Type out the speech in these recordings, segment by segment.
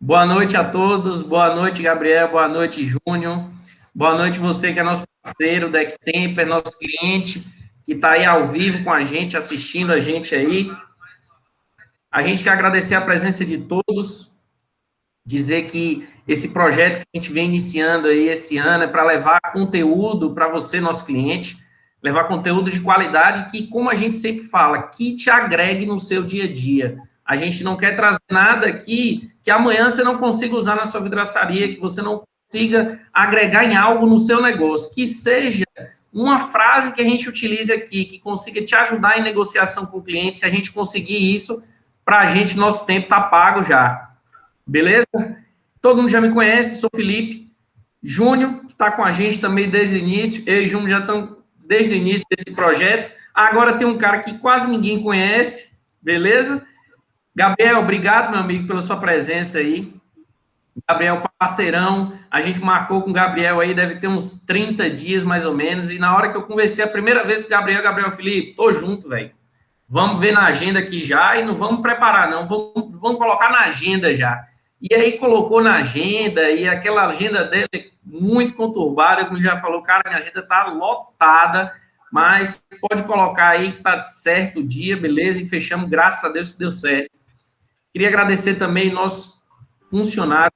Boa noite a todos, boa noite, Gabriel, boa noite, Júnior, boa noite você que é nosso parceiro, DecTempo, é nosso cliente, que está aí ao vivo com a gente, assistindo a gente aí. A gente quer agradecer a presença de todos, dizer que esse projeto que a gente vem iniciando aí esse ano é para levar conteúdo para você, nosso cliente, levar conteúdo de qualidade que, como a gente sempre fala, que te agregue no seu dia a dia. A gente não quer trazer nada aqui que amanhã você não consiga usar na sua vidraçaria, que você não consiga agregar em algo no seu negócio, que seja uma frase que a gente utilize aqui, que consiga te ajudar em negociação com o cliente. Se a gente conseguir isso, para a gente, nosso tempo está pago já. Beleza? Todo mundo já me conhece, sou Felipe. Júnior, que está com a gente também desde o início. Eu e Júnior já estamos desde o início desse projeto. Agora tem um cara que quase ninguém conhece, beleza? Gabriel, obrigado, meu amigo, pela sua presença aí. Gabriel, parceirão, a gente marcou com o Gabriel aí, deve ter uns 30 dias mais ou menos, e na hora que eu conversei a primeira vez com o Gabriel, Felipe, tô junto, velho. Vamos ver na agenda aqui já e não vamos preparar, não, vamos colocar na agenda já. E aí colocou na agenda, e aquela agenda dele muito conturbada, como já falou, cara, minha agenda tá lotada, mas pode colocar aí que tá certo o dia, beleza, e fechamos, graças a Deus, que deu certo. Queria agradecer também nossos funcionários,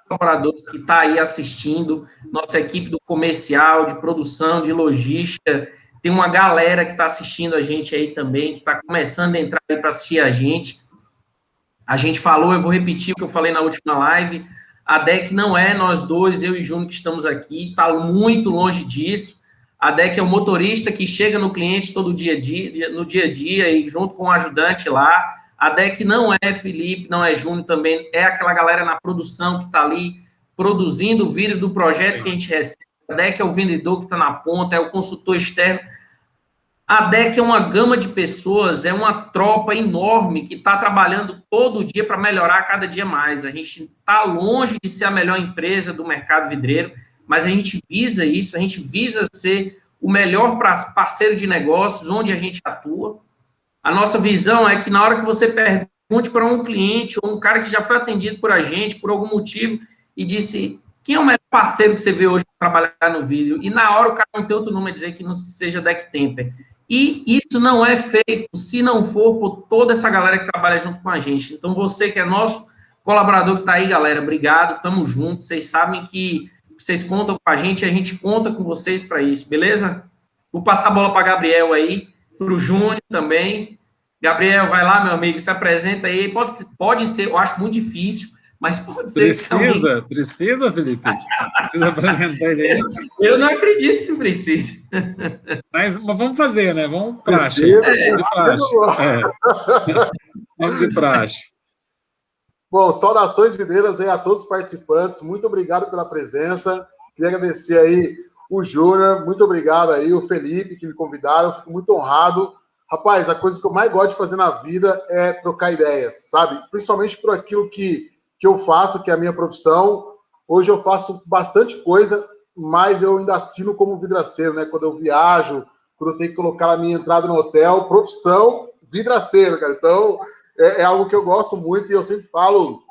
colaboradores que estão aí assistindo, nossa equipe do comercial, de produção, de logística. Tem uma galera que está assistindo a gente aí também, que está começando a entrar aí para assistir a gente. A gente falou, eu vou repetir o que eu falei na última live, a DEC não é nós dois, eu e Júnior, que estamos aqui, está muito longe disso. A DEC é o motorista que chega no cliente todo dia a dia, no dia a dia, e junto com o ajudante lá. A DEC não é Felipe, não é Júnior também, é aquela galera na produção que está ali produzindo o vídeo do projeto que a gente recebe. A DEC é o vendedor que está na ponta, é o consultor externo. A DEC é uma gama de pessoas, é uma tropa enorme que está trabalhando todo dia para melhorar cada dia mais. A gente está longe de ser a melhor empresa do mercado vidreiro, mas a gente visa isso, a gente visa ser o melhor parceiro de negócios onde a gente atua. A nossa visão é que na hora que você pergunte para um cliente ou um cara que já foi atendido por a gente, por algum motivo, e disse, quem é o melhor parceiro que você vê hoje para trabalhar no vídeo? E na hora o cara não tem outro nome a dizer que não seja DecTemper. E isso não é feito se não for por toda essa galera que trabalha junto com a gente. Então, você que é nosso colaborador que está aí, galera, obrigado, tamo junto. Vocês sabem que vocês contam com a gente conta com vocês para isso, beleza? Vou passar a bola para Gabriel aí, para o Júnior também. Gabriel, vai lá, meu amigo, se apresenta aí. Pode ser, eu acho muito difícil, mas pode ser que alguém... Precisa, Felipe? Precisa apresentar ele aí? Eu não acredito que precise. Mas vamos fazer, né? Vamos praxe. Vamos de praxe. Bom, saudações videiras aí a todos os participantes. Muito obrigado pela presença. Queria agradecer aí o Júnior. Muito obrigado aí o Felipe que me convidaram. Fico muito honrado. Rapaz, a coisa que eu mais gosto de fazer na vida é trocar ideias, sabe? Principalmente por aquilo que eu faço, que é a minha profissão. Hoje eu faço bastante coisa, mas eu ainda assino como vidraceiro, né? Quando eu viajo, quando eu tenho que colocar a minha entrada no hotel, profissão vidraceiro, cara. Então, é algo que eu gosto muito e eu sempre falo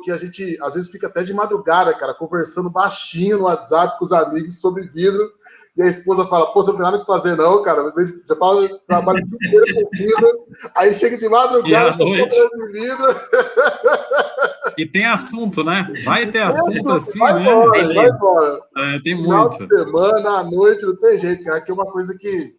que a gente, às vezes, fica até de madrugada, cara, conversando baixinho no WhatsApp com os amigos sobre vidro. E a esposa fala, pô, você não tem nada o que fazer não, cara. Já fala, trabalho tudo com vidro. Aí chega de madrugada, com de vidro. E tem assunto, né? Vai ter assunto assim, vai né? Embora, vai embora. Tem Final muito. de semana, à noite, não tem jeito, cara. Que é uma coisa que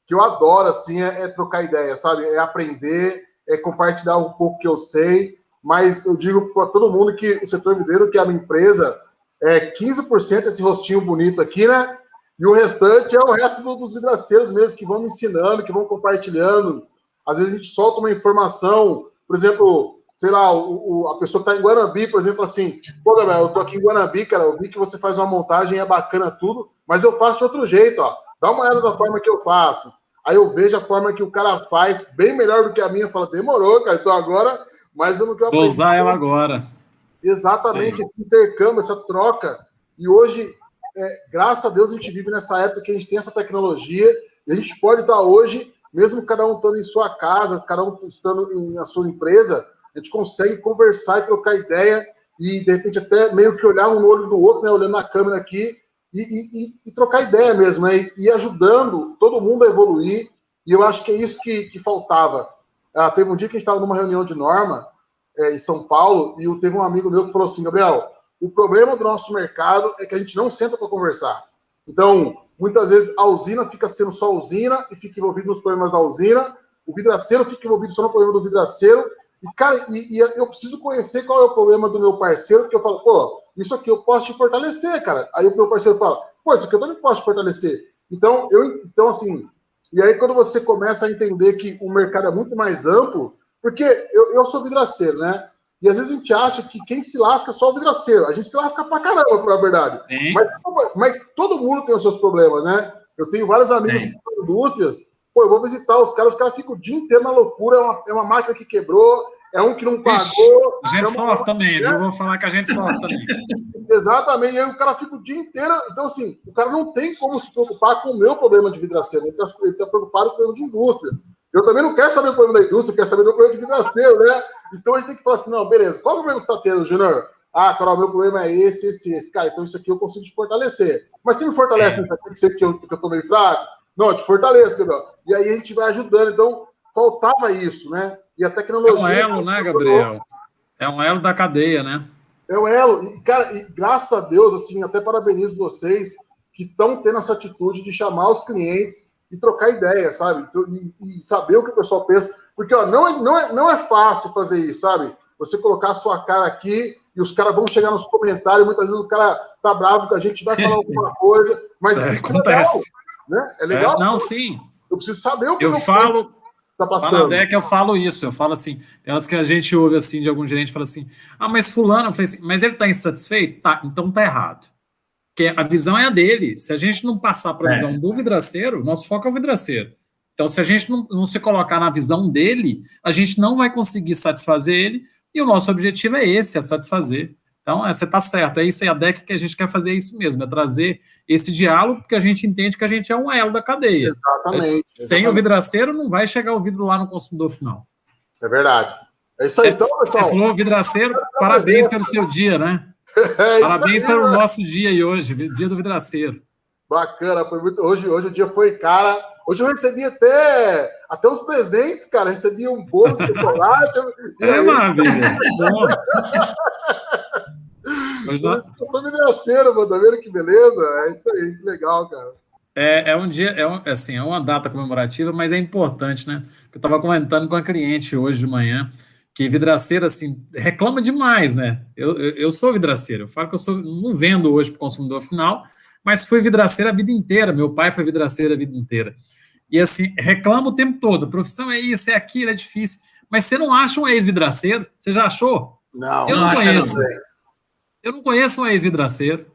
eu adoro, assim, é trocar ideia, sabe? É aprender, é compartilhar um pouco que eu sei. Mas eu digo para todo mundo que o setor vidreiro, que é a minha empresa, é 15% esse rostinho bonito aqui, né? E o restante é o resto dos vidraceiros mesmo, que vão me ensinando, que vão compartilhando. Às vezes a gente solta uma informação, por exemplo, sei lá, a pessoa que está em Guanambi, por exemplo, assim, pô, Gabriel, eu tô aqui em Guanambi, cara, eu vi que você faz uma montagem, é bacana tudo, mas eu faço de outro jeito, ó. Dá uma olhada da forma que eu faço. Aí eu vejo a forma que o cara faz, bem melhor do que a minha, fala, demorou, cara, então agora, mas eu não quero aprender. Vou usar ela agora. Exatamente, esse intercâmbio, essa troca. E hoje, graças a Deus, a gente vive nessa época que a gente tem essa tecnologia e a gente pode estar hoje, mesmo cada um estando em sua casa, cada um estando na sua empresa, a gente consegue conversar e trocar ideia e de repente até meio que olhar um no olho do outro, né, olhando na câmera aqui, e trocar ideia mesmo, né, e ajudando todo mundo a evoluir, e eu acho que é isso que faltava. Teve um dia que a gente estava numa reunião de norma, em São Paulo, e teve um amigo meu que falou assim, Gabriel, o problema do nosso mercado é que a gente não senta para conversar. Então, muitas vezes a usina fica sendo só usina e fica envolvido nos problemas da usina, o vidraceiro fica envolvido só no problema do vidraceiro, e, cara, eu preciso conhecer qual é o problema do meu parceiro, porque eu falo, pô, isso aqui eu posso te fortalecer, cara. Aí o meu parceiro fala, pô, isso aqui eu também posso te fortalecer. Então, assim, e aí quando você começa a entender que o mercado é muito mais amplo, porque eu sou vidraceiro, né? E às vezes a gente acha que quem se lasca é só o vidraceiro. A gente se lasca pra caramba, pra verdade. Mas todo mundo tem os seus problemas, né? Eu tenho vários amigos que são indústrias. Pô, eu vou visitar os caras ficam o dia inteiro na loucura. É uma máquina que quebrou, é um que não pagou. A gente sofre também, viu? Vou falar que a gente sofre também. Exatamente, e aí o cara fica o dia inteiro. Então, assim, o cara não tem como se preocupar com o meu problema de vidraceiro. Ele está preocupado com o problema de indústria. Eu também não quero saber o problema da indústria, eu quero saber o problema de vidraceiro, né? Então a gente tem que falar assim, não, beleza, qual é o problema que você está tendo, Júnior? Carol, meu problema é esse. Cara, então isso aqui eu consigo te fortalecer. Mas se me fortalece, não tem que ser que eu tô meio fraco? Não, eu te fortaleço, Gabriel. E aí a gente vai ajudando. Então, faltava isso, né? E a tecnologia... É um elo, né, Gabriel? É um elo da cadeia, né? É um elo. E, cara, graças a Deus, assim, até parabenizo vocês que estão tendo essa atitude de chamar os clientes e trocar ideia, sabe? E saber o que o pessoal pensa. Porque, ó, não é fácil fazer isso, sabe? Você colocar a sua cara aqui e os caras vão chegar nos comentários, muitas vezes o cara tá bravo com a gente, vai falar alguma coisa, mas isso acontece. É legal, né? É legal. Não, sim. Eu preciso saber o que eu falo tá passando. É que eu falo isso, eu falo assim, tem umas que a gente ouve assim de algum gerente, fala assim, mas fulano, eu falei assim, mas ele tá insatisfeito? Tá, então tá errado. Porque a visão é a dele. Se a gente não passar para a visão do vidraceiro, nosso foco é o vidraceiro. Então, se a gente não se colocar na visão dele, a gente não vai conseguir satisfazer ele, e o nosso objetivo é esse, é satisfazer. Então, você está certo, é isso aí, a DEC que a gente quer fazer isso mesmo, é trazer esse diálogo, porque a gente entende que a gente é um elo da cadeia. Exatamente. Sem o vidraceiro, não vai chegar o vidro lá no consumidor final. É verdade. É isso aí, então, pessoal. Você falou vidraceiro, parabéns pelo seu dia, né? Parabéns aí, pelo nosso dia aí hoje, dia do vidraceiro. Bacana, foi muito. Hoje o dia foi, cara. Hoje eu recebi até uns presentes, cara. Recebi um bolo de chocolate. Maravilha. Bom. Eu sou vidraceiro, mano. Tá vendo que beleza? É isso aí, que legal, cara. É um dia, é uma data comemorativa, mas é importante, né? Eu estava comentando com a cliente hoje de manhã que vidraceiro, assim, reclama demais, né? Eu sou vidraceiro, eu falo que não vendo hoje para o consumidor final, mas fui vidraceiro a vida inteira, meu pai foi vidraceiro a vida inteira. E, assim, reclama o tempo todo, a profissão é isso, é aquilo, é difícil. Mas você não acha um ex-vidraceiro? Você já achou? Não, eu não conheço. Eu não conheço um ex-vidraceiro.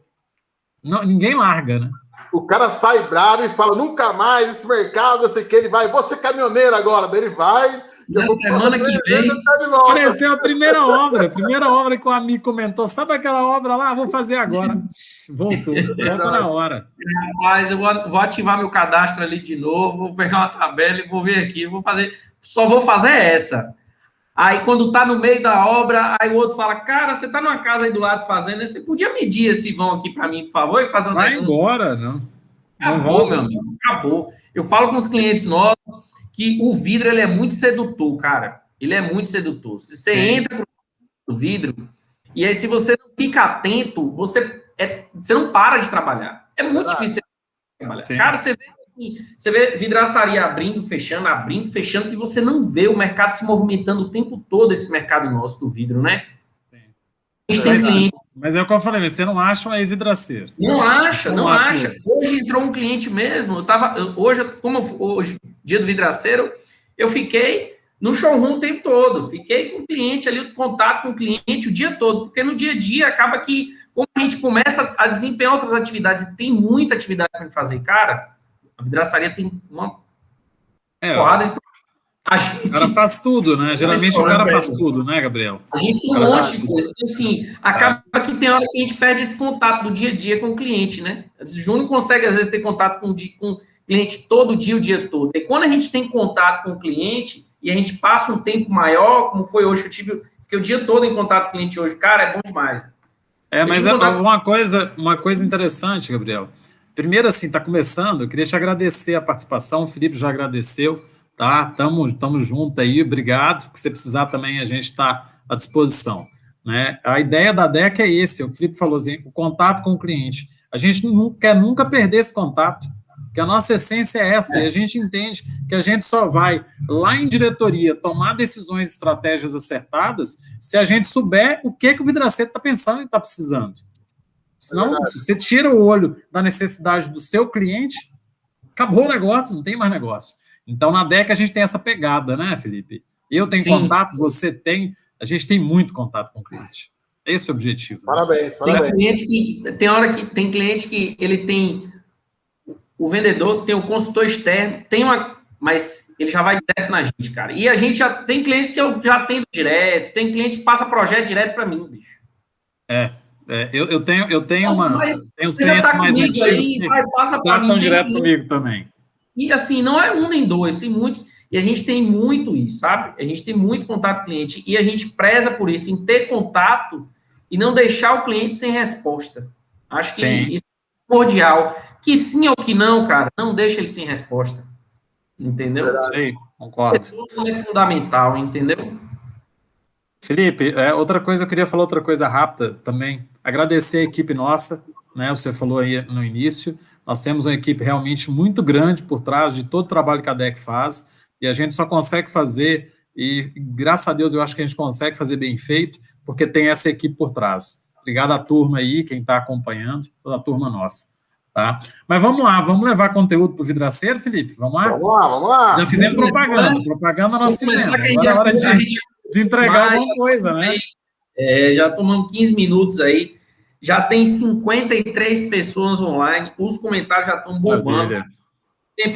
Ninguém larga, né? O cara sai bravo e fala, nunca mais esse mercado, eu sei que ele vai, vou ser caminhoneiro agora, daí ele vai... Na semana que vem, apareceu a primeira obra que o amigo comentou. Sabe aquela obra lá? Vou fazer agora. Voltou na hora. Rapaz, eu vou ativar meu cadastro ali de novo, vou pegar uma tabela e vou ver aqui. Só vou fazer essa. Aí, quando tá no meio da obra, aí o outro fala, cara, você tá numa casa aí do lado fazendo, você podia medir esse vão aqui para mim, por favor? E fazer vai embora, não. Acabou, meu amigo, acabou. Eu falo com os clientes nossos que o vidro, ele é muito sedutor, cara. Ele é muito sedutor. Se você entra pro vidro, e aí se você não fica atento, você não para de trabalhar. É muito difícil trabalhar. Sim. Cara, você vê vidraçaria abrindo, fechando, e você não vê o mercado se movimentando o tempo todo, esse mercado nosso do vidro, né? Sim. A gente tem cliente. Mas é o que eu falei, você não acha um ex-vidraceiro. Não acha. Hoje entrou um cliente mesmo, hoje, dia do vidraceiro, eu fiquei no showroom o tempo todo, fiquei com o cliente ali, o contato com o cliente o dia todo, porque no dia a dia acaba que, como a gente começa a desempenhar outras atividades, e tem muita atividade para fazer, cara, a vidraçaria tem uma porrada de... O cara faz tudo, né? Geralmente o cara faz tudo, né, Gabriel? A gente tem um monte de coisa. Então, assim, acaba que tem hora que a gente perde esse contato do dia a dia com o cliente, né? O Júnior consegue, às vezes, ter contato com o cliente todo dia, o dia todo. E quando a gente tem contato com o cliente e a gente passa um tempo maior, como foi hoje que eu fiquei Fiquei o dia todo em contato com o cliente hoje. Cara, é bom demais. Mas uma coisa interessante, Gabriel. Primeiro, assim, está começando, eu queria te agradecer a participação, o Felipe já agradeceu, tá? Tamo junto aí, obrigado. O que você precisar também, a gente está à disposição, né? A ideia da DEC é esse, o Felipe falou assim, o contato com o cliente. A gente não quer nunca perder esse contato, porque a nossa essência é essa, e a gente entende que a gente só vai lá em diretoria tomar decisões e estratégias acertadas se a gente souber o que o vidraceiro está pensando e está precisando. Senão, se você tira o olho da necessidade do seu cliente, acabou o negócio, não tem mais negócio. Então, na DEC, a gente tem essa pegada, né, Felipe? Eu tenho contato, você tem, a gente tem muito contato com o cliente. Esse é o objetivo. Parabéns, né? parabéns. Tem cliente que ele tem o vendedor, tem o consultor externo, mas ele já vai direto na gente, cara. E a gente já tem clientes que eu já atendo direto, tem cliente que passa projeto direto para mim, bicho. Eu tenho os clientes mais antigos aí, que tratam direto comigo também. E assim, não é um nem dois, tem muitos, e a gente tem muito isso, sabe? A gente tem muito contato com o cliente, e a gente preza por isso, em ter contato e não deixar o cliente sem resposta. Acho que isso é cordial. Que sim ou que não, cara, não deixa ele sem resposta. Entendeu? Sim, concordo. Isso é fundamental, entendeu? Felipe, eu queria falar outra coisa rápida também. Agradecer a equipe nossa, né? Você falou aí no início, nós temos uma equipe realmente muito grande por trás de todo o trabalho que a DEC faz, e a gente só consegue fazer, e graças a Deus eu acho que a gente consegue fazer bem feito, porque tem essa equipe por trás. Obrigado à turma aí, quem está acompanhando, toda a turma nossa. Tá? Mas vamos lá, vamos levar conteúdo para o vidraceiro, Felipe? Vamos lá? Vamos lá. Já fizemos propaganda nós fizemos. Agora é hora de entregar alguma coisa, né? Já tomamos 15 minutos aí, já tem 53 pessoas online, os comentários já estão bombando.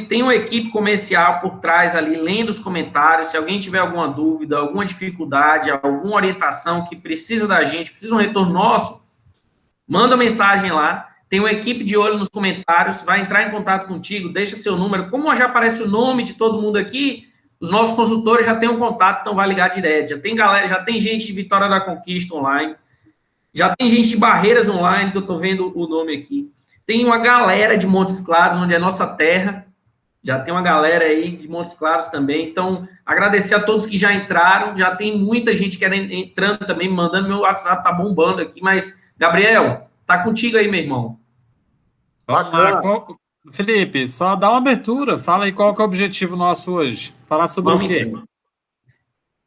Tem uma equipe comercial por trás ali, lendo os comentários, se alguém tiver alguma dúvida, alguma dificuldade, alguma orientação que precisa da gente, precisa de um retorno nosso, manda mensagem lá, tem uma equipe de olho nos comentários, vai entrar em contato contigo, deixa seu número, como já aparece o nome de todo mundo aqui, os nossos consultores já têm um contato, então vai ligar direto, já tem gente de Vitória da Conquista online, já tem gente de Barreiras online, que eu estou vendo o nome aqui, tem uma galera de Montes Claros, onde é nossa terra, já tem uma galera aí de Montes Claros também, então agradecer a todos que já entraram, já tem muita gente entrando também, mandando, meu WhatsApp tá bombando aqui, mas, Gabriel, tá contigo aí, meu irmão. Felipe, só dá uma abertura, fala aí qual que é o objetivo nosso hoje, falar sobre o quê?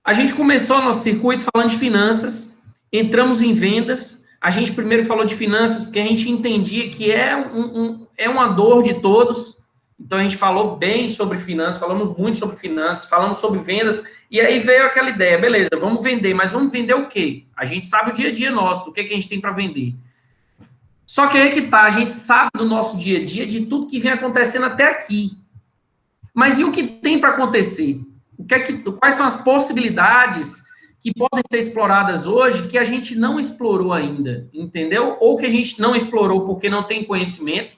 A gente começou nosso circuito falando de finanças, entramos em vendas, a gente primeiro falou de finanças porque a gente entendia que é uma dor de todos, então a gente falou bem sobre finanças, falamos muito sobre finanças, falamos sobre vendas, e aí veio aquela ideia, beleza, vamos vender, mas vamos vender o quê? A gente sabe o dia a dia nosso, do que a gente tem para vender. Só que aí que tá, a gente sabe do nosso dia a dia, de tudo que vem acontecendo até aqui. Mas e o que tem para acontecer? Quais são as possibilidades que podem ser exploradas hoje que a gente não explorou ainda, entendeu? Ou que a gente não explorou porque não tem conhecimento.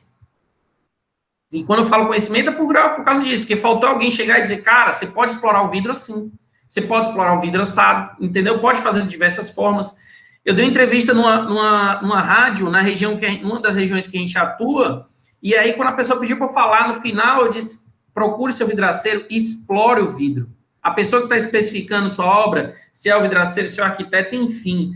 E quando eu falo conhecimento é por causa disso, porque faltou alguém chegar e dizer, cara, você pode explorar o vidro assim, você pode explorar o vidro assado, entendeu? Pode fazer de diversas formas. Eu dei uma entrevista numa rádio, numa das regiões que a gente atua, e aí quando a pessoa pediu para falar, no final eu disse, procure seu vidraceiro, explore o vidro. A pessoa que está especificando sua obra, se é o vidraceiro, se é o arquiteto, enfim,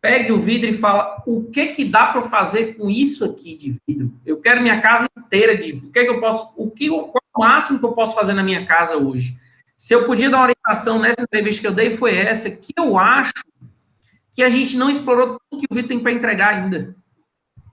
pegue o vidro e fala, o que dá para fazer com isso aqui de vidro? Eu quero minha casa inteira de vidro. Qual o máximo que eu posso fazer na minha casa hoje? Se eu podia dar uma orientação nessa entrevista que eu dei, foi essa, que eu acho que a gente não explorou tudo que o vidro tem para entregar ainda.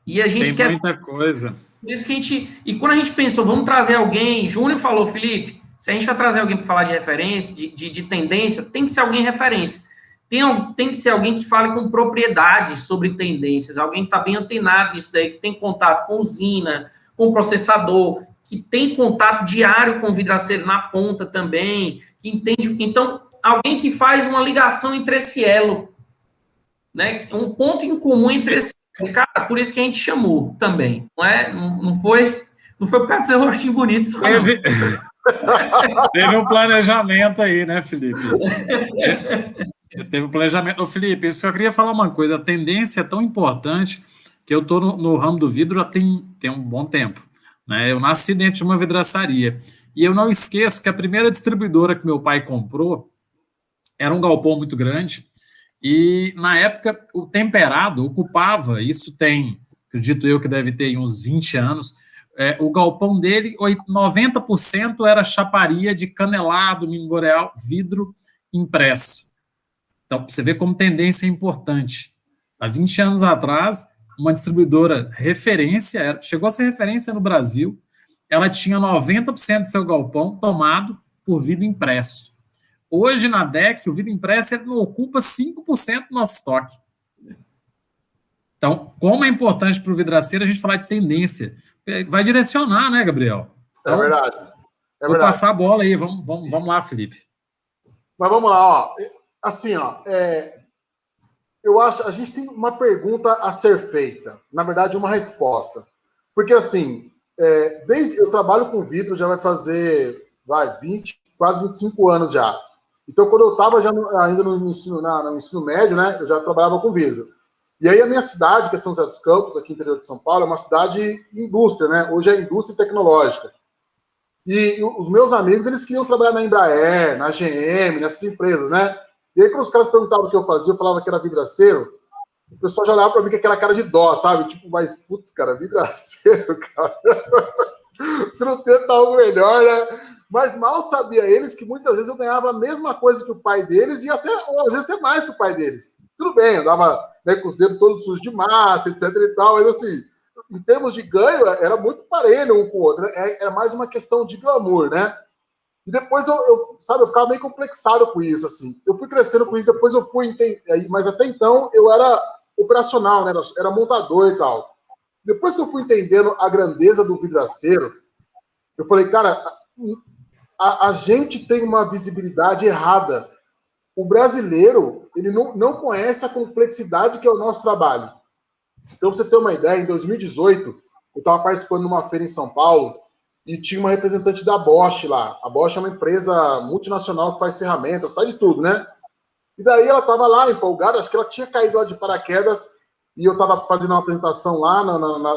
E a gente tem muita coisa. Por isso que e quando a gente pensou, vamos trazer alguém, Júnior falou, Felipe, se a gente vai trazer alguém para falar de referência, de tendência, tem que ser alguém referência. Tem que ser alguém que fale com propriedade sobre tendências, alguém que está bem antenado nisso daí, que tem contato com usina, com processador, que tem contato diário com o vidraceiro na ponta também, que entende. Então, alguém que faz uma ligação entre esse elo, né? Um ponto em comum entre esse elo. Cara, por isso que a gente chamou também. Não foi por causa de ser rostinho bonito, só Teve um planejamento aí, né, Felipe? Teve um planejamento. Ô, Felipe, eu só queria falar uma coisa. A tendência é tão importante que eu estou no ramo do vidro já tem um bom tempo, né? Eu nasci dentro de uma vidraçaria. E eu não esqueço que a primeira distribuidora que meu pai comprou era um galpão muito grande. E, na época, o temperado ocupava, isso tem, acredito eu que deve ter uns 20 anos, o galpão dele, 90% era chaparia de canelado, mini boreal, vidro impresso. Então, você vê como tendência é importante. Há 20 anos atrás, uma distribuidora referência, chegou a ser referência no Brasil, ela tinha 90% do seu galpão tomado por vidro impresso. Hoje, na DEC, o vidro impresso ele não ocupa 5% do nosso estoque. Então, como é importante para o vidraceiro a gente falar de tendência? Vai direcionar, né, Gabriel? Então, é verdade. Vou passar a bola aí. Vamos lá, Felipe. Mas vamos lá, ó. Assim, ó, eu acho a gente tem uma pergunta a ser feita. Na verdade, uma resposta. Porque, assim, desde eu trabalho com vidro, já vai fazer 20, quase 25 anos já. Então, quando eu estava ainda no ensino médio, né, eu já trabalhava com vidro. E aí a minha cidade, que é São José dos Campos, aqui no interior de São Paulo, é uma cidade indústria, né? Hoje é indústria tecnológica. E os meus amigos, eles queriam trabalhar na Embraer, na GM, nessas empresas, né? E aí, quando os caras perguntavam o que eu fazia, eu falava que era vidraceiro, o pessoal já olhava para mim com aquela cara de dó, sabe? Tipo, mas, putz, cara, vidraceiro, cara. Você não tenta algo melhor, né? Mas mal sabia eles que muitas vezes eu ganhava a mesma coisa que o pai deles e até, ou às vezes até mais que o pai deles. Tudo bem, eu dava, né, com os dedos todos sujos de massa, etc e tal, mas assim, em termos de ganho, era muito parelho um com o outro, né? Era mais uma questão de glamour, né? E depois eu ficava meio complexado com isso, assim. Eu fui crescendo com isso, depois eu fui entender, mas até então eu era operacional, né? Era montador e tal. Depois que eu fui entendendo a grandeza do vidraceiro, eu falei, cara, a gente tem uma visibilidade errada. O brasileiro, ele não conhece a complexidade que é o nosso trabalho. Então, pra você ter uma ideia, em 2018, eu estava participando de uma feira em São Paulo e tinha uma representante da Bosch lá. A Bosch é uma empresa multinacional que faz ferramentas, faz de tudo, né? E daí ela estava lá empolgada, acho que ela tinha caído lá de paraquedas e eu estava fazendo uma apresentação lá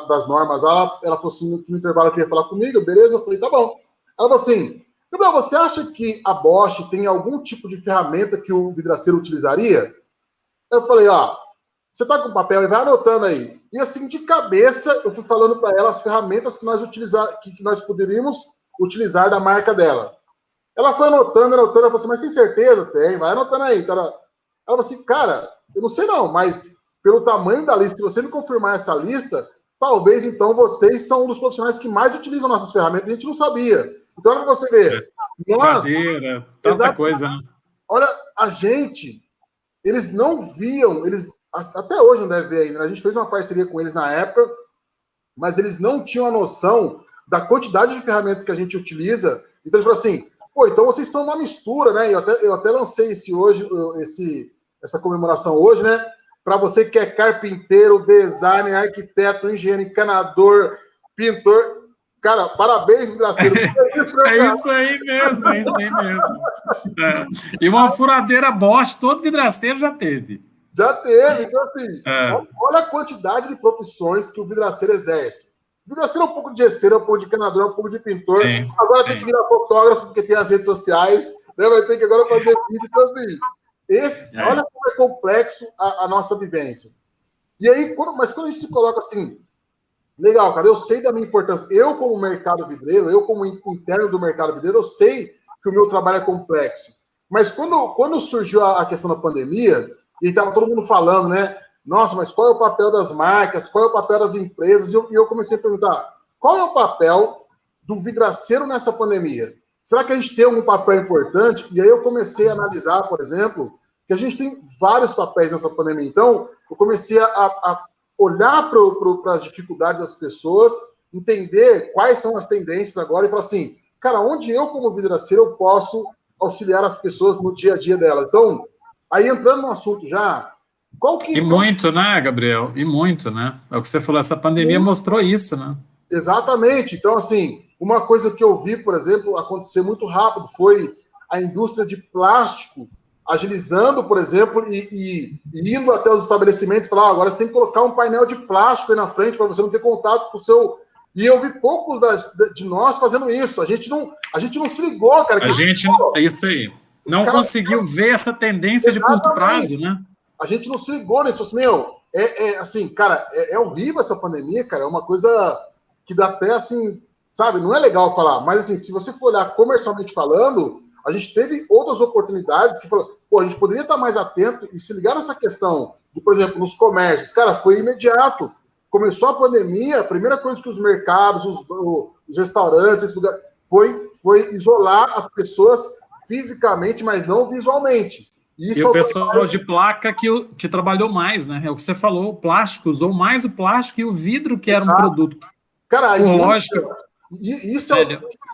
das normas. Ela falou assim, no intervalo queria falar comigo, beleza? Eu falei, tá bom. Ela falou assim, Gabriel, você acha que a Bosch tem algum tipo de ferramenta que o vidraceiro utilizaria? Eu falei, ó, você tá com papel e vai anotando aí. E assim, de cabeça, eu fui falando para ela as ferramentas que nós poderíamos utilizar da marca dela. Ela foi anotando, ela falou assim, mas tem certeza? Tem, vai anotando aí. Ela falou assim, cara, eu não sei não, mas pelo tamanho da lista, se você me confirmar essa lista, talvez então vocês são um dos profissionais que mais utilizam nossas ferramentas, a gente não sabia. Então, olha para você ver. Madeira, tanta coisa, né? Olha, eles não viam, até hoje não deve ver ainda, né? A gente fez uma parceria com eles na época, mas eles não tinham a noção da quantidade de ferramentas que a gente utiliza. Então, eles falaram assim, pô, então vocês são uma mistura, né? Eu até lancei essa comemoração hoje, né? Para você que é carpinteiro, designer, arquiteto, engenheiro, encanador, pintor... Cara, parabéns, vidraceiro. É isso aí mesmo. E uma furadeira Bosch, todo vidraceiro já teve. Já teve. Então, assim, olha a quantidade de profissões que o vidraceiro exerce. O vidraceiro é um pouco de gesseiro, é um pouco de encanador, é um pouco de pintor. Sim, agora tem que virar fotógrafo, porque tem as redes sociais. Né? Vai ter que agora fazer vídeo. Então, assim, olha como é complexo a nossa vivência. E aí, mas quando a gente se coloca assim... Legal, cara, eu sei da minha importância. Eu, como mercado vidreiro, eu, como interno do mercado vidreiro, eu sei que o meu trabalho é complexo. Mas quando surgiu a questão da pandemia, e estava todo mundo falando, né? Nossa, mas qual é o papel das marcas? Qual é o papel das empresas? E eu comecei a perguntar, qual é o papel do vidraceiro nessa pandemia? Será que a gente tem algum papel importante? E aí eu comecei a analisar, por exemplo, que a gente tem vários papéis nessa pandemia. Então, eu comecei a olhar para as dificuldades das pessoas, entender quais são as tendências agora e falar assim, cara, onde eu, como vidraceiro, eu posso auxiliar as pessoas no dia a dia delas. Então, aí entrando no assunto já, E muito, né, Gabriel? E muito, né? É o que você falou, essa pandemia mostrou isso, né? Exatamente. Então, assim, uma coisa que eu vi, por exemplo, acontecer muito rápido foi a indústria de plástico agilizando, por exemplo, e indo até os estabelecimentos e falar, agora você tem que colocar um painel de plástico aí na frente para você não ter contato com o seu... E eu vi poucos de nós fazendo isso. A gente não se ligou, cara. É isso aí. Não conseguiu ver essa tendência de curto prazo, né? A gente não se ligou nisso. Assim, cara, é horrível essa pandemia, cara. É uma coisa que dá até, assim, sabe? Não é legal falar, mas, assim, se você for olhar comercialmente falando, a gente teve outras oportunidades que falou, a gente poderia estar mais atento e se ligar nessa questão de, por exemplo, nos comércios. Cara, foi imediato. Começou a pandemia, a primeira coisa que os mercados, os restaurantes, esse lugar, foi isolar as pessoas fisicamente, mas não visualmente. E o pessoal de placa que trabalhou mais, né? É o que você falou, o plástico, usou mais o plástico e o vidro, que era um produto. Cara, por lógica.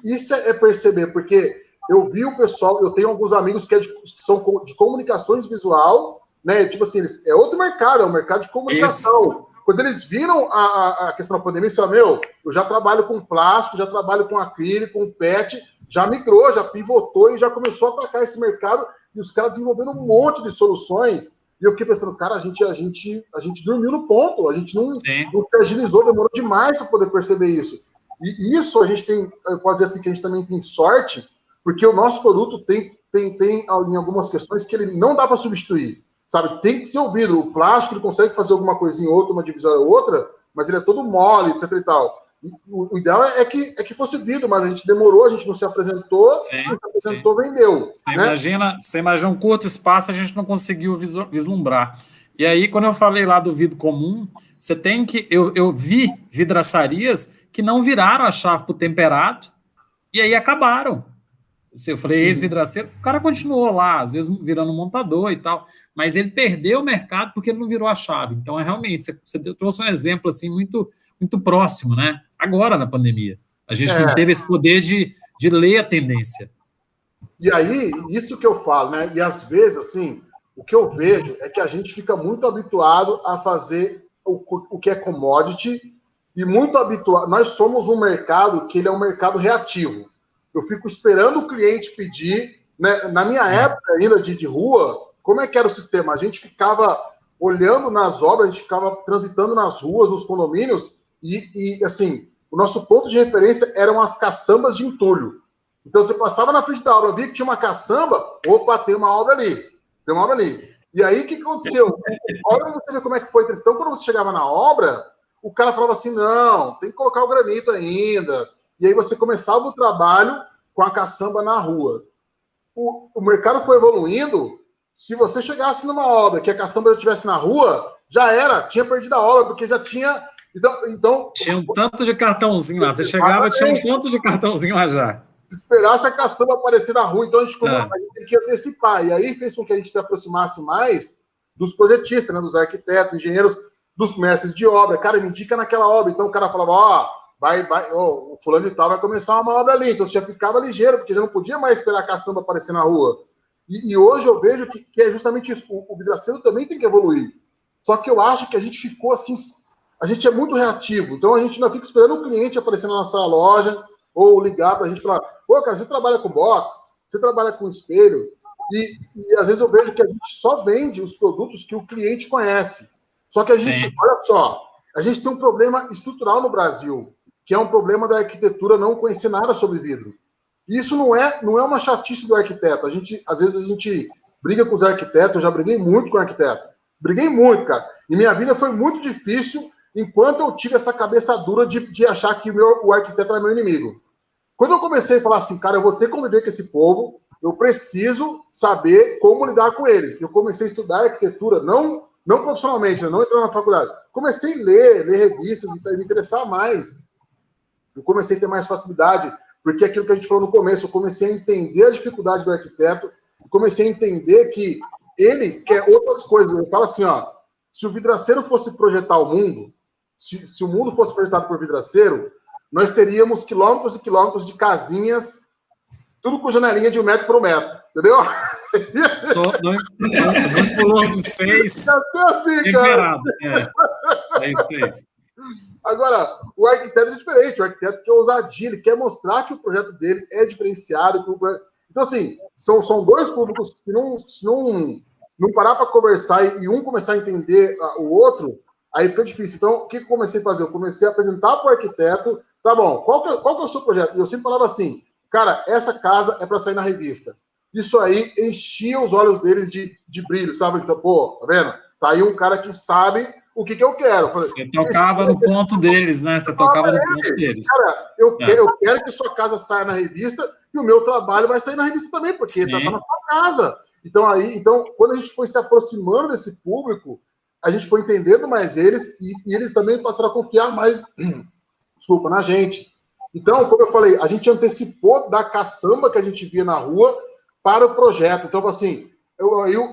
Isso é perceber, porque eu vi o pessoal, eu tenho alguns amigos que são de comunicações visual, né? Tipo assim, é outro mercado, é um mercado de comunicação. Isso. Quando eles viram a questão da pandemia, eles falaram, eu já trabalho com plástico, já trabalho com acrílico, com PET, já migrou, já pivotou e já começou a atacar esse mercado, e os caras desenvolvendo um monte de soluções, e eu fiquei pensando, cara, a gente dormiu no ponto, a gente não agilizou, demorou demais para poder perceber isso. E isso a gente tem, eu posso dizer assim, que a gente também tem sorte, porque o nosso produto tem em algumas questões que ele não dá para substituir. Sabe, tem que ser o vidro. O plástico, ele consegue fazer alguma coisinha ou outra, uma divisória ou outra, mas ele é todo mole, etc e tal. O ideal é que fosse vidro, mas a gente demorou, a gente não se apresentou, vendeu. Você imagina um curto espaço, a gente não conseguiu vislumbrar. E aí, quando eu falei lá do vidro comum, você tem que... Eu vi vidraçarias que não viraram a chave para o temperado, e aí acabaram. Eu falei, ex-vidraceiro, o cara continuou lá, às vezes virando um montador e tal, mas ele perdeu o mercado porque ele não virou a chave. Então, realmente, você trouxe um exemplo assim, muito, muito próximo, né? Agora, na pandemia. A gente não teve esse poder de ler a tendência. E aí, isso que eu falo, né? E às vezes, assim, o que eu vejo é que a gente fica muito habituado a fazer o que é commodity e muito habituado. Nós somos um mercado que ele é um mercado reativo. Eu fico esperando o cliente pedir, né? Na minha época ainda de rua, como é que era o sistema? A gente ficava olhando nas obras, a gente ficava transitando nas ruas, nos condomínios, e assim, o nosso ponto de referência eram as caçambas de entulho. Então, você passava na frente da obra, via que tinha uma caçamba, opa, tem uma obra ali, tem uma obra ali. E aí, o que aconteceu? Olha você ver como é que foi. Então, quando você chegava na obra, o cara falava assim, não, tem que colocar o granito ainda. E aí você começava o trabalho com a caçamba na rua. O mercado foi evoluindo. Se você chegasse numa obra que a caçamba já estivesse na rua, já era, tinha perdido a obra, porque já tinha... Então tinha um tanto de cartãozinho lá. Você chegava, tinha um tanto de cartãozinho lá já. Se esperasse a caçamba aparecer na rua, então a gente tem que antecipar. E aí fez com que a gente se aproximasse mais dos projetistas, né, dos arquitetos, engenheiros, dos mestres de obra. Cara, me indica naquela obra. Então o cara falava, o fulano de tal vai começar uma obra ali. Então você já ficava ligeiro, porque já não podia mais esperar a caçamba aparecer na rua. E hoje eu vejo que é justamente isso. O vidraceiro também tem que evoluir. Só que eu acho que a gente ficou assim... A gente é muito reativo. Então a gente não fica esperando o cliente aparecer na nossa loja ou ligar para a gente falar, cara, você trabalha com box, você trabalha com espelho, e às vezes eu vejo que a gente só vende os produtos que o cliente conhece. Só que a gente, olha só, a gente tem um problema estrutural no Brasil, que é um problema da arquitetura não conhecer nada sobre vidro. E isso não é uma chatice do arquiteto. Às vezes a gente briga com os arquitetos, eu já briguei muito com o arquiteto. Briguei muito, cara. E minha vida foi muito difícil enquanto eu tive essa cabeça dura de achar que o arquiteto era meu inimigo. Quando eu comecei a falar assim, cara, eu vou ter que conviver com esse povo, eu preciso saber como lidar com eles. Eu comecei a estudar arquitetura, não profissionalmente, não entrando na faculdade. Comecei a ler revistas e me interessar mais. Eu comecei a ter mais facilidade, porque aquilo que a gente falou no começo, eu comecei a entender a dificuldade do arquiteto, comecei a entender que ele quer outras coisas. Eu falo assim, se o vidraceiro fosse projetar o mundo, se o mundo fosse projetado por vidraceiro, nós teríamos quilômetros e quilômetros de casinhas, tudo com janelinha de 1 metro por 1 metro, entendeu? No color de 6. Assim, cara. É isso aí. Agora, o arquiteto é diferente. O arquiteto quer ousadia, ele quer mostrar que o projeto dele é diferenciado. Então, Então, assim, são dois públicos que não parar para conversar e um começar a entender o outro, aí fica difícil. Então, o que eu comecei a fazer? Eu comecei a apresentar para o arquiteto, tá bom, qual que é o seu projeto? E eu sempre falava assim, cara, essa casa é para sair na revista. Isso aí enchia os olhos deles de brilho, sabe? Então, pô, tá vendo? Tá aí um cara que sabe o que eu quero. Falei, você tocava no ponto deles, né? Você tocava no ponto deles. Cara, eu quero que sua casa saia na revista e o meu trabalho vai sair na revista também, porque tá na sua casa. Então, quando a gente foi se aproximando desse público, a gente foi entendendo mais eles e eles também passaram a confiar mais, desculpa, na gente. Então, como eu falei, a gente antecipou da caçamba que a gente via na rua para o projeto. Então, assim,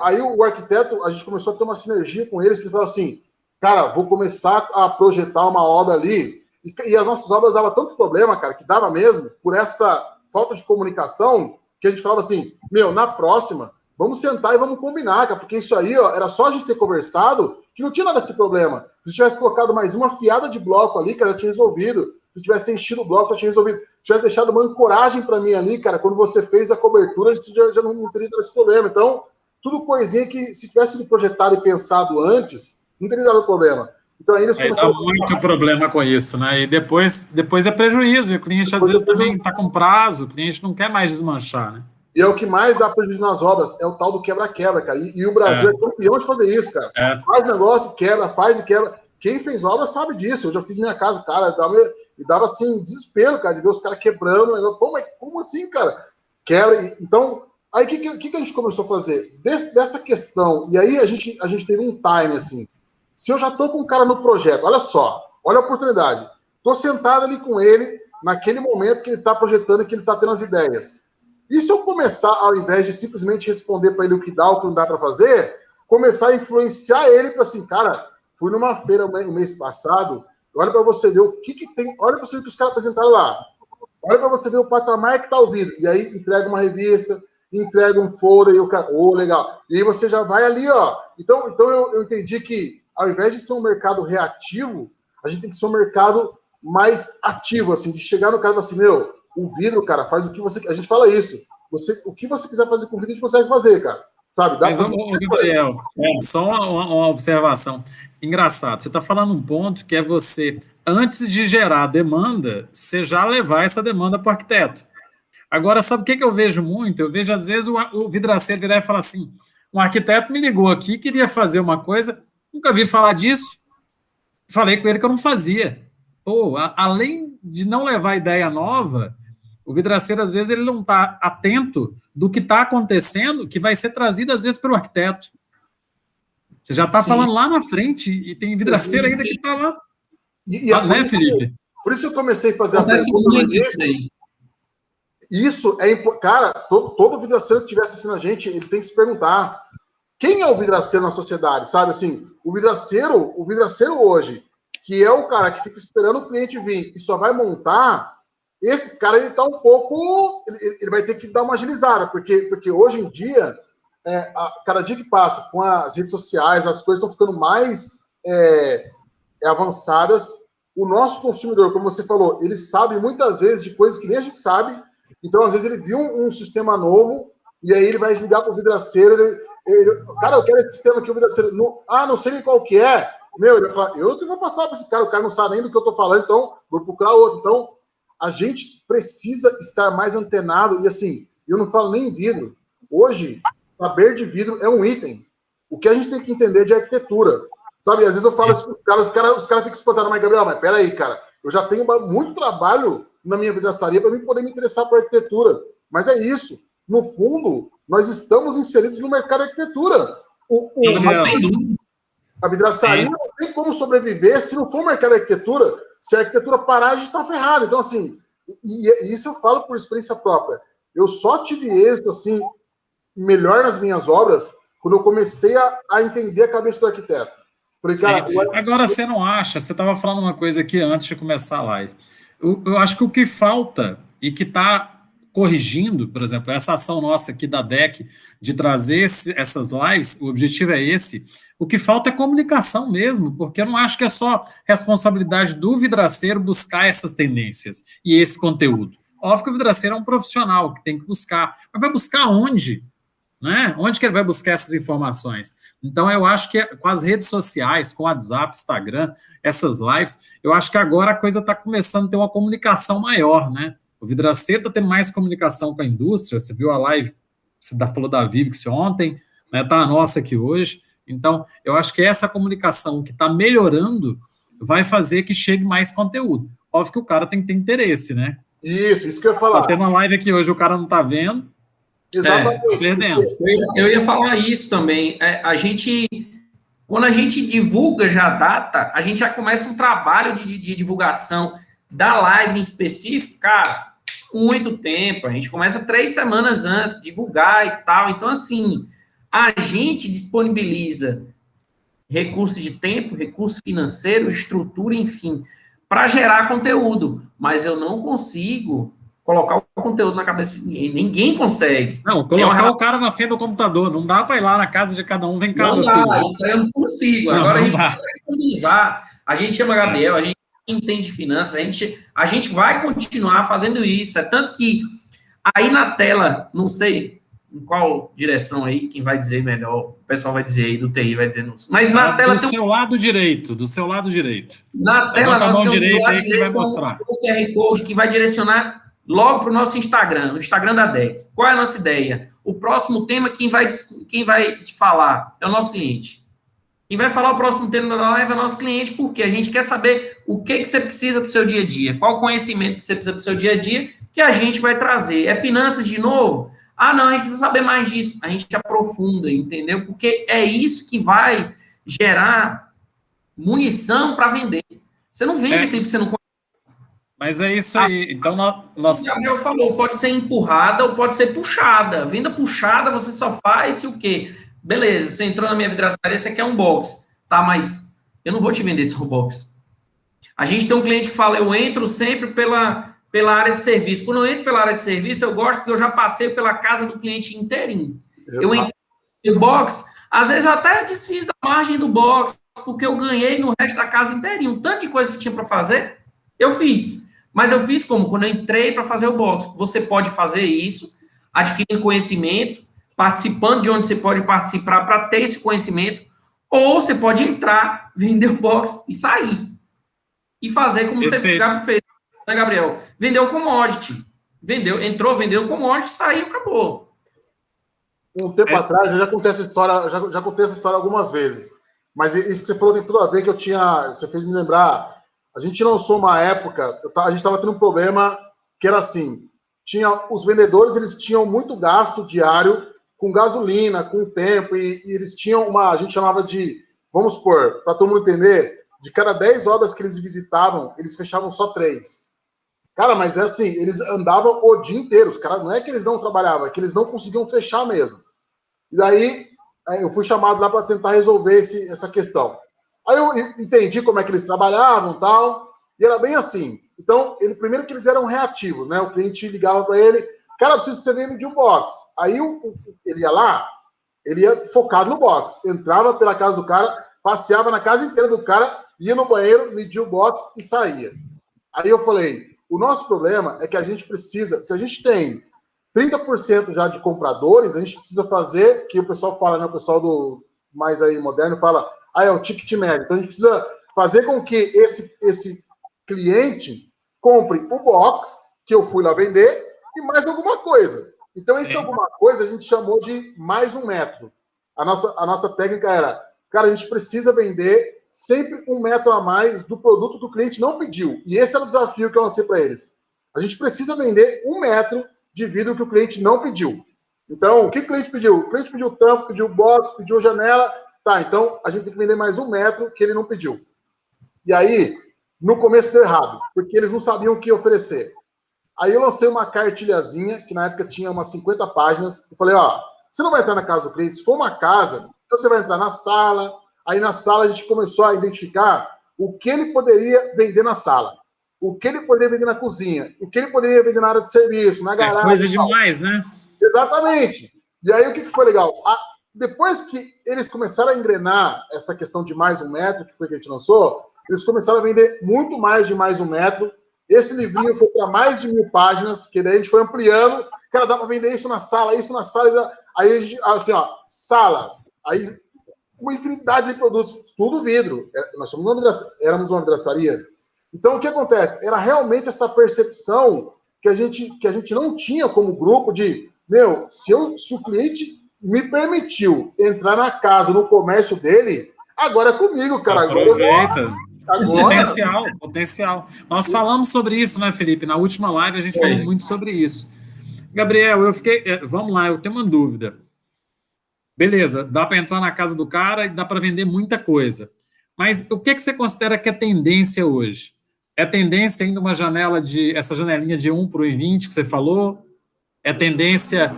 aí o arquiteto, a gente começou a ter uma sinergia com eles, que falou assim, cara, vou começar a projetar uma obra ali, e as nossas obras davam tanto problema, cara, que dava mesmo, por essa falta de comunicação, que a gente falava assim, na próxima, vamos sentar e vamos combinar, cara, porque isso aí, ó, era só a gente ter conversado, que não tinha nada desse problema. Se tivesse colocado mais uma fiada de bloco ali, cara, já tinha resolvido. Se tivesse enchido o bloco, já tinha resolvido. Se tivesse deixado uma ancoragem para mim ali, cara, quando você fez a cobertura, a gente já não teria esse problema. Então, tudo coisinha que, se tivesse sido projetado e pensado antes, não teria dado problema. Então, aí eles começaram... Dá muito problema com isso, né? E depois é prejuízo. E o cliente, às vezes, também está com prazo, o cliente não quer mais desmanchar, né? E é o que mais dá prejuízo nas obras, é o tal do quebra-quebra, cara. E o Brasil é campeão de fazer isso, cara. Faz negócio, quebra, faz e quebra. Quem fez obra sabe disso. Eu já fiz minha casa, cara, e dava assim, desespero, cara, de ver os caras quebrando. Como assim, cara? Quebra. Então, aí o que a gente começou a fazer? Dessa questão, e aí a gente teve um time, assim. Se eu já tô com um cara no projeto, olha só, olha a oportunidade. Tô sentado ali com ele, naquele momento que ele tá projetando, que ele tá tendo as ideias. E se eu começar, ao invés de simplesmente responder para ele o que dá, o que não dá para fazer, começar a influenciar ele para assim, cara, fui numa feira no mês passado, olha para você ver o que tem, olha para você ver o que os caras apresentaram lá, olha para você ver o patamar que tá ouvindo, e aí entrega uma revista, entrega um foro, e o cara, legal, e aí você já vai ali, ó. Então eu entendi que, ao invés de ser um mercado reativo, a gente tem que ser um mercado mais ativo, assim, de chegar no cara e falar assim, o vidro, cara, faz o que você... A gente fala isso. O que você quiser fazer com o vidro, a gente consegue fazer, cara. Sabe? Mas, Gabriel, só uma observação. Engraçado, você está falando um ponto que é você, antes de gerar a demanda, você já levar essa demanda para o arquiteto. Agora, sabe o que eu vejo muito? Eu vejo, às vezes, o vidraceiro virar e falar assim, um arquiteto me ligou aqui, queria fazer uma coisa, nunca vi falar disso, falei com ele que eu não fazia. Pô, além de não levar ideia nova, o vidraceiro, às vezes, ele não está atento do que está acontecendo, que vai ser trazido, às vezes, pelo arquiteto. Você já está falando lá na frente, e tem vidraceiro ainda que está lá. Né, Felipe? Por isso que eu comecei a fazer a pergunta no início. Isso é importante. Cara, todo vidraceiro que estiver assistindo a gente, ele tem que se perguntar quem é o vidraceiro na sociedade, sabe? Assim, o vidraceiro hoje, que é o cara que fica esperando o cliente vir e só vai montar... Esse cara, ele tá um pouco... Ele vai ter que dar uma agilizada, porque hoje em dia, cada dia que passa com as redes sociais, as coisas estão ficando mais avançadas. O nosso consumidor, como você falou, ele sabe muitas vezes de coisas que nem a gente sabe. Então, às vezes, ele viu um sistema novo e aí ele vai ligar para o vidraceiro. Cara, eu quero esse sistema aqui, o vidraceiro... não sei nem qual que é. Ele vai falar, eu que vou passar para esse cara. O cara não sabe nem do que eu estou falando, então vou procurar outro. Então, a gente precisa estar mais antenado, e assim, eu não falo nem em vidro. Hoje, saber de vidro é um item. O que a gente tem que entender de arquitetura. Sabe, às vezes eu falo assim, os caras ficam espantados, mas Gabriel, mas peraí, cara, eu já tenho muito trabalho na minha vidraçaria para mim poder me interessar por arquitetura. Mas é isso. No fundo, nós estamos inseridos no mercado de arquitetura. A vidraçaria não tem como sobreviver se não for o mercado de arquitetura. Se a arquitetura parar, a gente está ferrado. Então, assim, e isso eu falo por experiência própria. Eu só tive êxito, assim, melhor nas minhas obras quando eu comecei a entender a cabeça do arquiteto. Falei, cara, agora, você não acha... Você estava falando uma coisa aqui antes de começar a live. Eu acho que o que falta e que está corrigindo, por exemplo, essa ação nossa aqui da DEC de trazer essas lives, o objetivo é esse. O que falta é comunicação mesmo, porque eu não acho que é só responsabilidade do vidraceiro buscar essas tendências e esse conteúdo. Óbvio que o vidraceiro é um profissional que tem que buscar. Mas vai buscar onde? Né? Onde que ele vai buscar essas informações? Então, eu acho que com as redes sociais, com o WhatsApp, Instagram, essas lives, eu acho que agora a coisa está começando a ter uma comunicação maior, né? O vidraceiro está tendo mais comunicação com a indústria. Você viu a live, você falou da Vivix ontem, né? Tá a nossa aqui hoje. Então, eu acho que essa comunicação que está melhorando vai fazer que chegue mais conteúdo. Óbvio que o cara tem que ter interesse, né? Isso que eu ia falar. Tá tendo uma live aqui hoje, o cara não está vendo. Exatamente. Perdendo. Eu ia falar isso também. Quando a gente divulga já a data, a gente já começa um trabalho de divulgação da live em específico, cara, muito tempo. A gente começa 3 semanas antes, divulgar e tal. Então, assim, a gente disponibiliza recursos de tempo, recurso financeiro, estrutura, enfim, para gerar conteúdo. Mas eu não consigo colocar o conteúdo na cabeça de ninguém. Ninguém consegue. Não, colocar o cara na frente do computador. Não dá para ir lá na casa de cada um. Vem cá, não meu dá, filho. isso aí eu não consigo. Não, agora não a gente dá. consegue disponibilizar. A gente chama Gabriel, a gente entende finanças, a gente vai continuar fazendo isso. É tanto que aí na tela, não sei em qual direção aí, quem vai dizer melhor, o pessoal vai dizer aí do TI, vai dizer, não sei. Mas na tela tem seu lado direito, do seu lado direito. Na tela nós a mão direita aí que você vai mostrar. Um QR Code que vai direcionar logo para o nosso Instagram, o Instagram da DEC. Qual é a nossa ideia? O próximo tema, quem vai falar é o nosso cliente. Quem vai falar o próximo tema da live é o nosso cliente, porque a gente quer saber o que você precisa para o seu dia a dia, qual conhecimento que você precisa para o seu dia a dia, que a gente vai trazer. É finanças de novo? Ah, não, a gente precisa saber mais disso. A gente aprofunda, entendeu? Porque é isso que vai gerar munição para vender. Você não vende aquilo que você não conhece. Mas é isso aí. Então, nós... O Gabriel falou, pode ser empurrada ou pode ser puxada. Venda puxada, você só faz se o quê? Beleza, você entrou na minha vidraçaria, você quer um box. Tá, mas eu não vou te vender esse box. A gente tem um cliente que fala, eu entro sempre pela área de serviço. Quando eu entro pela área de serviço, eu gosto porque eu já passei pela casa do cliente inteirinho. Exato. Eu entro no box, às vezes eu até desfiz da margem do box, porque eu ganhei no resto da casa inteirinho. Um tanto de coisa que tinha para fazer, eu fiz. Mas eu fiz como? Quando eu entrei para fazer o box. Você pode fazer isso, adquirindo conhecimento, participando de onde você pode participar para ter esse conhecimento, ou você pode entrar, vender o box e sair. E fazer como você fez, né, Gabriel? Vendeu o commodity. Entrou, vendeu o commodity, saiu, acabou. Um tempo atrás, eu já contei essa história, já contei essa história algumas vezes. Mas isso que você falou tem tudo a ver, você fez me lembrar. A gente lançou uma época, a gente estava tendo um problema que era assim, os vendedores, eles tinham muito gasto diário com gasolina, com tempo, e eles tinham a gente chamava de, vamos supor, para todo mundo entender, de cada 10 obras que eles visitavam, eles fechavam só 3. Cara, mas é assim, eles andavam o dia inteiro, os caras, não é que eles não trabalhavam, é que eles não conseguiam fechar mesmo. E daí, eu fui chamado lá para tentar resolver essa questão. Aí eu entendi como é que eles trabalhavam e tal, e era bem assim. Então, primeiro que eles eram reativos, né? O cliente ligava para ele, cara, preciso que você venha medir um box. Aí ele ia lá, ele ia focado no box, entrava pela casa do cara, passeava na casa inteira do cara, ia no banheiro, media o box e saía. Aí eu falei, o nosso problema é que a gente precisa, se a gente tem 30% já de compradores, a gente precisa fazer, que o pessoal fala, né? O pessoal do mais aí moderno fala, é o ticket médio. Então, a gente precisa fazer com que esse cliente compre o box, que eu fui lá vender, e mais alguma coisa. Então, esse alguma coisa a gente chamou de mais 1 metro. A nossa técnica era, cara, a gente precisa vender sempre 1 metro a mais do produto que o cliente não pediu. E esse era o desafio que eu lancei para eles. A gente precisa vender 1 metro de vidro que o cliente não pediu. Então, o que o cliente pediu? O cliente pediu tampo, pediu box, pediu janela. Tá, então a gente tem que vender mais 1 metro que ele não pediu. E aí, no começo deu errado, porque eles não sabiam o que oferecer. Aí eu lancei uma cartilhazinha, que na época tinha umas 50 páginas. Eu falei, você não vai entrar na casa do cliente, se for uma casa, então você vai entrar na sala. Aí na sala a gente começou a identificar o que ele poderia vender na sala, o que ele poderia vender na cozinha, o que ele poderia vender na área de serviço, na garagem. Coisa demais, né? Exatamente. E aí o que foi legal? Depois que eles começaram a engrenar essa questão de mais 1 metro, que foi que a gente lançou, eles começaram a vender muito mais de mais 1 metro, Esse livrinho foi para mais de 1.000 páginas, que daí a gente foi ampliando. Cara, dá para vender isso na sala. Aí, assim, ó, sala. Aí, uma infinidade de produtos, tudo vidro. Nós éramos uma vidraçaria. Então, o que acontece? Era realmente essa percepção que a gente não tinha como grupo de, meu, se o cliente me permitiu entrar na casa, no comércio dele, agora é comigo, cara. Aproveita. Agora... Potencial. Nós falamos sobre isso, né, Felipe? Na última live a gente falou muito sobre isso. Gabriel, eu fiquei... Vamos lá, eu tenho uma dúvida. Beleza, dá para entrar na casa do cara e dá para vender muita coisa. Mas o que você considera que é tendência hoje? É tendência ainda uma janela essa janelinha de 1 para o 20 que você falou? É tendência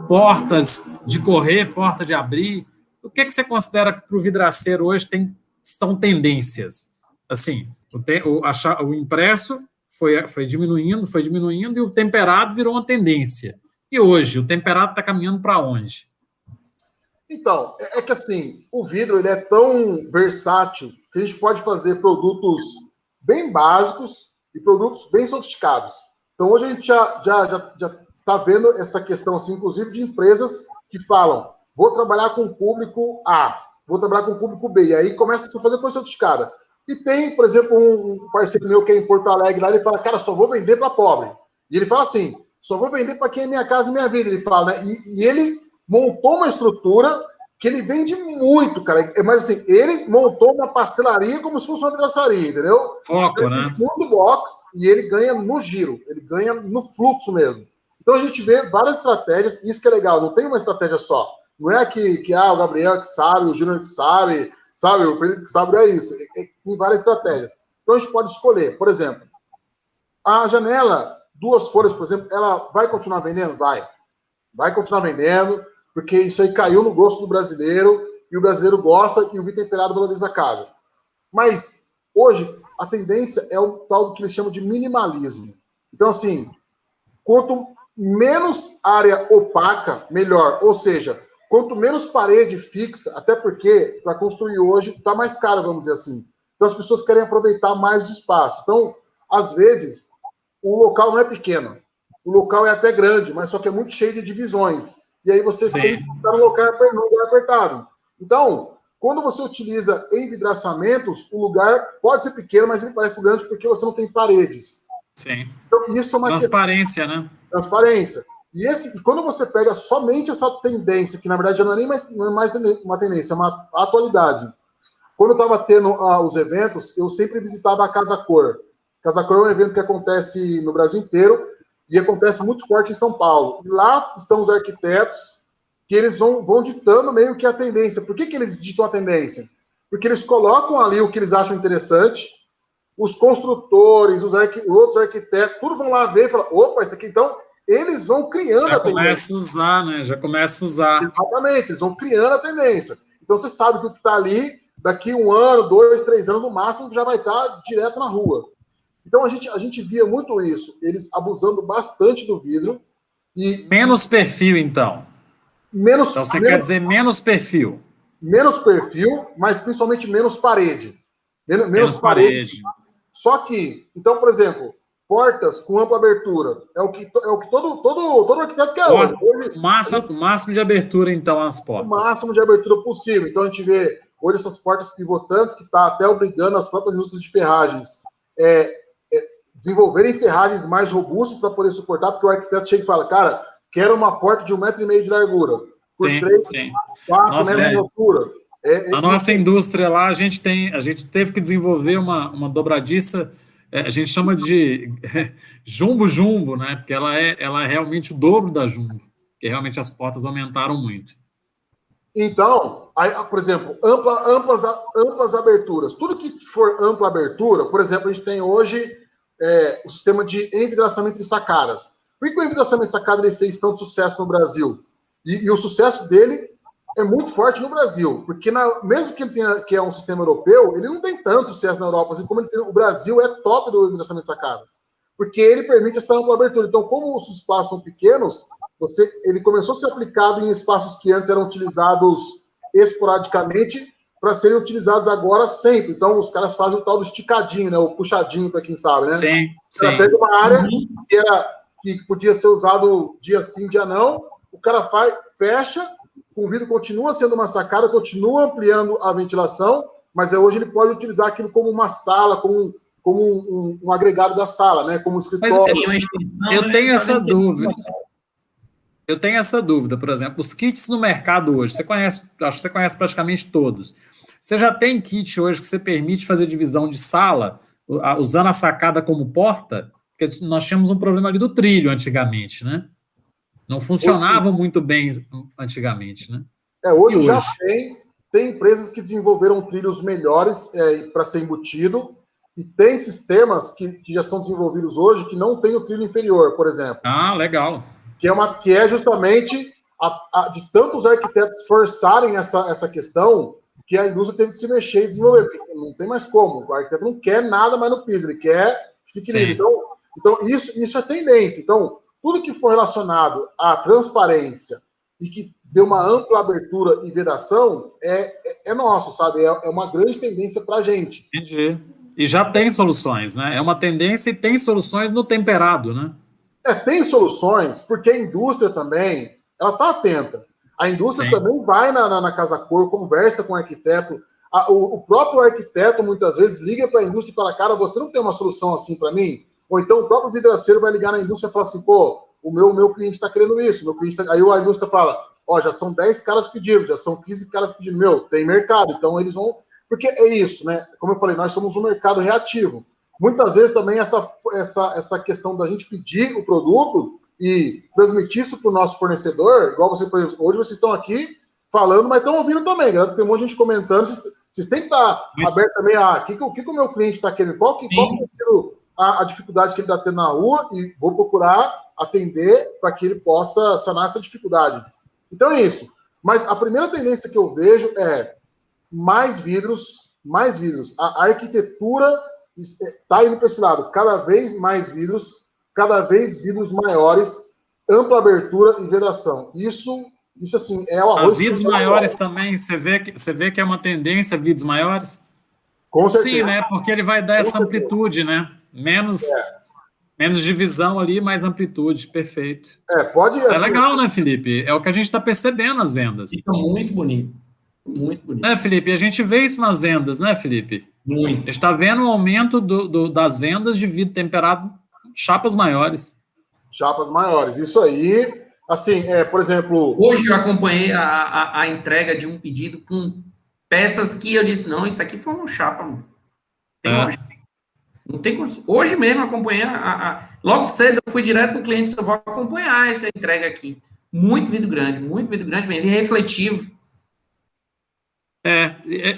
portas de correr, porta de abrir? O que você considera que para o vidraceiro hoje estão tendências? Assim, o impresso foi diminuindo e o temperado virou uma tendência. E hoje, o temperado está caminhando para onde? Então, é que assim, o vidro ele é tão versátil que a gente pode fazer produtos bem básicos e produtos bem sofisticados. Então, hoje a gente já está vendo essa questão, assim, inclusive, de empresas que falam, vou trabalhar com o público A, vou trabalhar com o público B, e aí começa a fazer coisa sofisticada. E tem, por exemplo, um parceiro meu que é em Porto Alegre, lá ele fala, cara, só vou vender para pobre. E ele fala assim, só vou vender para quem é minha casa e minha vida, ele fala, né? E ele montou uma estrutura que ele vende muito, cara. Mas assim, ele montou uma pastelaria como se fosse uma vidraçaria, entendeu? Foco, ele né? No box e ele ganha no giro, ele ganha no fluxo mesmo. Então a gente vê várias estratégias, isso que é legal, não tem uma estratégia só. Não é que o Gabriel que sabe, o Júnior que sabe, o Felipe que sabe, é isso. Tem várias estratégias. Então a gente pode escolher, por exemplo, a janela, 2 folhas, por exemplo, ela vai continuar vendendo? Vai continuar vendendo, porque isso aí caiu no gosto do brasileiro, e o brasileiro gosta, e o vidro temperado valoriza a casa. Mas, hoje, a tendência é o tal que eles chamam de minimalismo. Então, assim, quanto menos área opaca, melhor. Ou seja, quanto menos parede fixa, até porque, para construir hoje, está mais caro, vamos dizer assim. Então, as pessoas querem aproveitar mais o espaço. Então, às vezes, o local não é pequeno. O local é até grande, mas só que é muito cheio de divisões. E aí você sempre está no lugar apertado. Então, quando você utiliza envidraçamentos, o lugar pode ser pequeno, mas ele parece grande porque você não tem paredes. Sim. Então, isso é uma transparência, né? Transparência. E quando você pega somente essa tendência, que na verdade já não é mais uma tendência, é uma atualidade. Quando eu estava tendo os eventos, eu sempre visitava a Casa Cor. Casa Cor é um evento que acontece no Brasil inteiro, e acontece muito forte em São Paulo. E lá estão os arquitetos, que eles vão ditando meio que a tendência. Por que eles ditam a tendência? Porque eles colocam ali o que eles acham interessante, os construtores, os outros arquitetos, tudo vão lá ver e falar, opa, isso aqui, então, eles vão criando a tendência. Já começa a usar, né? Já começa a usar. Exatamente, eles vão criando a tendência. Então, você sabe que o que está ali, daqui 1 ano, 2, 3 anos, no máximo, já vai estar direto na rua. Então, a gente via muito isso, eles abusando bastante do vidro. E menos perfil, então. Então, você quer dizer menos perfil. Menos perfil, mas principalmente menos parede. Menos parede. Só que, então, por exemplo, portas com ampla abertura. É o que todo arquiteto quer hoje. O máximo de abertura, então, as portas. O máximo de abertura possível. Então, a gente vê hoje essas portas pivotantes que está até obrigando as próprias indústrias de ferragens desenvolverem ferragens mais robustas para poder suportar, porque o arquiteto chega e fala, cara, quero uma porta de 1,5 m de largura, por 4 metros de altura. A nossa indústria lá, a gente teve que desenvolver uma dobradiça, a gente chama de jumbo, né? Porque ela é realmente o dobro da jumbo, porque realmente as portas aumentaram muito. Então, aí, por exemplo, amplas aberturas. Tudo que for ampla abertura, por exemplo, a gente tem hoje o sistema de envidraçamento de sacadas. Por que o envidraçamento de sacada ele fez tanto sucesso no Brasil? E o sucesso dele é muito forte no Brasil, porque mesmo que ele tenha que é um sistema europeu, ele não tem tanto sucesso na Europa, assim como o Brasil é top do envidraçamento de sacada, porque ele permite essa ampla abertura. Então, como os espaços são pequenos, ele começou a ser aplicado em espaços que antes eram utilizados esporadicamente, para serem utilizados agora sempre. Então, os caras fazem o tal do esticadinho, né? O puxadinho, para quem sabe, né? Sim, Ela pega uma área que podia ser usado dia sim, dia não, o cara fecha, o vidro continua sendo uma sacada, continua ampliando a ventilação, mas hoje ele pode utilizar aquilo como uma sala, como um agregado da sala, né? Como um escritório. Eu tenho essa dúvida. Eu tenho essa dúvida, por exemplo, os kits no mercado hoje, acho que você conhece praticamente todos. Você já tem kit hoje que você permite fazer divisão de sala, usando a sacada como porta? Porque nós tínhamos um problema ali do trilho antigamente, né? Não funcionava muito bem antigamente, né? Hoje já tem empresas que desenvolveram trilhos melhores para ser embutido, e tem sistemas que já são desenvolvidos hoje que não tem o trilho inferior, por exemplo. Ah, legal. Que é justamente de tantos arquitetos forçarem essa questão, que a indústria teve que se mexer e desenvolver, porque não tem mais como. O arquiteto não quer nada mais no piso, ele quer que fique livre. Então isso é tendência. Então, tudo que for relacionado à transparência e que dê uma ampla abertura e vedação é nosso, sabe? É uma grande tendência para a gente. Entendi. E já tem soluções, né? É uma tendência e tem soluções no temperado, né? Tem soluções, porque a indústria também, ela está atenta. A indústria também vai na Casa Cor, conversa com o arquiteto. O próprio arquiteto, muitas vezes, liga para a indústria e fala, cara, você não tem uma solução assim para mim? Ou então o próprio vidraceiro vai ligar na indústria e falar assim, pô, o meu cliente está querendo isso. Aí a indústria fala, já são 10 caras pedindo, já são 15 caras pedindo. Tem mercado, então eles vão... Porque é isso, né? Como eu falei, nós somos um mercado reativo. Muitas vezes também essa questão da gente pedir o produto e transmitir isso para o nosso fornecedor, igual você, por exemplo, hoje vocês estão aqui falando, mas estão ouvindo também, galera. Tem um monte de gente comentando. Vocês têm que estar abertos também o que o meu cliente está querendo, qual que tem sido a dificuldade que ele está tendo na rua, e vou procurar atender para que ele possa sanar essa dificuldade. Então é isso. Mas a primeira tendência que eu vejo é mais vidros. A arquitetura está indo para esse lado. Cada vez mais vidros, cada vez vidros maiores, ampla abertura e vedação. Isso assim, é o arroz... Vidros maiores também, você vê que é uma tendência, vidros maiores? Com certeza. Sim, né? Porque ele vai dar essa amplitude, né? Menos divisão ali, mais amplitude, perfeito. Pode... É legal, né, Felipe? É o que a gente está percebendo nas vendas. Fica muito bonito. Muito bonito. Né, Felipe? A gente vê isso nas vendas, né, Felipe? Muito. A gente está vendo o aumento das vendas de vidro temperado, chapas maiores. Chapas maiores, isso aí. Assim, por exemplo... Hoje eu acompanhei a entrega de um pedido com peças que eu disse, não, isso aqui foi uma chapa, mano. Não tem como. Hoje mesmo eu acompanhei, logo cedo eu fui direto no cliente, eu vou acompanhar essa entrega aqui. Muito vidro grande mesmo, refletivo.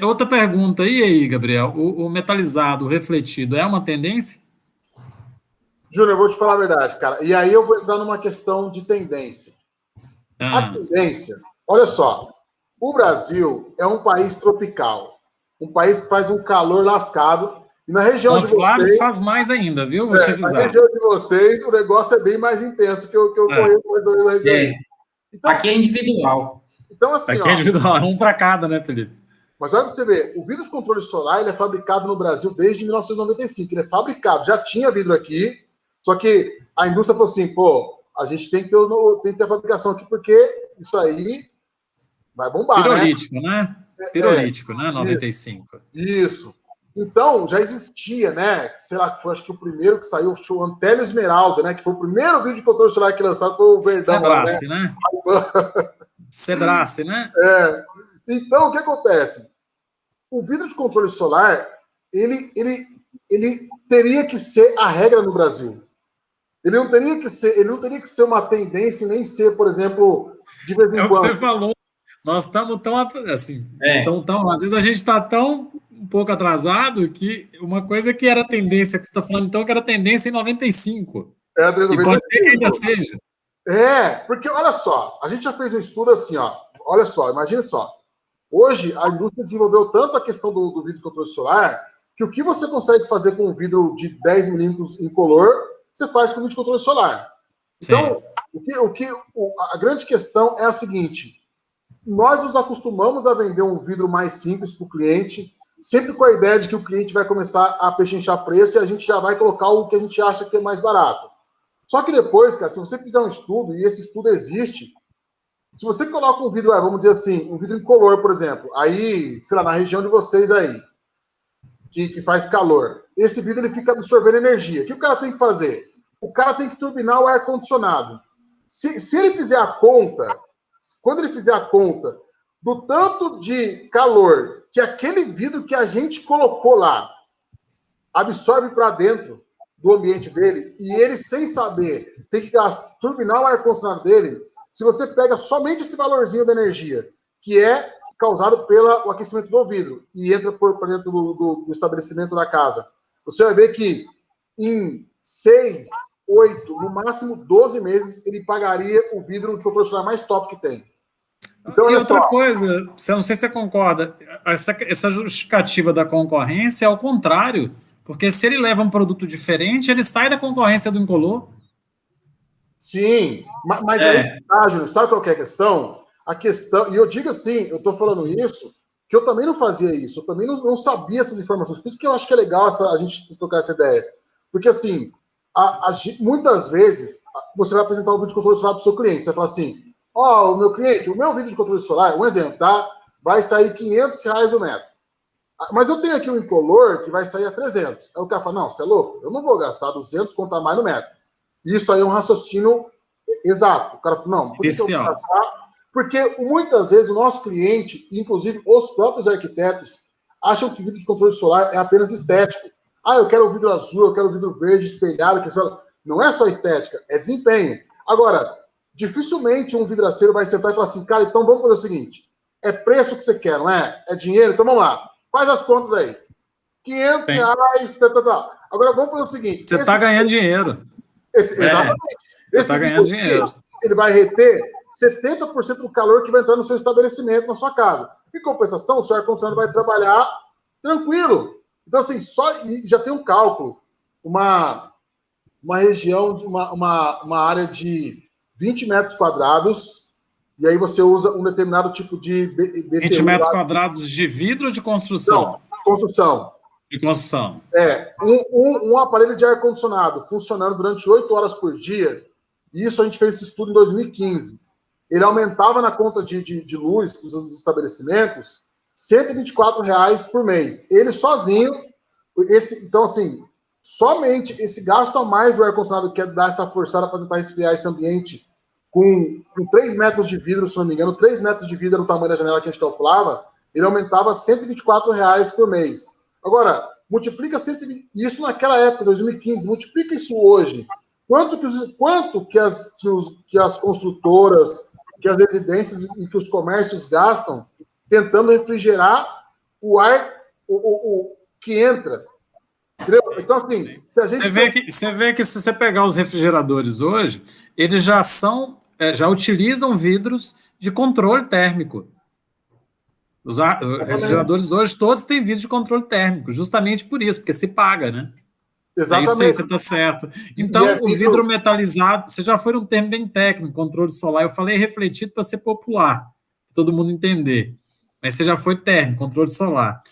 Outra pergunta, e aí, Gabriel? O metalizado, o refletido, é uma tendência? Júnior, eu vou te falar a verdade, cara. E aí eu vou entrar numa questão de tendência. A tendência, olha só, o Brasil é um país tropical, um país que faz um calor lascado, e na região de vocês... faz mais ainda, viu? Vou te avisar. Na região de vocês, o negócio é bem mais intenso que eu conheço mais ou menos na região. Então, aqui é individual. Então, assim, aqui é individual, um para cada, né, Felipe? Mas olha pra você ver, o vidro de controle solar ele é fabricado no Brasil desde 1995. Ele é fabricado, já tinha vidro aqui, só que a indústria falou assim, a gente tem que ter a fabricação aqui, porque isso aí vai bombar, pirolítico, né? Pirolítico, né? 95. Isso. Então, já existia, né? Sei lá, que foi acho que o primeiro que saiu, o Antélio Esmeralda, né? Que foi o primeiro vídeo de controle solar que lançaram, foi o Verdão. Cedrace, né? Cedrace, né? Então, o que acontece? O vidro de controle solar, ele teria que ser a regra no Brasil. Ele não teria que ser uma tendência e nem ser, por exemplo, de vez em quando. É o que você falou. Nós estamos tão assim, às vezes a gente está tão um pouco atrasado que uma coisa que era tendência, que você está falando então, que era tendência em 95. Era desde 95. E pode ser que ainda seja. Porque olha só, a gente já fez um estudo assim, olha só, imagina só. Hoje, a indústria desenvolveu tanto a questão do vidro de controle solar, que o que você consegue fazer com um vidro de 10 milímetros incolor, você faz com o vidro de controle solar. Então, a grande questão é a seguinte, nós nos acostumamos a vender um vidro mais simples para o cliente, sempre com a ideia de que o cliente vai começar a pechinchar preço e a gente já vai colocar o que a gente acha que é mais barato. Só que depois, cara, se você fizer um estudo, e esse estudo existe, se você coloca um vidro, vamos dizer assim, um vidro incolor, por exemplo, aí, sei lá, na região de vocês aí, que faz calor, esse vidro ele fica absorvendo energia. O que o cara tem que fazer? O cara tem que turbinar o ar-condicionado. Se ele fizer a conta, quando ele fizer a conta do tanto de calor que aquele vidro que a gente colocou lá absorve para dentro do ambiente dele, e ele, sem saber, tem que turbinar o ar-condicionado dele, se você pega somente esse valorzinho da energia, que é causado pelo aquecimento do vidro, e entra por dentro do estabelecimento da casa, você vai ver que em 6, 8, no máximo 12 meses, ele pagaria o vidro de controle solar mais top que tem. Então, e outra coisa, não sei se você concorda, essa justificativa da concorrência é ao contrário, porque se ele leva um produto diferente, ele sai da concorrência do incolor. Sim, mas aí, sabe qual que é a questão? A questão, e eu digo assim, eu estou falando isso, que eu também não fazia isso, eu também não sabia essas informações, por isso que eu acho que é legal a gente trocar essa ideia. Porque, assim, muitas vezes, você vai apresentar o vídeo de controle solar para o seu cliente, você vai falar assim, o meu cliente, o meu vídeo de controle solar, um exemplo, tá? Vai sair R$500 o metro. Mas eu tenho aqui um incolor que vai sair a 300. Aí o cara fala, não, você é louco, eu não vou gastar 200 contar mais no metro. Isso aí é um raciocínio exato. O cara fala, não, por isso eu vou gastar? Porque muitas vezes o nosso cliente, inclusive os próprios arquitetos, acham que vidro de controle solar é apenas estético. Eu quero o vidro azul, eu quero o vidro verde espelhado. Não é só estética, é desempenho. Agora, dificilmente um vidraceiro vai sentar e falar assim, cara, então vamos fazer o seguinte, é preço que você quer, não é? É dinheiro? Então vamos lá, faz as contas aí. R$500, tá. Agora vamos fazer o seguinte. Você está ganhando dinheiro. Exatamente. Você está ganhando dinheiro. Ele vai reter 70% do calor que vai entrar no seu estabelecimento, na sua casa. Em compensação, o seu ar-condicionado vai trabalhar tranquilo. Então, assim, já tem um cálculo. Uma região, uma área de 20 metros quadrados, e aí você usa um determinado tipo de BTU. 20 metros quadrados de vidro ou de construção? Não, construção. De construção. Um aparelho de ar-condicionado funcionando durante 8 horas por dia, e isso a gente fez esse estudo em 2015. Ele aumentava na conta de luz dos estabelecimentos R$124 por mês. Ele sozinho, então assim, somente esse gasto a mais do ar-condicionado, que é dar essa forçada para tentar resfriar esse ambiente, com 3 metros de vidro, se não me engano, 3 metros de vidro no tamanho da janela que a gente calculava, ele aumentava R$124 por mês. Agora, multiplica isso naquela época, 2015, multiplica isso hoje. Quanto que as construtoras, que as residências e que os comércios gastam tentando refrigerar o ar que entra? Entendeu? Então, assim, se a gente... Você vê que se você pegar os refrigeradores hoje, eles já utilizam vidros de controle térmico. Os refrigeradores hoje todos têm vidro de controle térmico, justamente por isso, porque se paga, né? Exatamente. É isso aí, você está certo. Então, o vidro metalizado, você já foi num termo bem técnico, controle solar, eu falei refletido para ser popular, para todo mundo entender. Mas você já foi térmico, controle solar.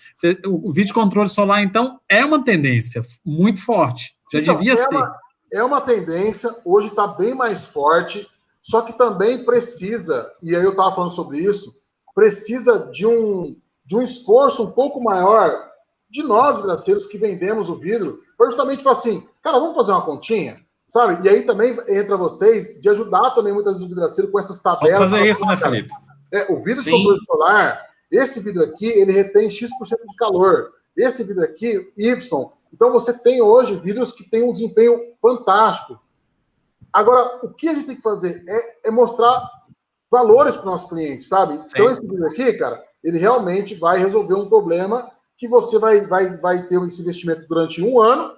O vidro de controle solar, então, é uma tendência muito forte. Já devia ser. É uma tendência, hoje está bem mais forte, só que também precisa, e aí eu estava falando sobre isso, precisa de um esforço um pouco maior de nós, vidraceiros, que vendemos o vidro, para justamente falar assim, cara, vamos fazer uma continha, sabe? E aí também entra vocês de ajudar também muitas vezes o vidraceiro com essas tabelas. Vamos fazer isso, né, Felipe? O vidro de controle solar, esse vidro aqui, ele retém X% de calor. Esse vidro aqui, Y. Então, você tem hoje vidros que têm um desempenho fantástico. Agora, o que a gente tem que fazer é mostrar valores para o nosso cliente, sabe? Sim. Então, esse vidro aqui, cara, ele realmente vai resolver um problema que você vai ter esse investimento durante um ano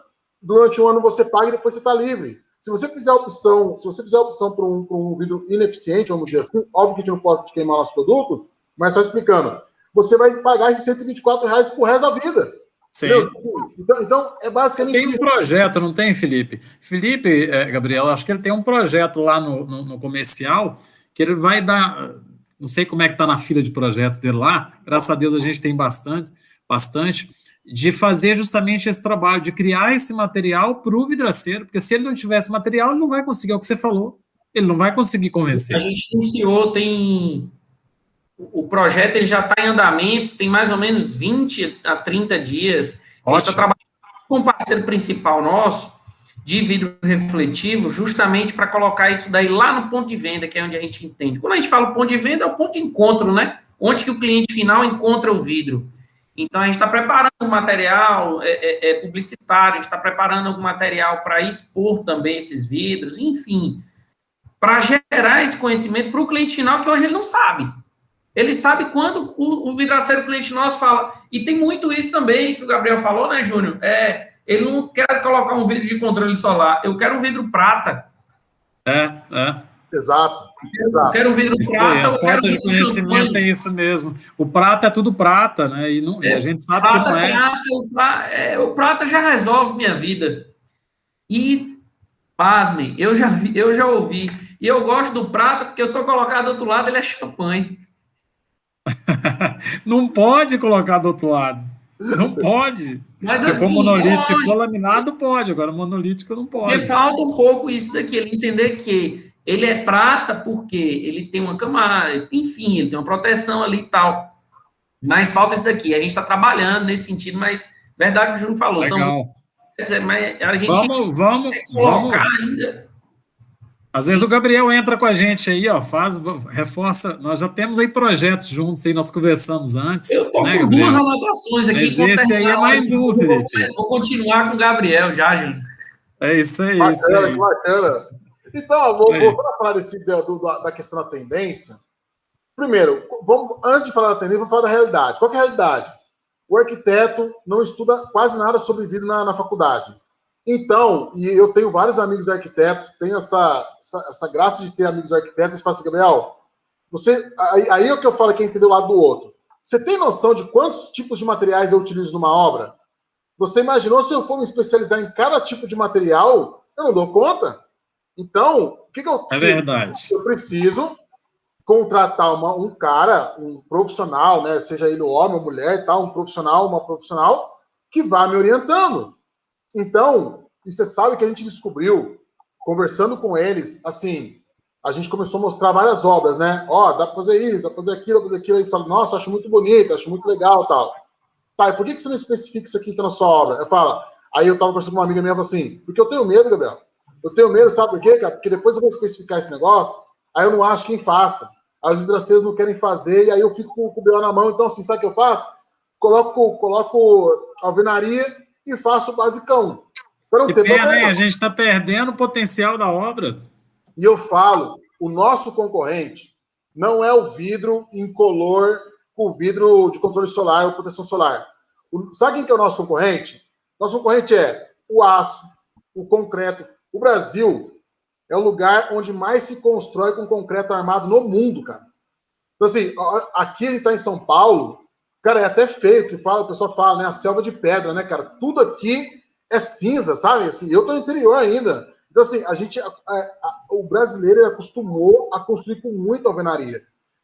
você paga e depois você está livre. Se você fizer a opção por um vidro ineficiente, vamos dizer assim, óbvio que a gente não pode queimar nosso produto, mas só explicando, você vai pagar esses R$124 pro resto da vida. Sim. Então, é basicamente... Tem um projeto, não tem, Felipe? Felipe, Gabriel, acho que ele tem um projeto lá no comercial que ele vai dar... não sei como é que está na fila de projetos dele lá, graças a Deus a gente tem bastante, de fazer justamente esse trabalho, de criar esse material para o vidraceiro, porque se ele não tivesse material, ele não vai conseguir, é o que você falou, ele não vai conseguir convencer. A gente iniciou, o projeto ele já está em andamento, tem mais ou menos 20 a 30 dias. A gente está trabalhando com um parceiro principal nosso, de vidro refletivo, justamente para colocar isso daí lá no ponto de venda, que é onde a gente entende. Quando a gente fala ponto de venda, é o ponto de encontro, né? Onde que o cliente final encontra o vidro. Então, a gente está preparando um material publicitário, a gente está preparando algum material para expor também esses vidros, enfim, para gerar esse conhecimento para o cliente final, que hoje ele não sabe. Ele sabe quando o vidraceiro cliente nosso fala. E tem muito isso também, que o Gabriel falou, né, Júnior? Ele não quer colocar um vidro de controle solar, eu quero um vidro prata. Exato. Eu quero um vidro prata. A falta de conhecimento é isso mesmo. O prata é tudo prata, né? E a gente sabe que não é. O prata já resolve minha vida. E, pasmem, eu já ouvi. E eu gosto do prata, porque se eu colocar do outro lado, ele é champanhe. Não pode colocar do outro lado. Não pode. Mas, se assim, for monolítico, se for laminado, pode. Agora, monolítico não pode. Porque falta um pouco isso daqui, ele entender que ele é prata porque ele tem uma camada, enfim, ele tem uma proteção ali e tal. Mas falta isso daqui. A gente está trabalhando nesse sentido, mas verdade o que o Júnior falou. Legal. Mas a gente vamos colocar ainda. Às vezes o Gabriel entra com a gente aí, ó, reforça. Nós já temos aí projetos juntos aí, nós conversamos antes. Eu estou com duas anotações aqui. Mas esse aí é mais um, Felipe. Vou continuar com o Gabriel já, gente. É isso aí. Bacana, que bacana. Então, vou falar da questão da tendência. Primeiro, antes de falar da tendência, vamos falar da realidade. Qual que é a realidade? O arquiteto não estuda quase nada sobre vidro na faculdade. Então, e eu tenho vários amigos arquitetos, tenho essa graça de ter amigos arquitetos, eles falam assim, Gabriel, aí é o que eu falo, quem entendeu o lado do outro. Você tem noção de quantos tipos de materiais eu utilizo numa obra? Você imaginou se eu for me especializar em cada tipo de material? Eu não dou conta. Então, o que eu É verdade. Eu preciso contratar um cara, um profissional, né, seja ele homem ou mulher, tá, uma profissional que vá me orientando. Então, e você sabe que a gente descobriu, conversando com eles, assim, a gente começou a mostrar várias obras, né? Ó, dá para fazer isso, dá para fazer aquilo, Eles falam, nossa, acho muito bonito, acho muito legal, tal. Tá, e por que você não especifica isso aqui que tá na sua obra? Eu falo, aí eu tava conversando com uma amiga minha, assim, porque eu tenho medo, Gabriel. Eu tenho medo, sabe por quê, cara? Porque depois eu vou especificar esse negócio, aí eu não acho quem faça. As vidraceiras não querem fazer, e aí eu fico com o BO na mão. Então, assim, sabe o que eu faço? Coloco alvenaria e faço o basicão. Que pena, hein? A gente está perdendo o potencial da obra. E eu falo, o nosso concorrente não é o vidro incolor com vidro de controle solar ou proteção solar. Sabe quem que é o nosso concorrente? Nosso concorrente é o aço, o concreto. O Brasil é o lugar onde mais se constrói com concreto armado no mundo, cara. Então, assim, aqui ele está em São Paulo, cara, é até feio que o pessoal fala, né? A selva de pedra, né, cara? Tudo aqui é cinza, sabe? Assim, eu tô no interior ainda. Então, assim, o brasileiro ele acostumou a construir com muita alvenaria.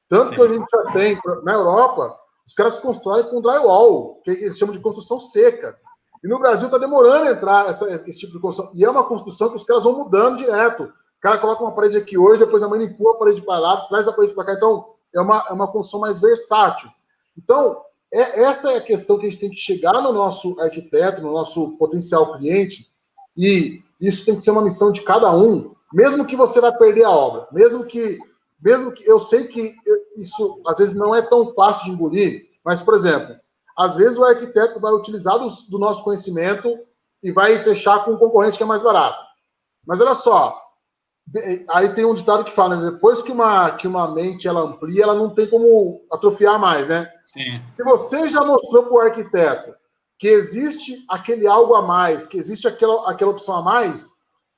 Tanto que a gente já tem, na Europa, os caras constroem com drywall, que eles chamam de construção seca. E no Brasil está demorando a entrar esse tipo de construção. E é uma construção que os caras vão mudando direto. O cara coloca uma parede aqui hoje, depois a mãe empurra a parede para lá, traz a parede para cá. Então, é uma construção mais versátil. Então, essa é a questão que a gente tem que chegar no nosso arquiteto, no nosso potencial cliente, e isso tem que ser uma missão de cada um, mesmo que você vai perder a obra, mesmo que eu sei que isso às vezes não é tão fácil de engolir, mas, por exemplo, às vezes o arquiteto vai utilizar do nosso conhecimento e vai fechar com um concorrente que é mais barato. Mas olha só, aí tem um ditado que fala, né, depois que uma mente ela amplia, ela não tem como atrofiar mais, né? Sim. Se você já mostrou para o arquiteto que existe aquele algo a mais, que existe aquela opção a mais,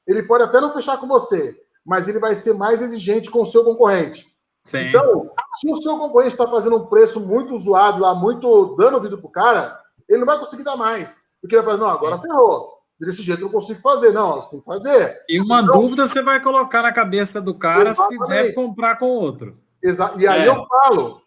ele pode até não fechar com você, mas ele vai ser mais exigente com o seu concorrente. Sim. Então, se o seu concorrente está fazendo um preço muito zoado lá, muito dando vidro pro cara, ele não vai conseguir dar mais. Porque ele vai falar, não, agora ferrou. Desse jeito eu não consigo fazer. Não, você tem que fazer. E uma dúvida você vai colocar na cabeça do cara, exatamente, se deve comprar com o outro. E aí eu falo,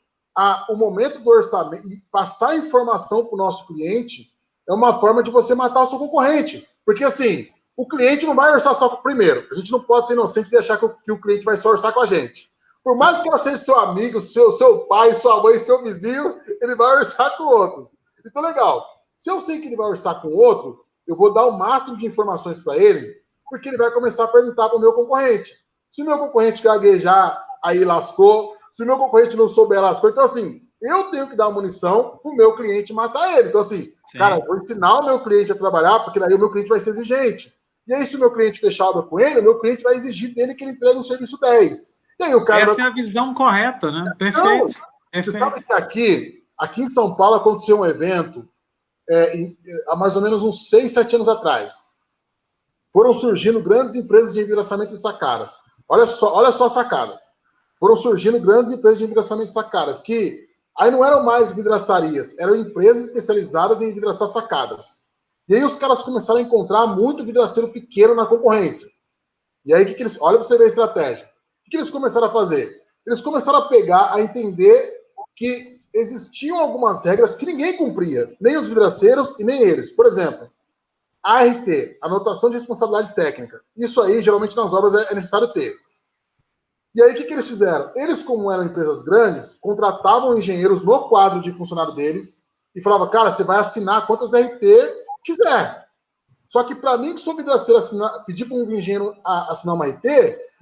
o momento do orçamento, e passar informação para o nosso cliente é uma forma de você matar o seu concorrente. Porque, assim, o cliente não vai orçar só primeiro. A gente não pode ser inocente e deixar que o cliente vai só orçar com a gente. Por mais que ela seja seu amigo, seu pai, sua mãe, seu vizinho, ele vai orçar com o outro. Então, legal. Se eu sei que ele vai orçar com o outro, eu vou dar o máximo de informações para ele, porque ele vai começar a perguntar para o meu concorrente. Se o meu concorrente gaguejar, aí lascou. Se o meu concorrente não souber, lascou. Então, assim, eu tenho que dar munição para o meu cliente matar ele. Então, assim, cara, eu vou ensinar o meu cliente a trabalhar, porque daí o meu cliente vai ser exigente. E aí, se o meu cliente fechar a obra com ele, o meu cliente vai exigir dele que ele entregue um serviço 10. E aí, o cara Essa é a visão correta, né? Perfeito. Então, você sabe que aqui em São Paulo aconteceu um evento há mais ou menos uns 6, 7 anos atrás. Foram surgindo grandes empresas de envidraçamento de sacadas. Olha só a sacada. Foram surgindo grandes empresas de envidraçamento de sacadas, que aí não eram mais vidraçarias, eram empresas especializadas em envidraçar sacadas. E aí os caras começaram a encontrar muito vidraceiro pequeno na concorrência. E aí, olha para você ver a estratégia. O que eles começaram a fazer? Eles começaram a pegar, a entender que existiam algumas regras que ninguém cumpria, nem os vidraceiros e nem eles. Por exemplo, ART, anotação de responsabilidade técnica. Isso aí, geralmente, nas obras é necessário ter. E aí, o que eles fizeram? Eles, como eram empresas grandes, contratavam engenheiros no quadro de funcionário deles e falavam, cara, você vai assinar quantas RT quiser. Só que para mim, que sou vidraceiro, pedir para um engenheiro assinar uma RT,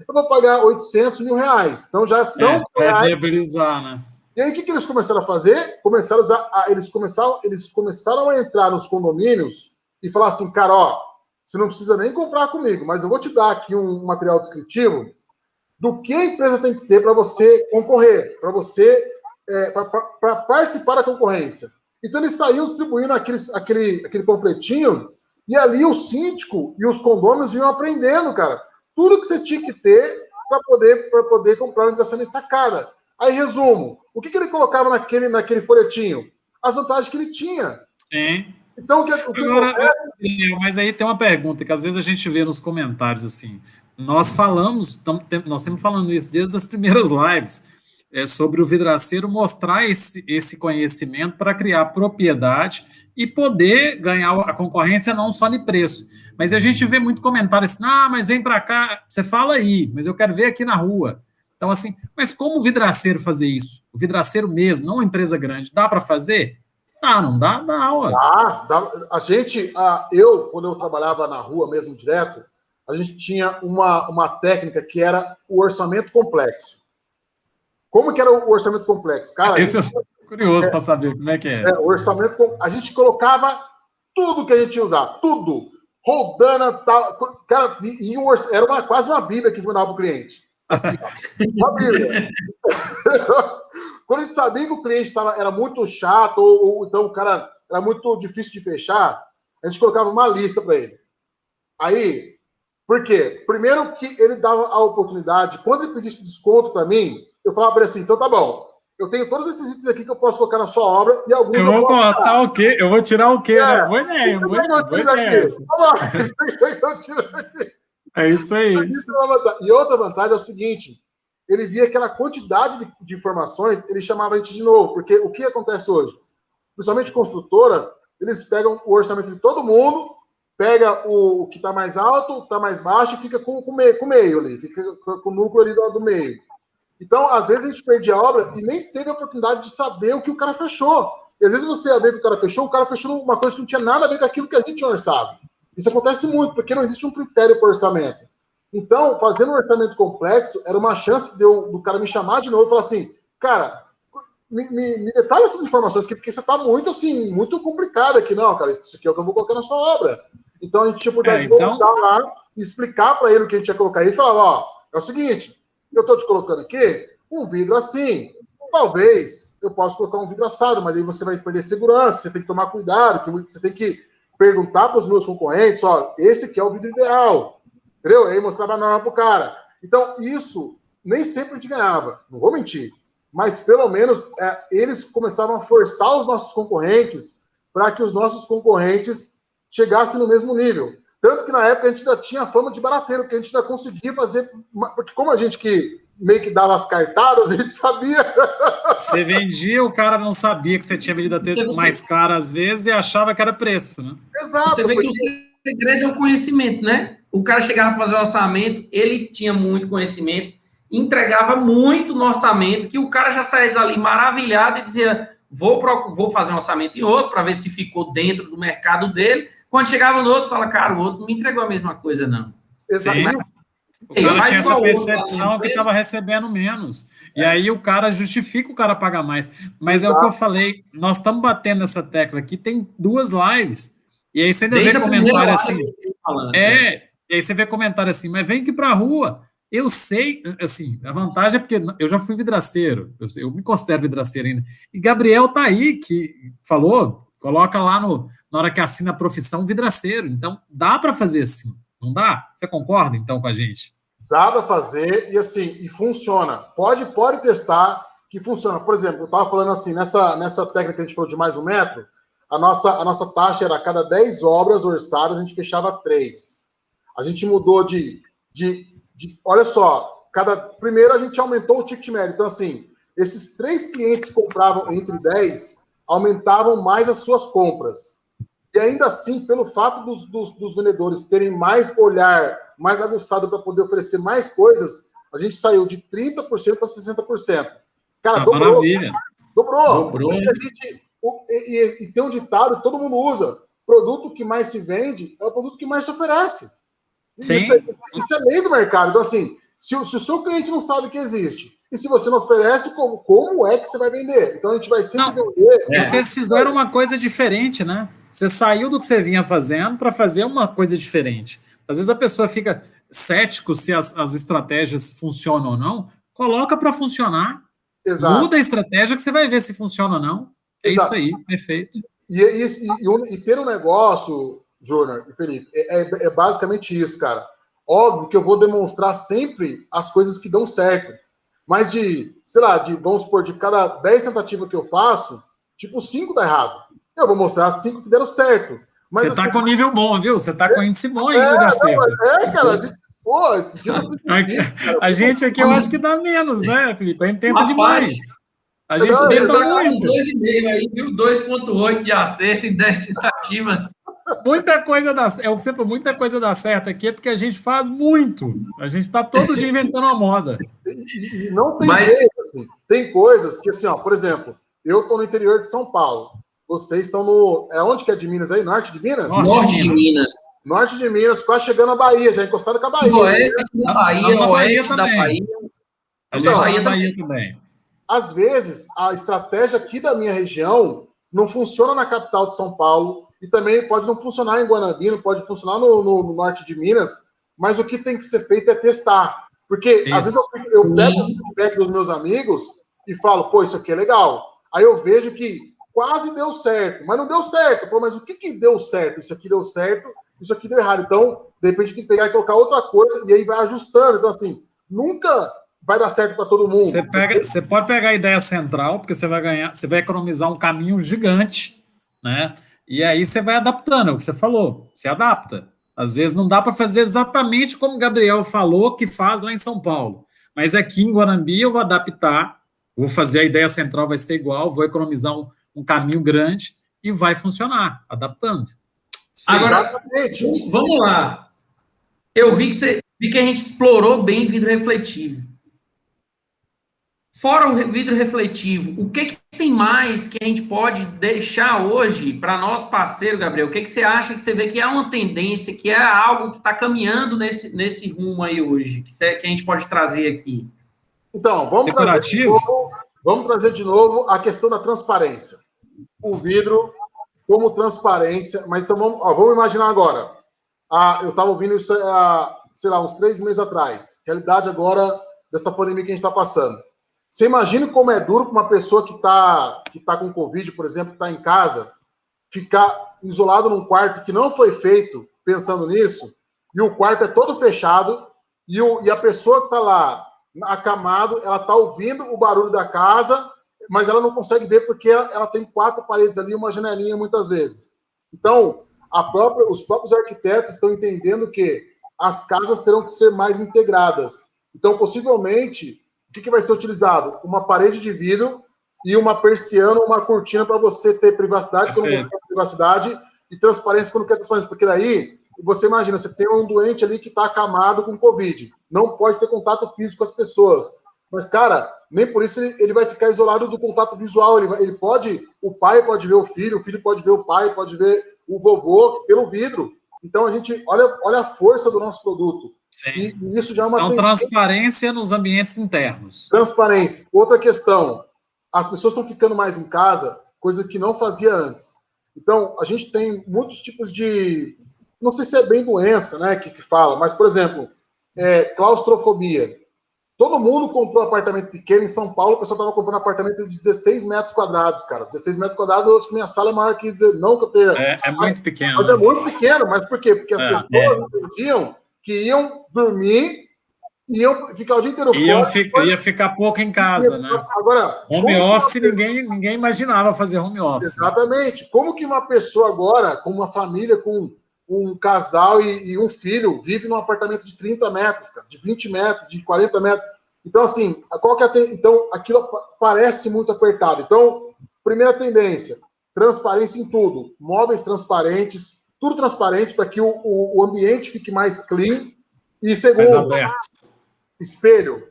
eu vou pagar 800, R$1.000. Então, já são... Para viabilizar, né? E aí, o que eles começaram a fazer? Eles começaram a entrar nos condomínios e falar assim, cara, ó, você não precisa nem comprar comigo, mas eu vou te dar aqui um material descritivo do que a empresa tem que ter para você concorrer, para você para participar da concorrência. Então, eles saíam distribuindo aquele panfletinho e ali o síndico e os condôminos iam aprendendo, cara, tudo que você tinha que ter para poder comprar um engraçamento de sacada. Aí, resumo, o que ele colocava naquele folhetinho? As vantagens que ele tinha. Sim. Então, mas aí tem uma pergunta que às vezes a gente vê nos comentários assim. Nós estamos falando isso desde as primeiras lives, sobre o vidraceiro mostrar esse conhecimento para criar propriedade e poder ganhar a concorrência não só de preço. Mas a gente vê muito comentário assim, mas vem para cá, você fala aí, mas eu quero ver aqui na rua. Então, assim, mas como o vidraceiro fazer isso? O vidraceiro mesmo, não uma empresa grande, dá para fazer? Não dá, ué. Dá. Quando eu trabalhava na rua mesmo direto, a gente tinha uma técnica que era o orçamento complexo. Como que era o orçamento complexo? Cara, Esse é curioso para saber como é que é. O orçamento, a gente colocava tudo que a gente ia usar, tudo. Roldana, tal. Cara, era quase uma bíblia que mandava para o cliente. Assim, uma bíblia. Quando a gente sabia que o cliente era muito chato, ou então o cara era muito difícil de fechar, a gente colocava uma lista para ele. Aí, por quê? Primeiro que ele dava a oportunidade, quando ele pedisse desconto para mim, eu falava para ele assim, então tá bom, eu tenho todos esses itens aqui que eu posso colocar na sua obra e alguns eu vou cortar o quê? Eu vou tirar o quê, né? Boa ideia. É isso aí. E outra vantagem é o seguinte, ele via aquela quantidade de informações, ele chamava a gente de novo, porque o que acontece hoje? Principalmente construtora, eles pegam o orçamento de todo mundo, pega o que está mais alto, o que está mais baixo e fica com o meio ali, fica com o núcleo ali do meio. Então, às vezes a gente perdia a obra e nem teve a oportunidade de saber o que o cara fechou. E às vezes você ia ver que o cara fechou uma coisa que não tinha nada a ver com aquilo que a gente tinha orçado. Isso acontece muito, porque não existe um critério para orçamento. Então, fazendo um orçamento complexo, era uma chance do cara me chamar de novo e falar assim, cara, me detalha essas informações aqui, porque você está muito, assim, muito complicado aqui. Não, cara, isso aqui é o que eu vou colocar na sua obra. Então, a gente tinha oportunidade de voltar lá e explicar para ele o que a gente ia colocar aí e falar, ó, é o seguinte, eu estou te colocando aqui um vidro assim, talvez eu possa colocar um vidro assado, mas aí você vai perder segurança, você tem que tomar cuidado, você tem que perguntar para os meus concorrentes, ó, esse aqui é o vidro ideal, entendeu? Aí mostrava a norma para o cara. Então, isso nem sempre a gente ganhava, não vou mentir, mas pelo menos eles começaram a forçar os nossos concorrentes para que os nossos concorrentes chegassem no mesmo nível. Tanto que na época a gente ainda tinha fama de barateiro, porque a gente ainda conseguia fazer, porque como a gente que meio que dava as cartadas, a gente sabia. Você vendia, o cara não sabia que você tinha vendido até mais caro às vezes e achava que era preço, né? Exato. Você vê que o segredo é o conhecimento, né? O cara chegava a fazer o orçamento, ele tinha muito conhecimento, entregava muito no orçamento, que o cara já saía dali maravilhado e dizia, vou fazer um orçamento em outro, para ver se ficou dentro do mercado dele. Quando chegava no outro, fala, cara, o outro não me entregou a mesma coisa, não. Exato. O cara tinha essa percepção que estava recebendo menos. E aí o cara justifica o cara pagar mais. Mas é o que eu falei, nós estamos batendo nessa tecla aqui, tem 2 lives. E aí você ainda vê comentário assim. E aí você vê comentário assim, mas vem aqui para a rua. Eu sei, assim, a vantagem é porque eu já fui vidraceiro, eu me considero vidraceiro ainda. E Gabriel tá aí, que falou, coloca lá na hora que assina a profissão, vidraceiro. Então, dá para fazer assim, não dá? Você concorda, então, com a gente? Dá para fazer, e assim, e funciona. Pode testar que funciona. Por exemplo, eu estava falando assim, nessa técnica que a gente falou de mais 1 metro, a nossa taxa era a cada 10 obras orçadas, a gente fechava 3. A gente mudou olha só, primeiro a gente aumentou o ticket médio. Então, assim, esses 3 clientes que compravam entre 10, aumentavam mais as suas compras. E ainda assim, pelo fato dos vendedores terem mais olhar, mais aguçado para poder oferecer mais coisas, a gente saiu de 30% para 60%. Cara, dobrou. Maravilha. Dobrou. E tem um ditado que todo mundo usa: produto que mais se vende é o produto que mais se oferece. Isso é lei do mercado. Então, assim, se o seu cliente não sabe que existe, e se você não oferece, como é que você vai vender? Então, a gente vai sempre vender. Vocês fizeram uma coisa diferente, né? Você saiu do que você vinha fazendo para fazer uma coisa diferente. Às vezes a pessoa fica cético se as estratégias funcionam ou não. Coloca para funcionar. Exato. Muda a estratégia que você vai ver se funciona ou não. É Exato. Isso aí, perfeito. E ter um negócio, Júnior e Felipe, é basicamente isso, cara. Óbvio que eu vou demonstrar sempre as coisas que dão certo. Mas vamos supor, de cada 10 tentativas que eu faço, tipo, 5 dá errado. Eu vou mostrar as 5 que deram certo. Mas você tá com nível bom, viu? Você tá com índice bom ainda de acerto. Cara. Pô, esse dia a gente aqui eu acho que dá menos, né, Felipe? A gente tenta demais. A gente tenta muito. 2,5 aí, viu? 2,8 de acerto em 10 tentativas. Muita coisa dá certo. É o que você falou, muita coisa dá certo aqui é porque a gente faz muito. A gente tá todo dia inventando uma moda. E não tem jeito, assim. Tem coisas que, assim, ó, por exemplo, eu tô no interior de São Paulo. Vocês estão no... onde que é de Minas aí? Norte de Minas? Norte de Minas. Norte de Minas, quase chegando à Bahia, já encostado com a Bahia. Oeste da Bahia, oeste da Bahia. A gente tá na Bahia também. Às vezes, a estratégia aqui da minha região não funciona na capital de São Paulo e também pode não funcionar em Guanambi, não pode funcionar no norte de Minas, mas o que tem que ser feito é testar. Porque, às vezes, eu pego o feedback dos meus amigos e falo, pô, isso aqui é legal. Aí eu vejo que quase deu certo, mas não deu certo. Pô, mas o que deu certo? Isso aqui deu certo, isso aqui deu errado. Então, de repente, tem que pegar e colocar outra coisa e aí vai ajustando. Então, assim, nunca vai dar certo para todo mundo. Você pode pegar a ideia central, porque você vai economizar um caminho gigante, né? E aí você vai adaptando, é o que você falou, você adapta. Às vezes não dá para fazer exatamente como o Gabriel falou que faz lá em São Paulo. Mas aqui em Guanambi eu vou adaptar, vou fazer a ideia central, vai ser igual, vou economizar um caminho grande e vai funcionar, adaptando. Agora, vamos lá. Eu vi que a gente explorou bem vidro refletivo. Fora o vidro refletivo, o que tem mais que a gente pode deixar hoje para nosso parceiro, Gabriel? O que você acha que você vê que é uma tendência, que é algo que está caminhando nesse rumo aí hoje, que a gente pode trazer aqui? Então, vamos trazer de novo a questão da transparência. O vidro como transparência, mas então vamos imaginar agora. Eu estava ouvindo isso, sei lá, uns 3 meses atrás. Realidade agora dessa pandemia que a gente está passando. Você imagina como é duro para uma pessoa que tá com Covid, por exemplo, que está em casa, ficar isolado num quarto que não foi feito pensando nisso, e o quarto é todo fechado, e a pessoa que está lá acamado, ela está ouvindo o barulho da casa, mas ela não consegue ver porque ela tem 4 paredes ali e uma janelinha muitas vezes. Então, os próprios arquitetos estão entendendo que as casas terão que ser mais integradas. Então, possivelmente, o que vai ser utilizado? Uma parede de vidro e uma persiana, uma cortina para você ter privacidade quando você quer privacidade e transparência quando quer transparência. Porque daí, você imagina, você tem um doente ali que está acamado com Covid. Não pode ter contato físico com as pessoas. Mas, cara, nem por isso ele vai ficar isolado do contato visual. Ele pode, o pai pode ver o filho pode ver o pai, pode ver o vovô pelo vidro. Então, a gente olha a força do nosso produto. Sim. E isso já é uma... Então, transparência nos ambientes internos. Transparência. Outra questão, as pessoas estão ficando mais em casa, coisa que não fazia antes. Então, a gente tem muitos tipos de... Não sei se é bem doença, né, que fala, mas, por exemplo, claustrofobia. Todo mundo comprou apartamento pequeno em São Paulo, o pessoal estava comprando apartamento de 16 metros quadrados, cara. 16 metros quadrados, eu acho que minha sala é maior que... Não que eu tenha... É muito pequeno. Mas é muito pequeno, mas por quê? Porque as pessoas entendiam que iam dormir, iam ficar o dia inteiro fora. Ia ficar pouco em casa, né? Agora, home office, ninguém imaginava fazer home office. Exatamente. Como que uma pessoa agora, com uma família, com um casal e um filho, vive num apartamento de 30 metros, cara, de 20 metros, de 40 metros? Então, assim, então aquilo parece muito apertado. Então, primeira tendência, transparência em tudo. Móveis transparentes, tudo transparente para que o ambiente fique mais clean. E segundo, espelho.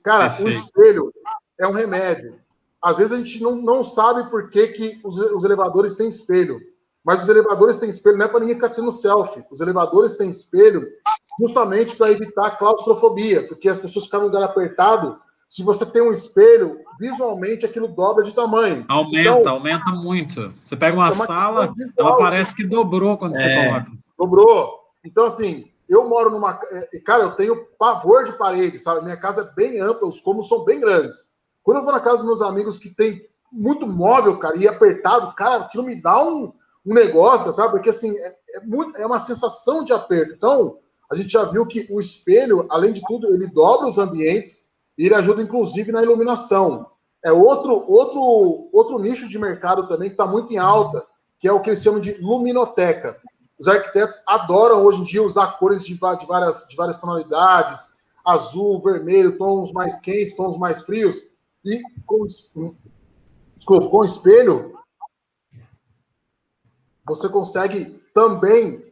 Cara, perfeito. O espelho é um remédio. Às vezes a gente não sabe por que os elevadores têm espelho. Mas os elevadores têm espelho, não é para ninguém ficar tirando selfie. Os elevadores têm espelho justamente para evitar claustrofobia, porque as pessoas ficam em lugar apertado. Se você tem um espelho, visualmente aquilo dobra de tamanho. Aumenta muito. Você pega uma sala, ela parece que dobrou quando você coloca. Dobrou. Então, assim, eu moro numa... Cara, eu tenho pavor de parede, sabe? Minha casa é bem ampla, os cômodos são bem grandes. Quando eu vou na casa dos meus amigos que tem muito móvel, cara, e apertado, cara, aquilo me dá um negócio, sabe? Porque, assim, é uma sensação de aperto. Então, a gente já viu que o espelho, além de tudo, ele dobra os ambientes e ele ajuda, inclusive, na iluminação. É outro nicho de mercado também que está muito em alta, que é o que eles chamam de luminoteca. Os arquitetos adoram, hoje em dia, usar cores de várias tonalidades, azul, vermelho, tons mais quentes, tons mais frios, e com espelho, você consegue também,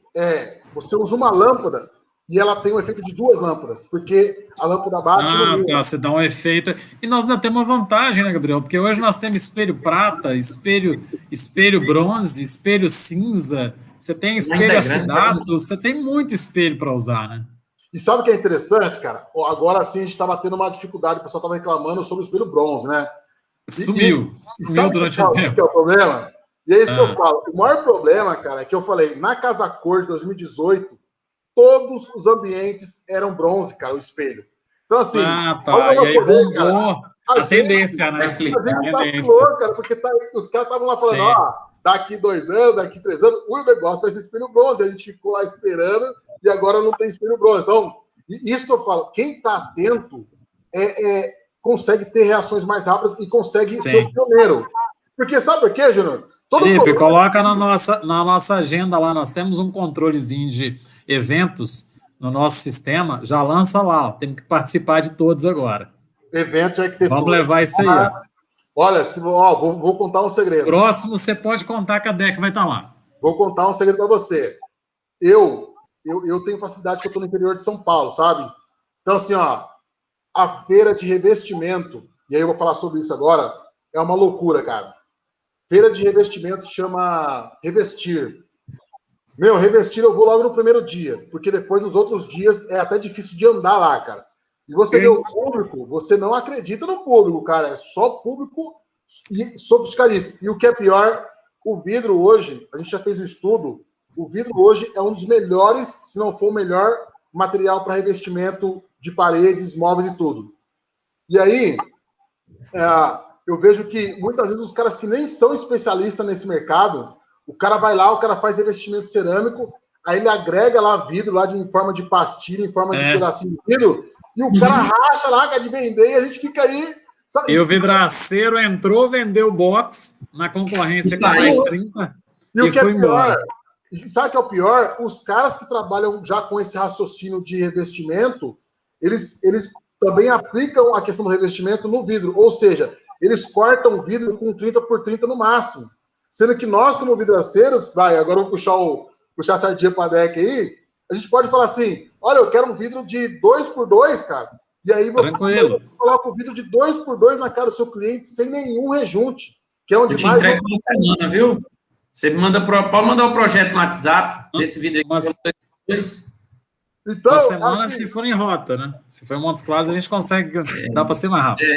você usa uma lâmpada e ela tem um efeito de duas lâmpadas, porque a lâmpada bate no... você dá um efeito. E nós ainda temos uma vantagem, né, Gabriel? Porque hoje nós temos espelho prata, espelho bronze, espelho cinza, você tem espelho acidado, você tem muito espelho para usar, né? E sabe o que é interessante, cara? Agora sim a gente estava tendo uma dificuldade, o pessoal estava reclamando sobre o espelho bronze, né? Sumiu durante o tempo. Que é o problema? E é isso que eu falo. O maior problema, cara, é que eu falei, na Casa Cor de 2018, todos os ambientes eram bronze, cara, o espelho. Então, assim... E aí bombou a tendência, né? A gente tá flor, cara, porque os caras estavam lá falando, daqui 2 anos, daqui 3 anos, o negócio vai ser espelho bronze. A gente ficou lá esperando e agora não tem espelho bronze. Então, isso que eu falo, quem tá atento consegue ter reações mais rápidas e consegue ser o pioneiro. Porque sabe por quê, Júnior? Felipe, coloca na nossa agenda lá, nós temos um controlezinho de eventos no nosso sistema, já lança lá, temos que participar de todos agora. Eventos arquitetura. Vamos levar isso aí. Olha, vou contar um segredo. Próximo, você pode contar que a DEC vai estar lá. Vou contar um segredo para você. Eu tenho facilidade que eu estou no interior de São Paulo, sabe? Então, assim, a feira de revestimento, e aí eu vou falar sobre isso agora, é uma loucura, cara. Feira de revestimento chama Revestir. Revestir eu vou logo no primeiro dia, porque depois nos outros dias é até difícil de andar lá, cara. E você vê o público, você não acredita no público, cara. É só público sofisticadíssimo. E o que é pior, o vidro hoje, a gente já fez um estudo, o vidro hoje é um dos melhores, se não for o melhor, material para revestimento de paredes, móveis e tudo. E aí, eu vejo que muitas vezes os caras que nem são especialistas nesse mercado, o cara vai lá, o cara faz revestimento cerâmico, aí ele agrega lá vidro lá em forma de pastilha, em forma de pedacinho de vidro, e o cara racha lá, quer de vender, e a gente fica aí... Sabe? E o vidraceiro entrou, vendeu box na concorrência com mais 30 e foi embora. Sabe o que é o pior? Os caras que trabalham já com esse raciocínio de revestimento, eles também aplicam a questão do revestimento no vidro, ou seja, eles cortam o vidro com 30 por 30 no máximo. Sendo que nós, como vidraceiros, agora eu vou puxar a sardinha para a DEC aí, a gente pode falar assim, olha, eu quero um vidro de 2 por 2, cara. E aí você coloca o vidro de 2 por 2 na cara do seu cliente sem nenhum rejunte. Que é onde eu te entrego uma semana, viu? Você pode mandar o projeto no WhatsApp desse vidro aqui. Então, uma semana, assim, se for em rota, né? Se for em Montes Claros, a gente consegue, dá para ser mais rápido.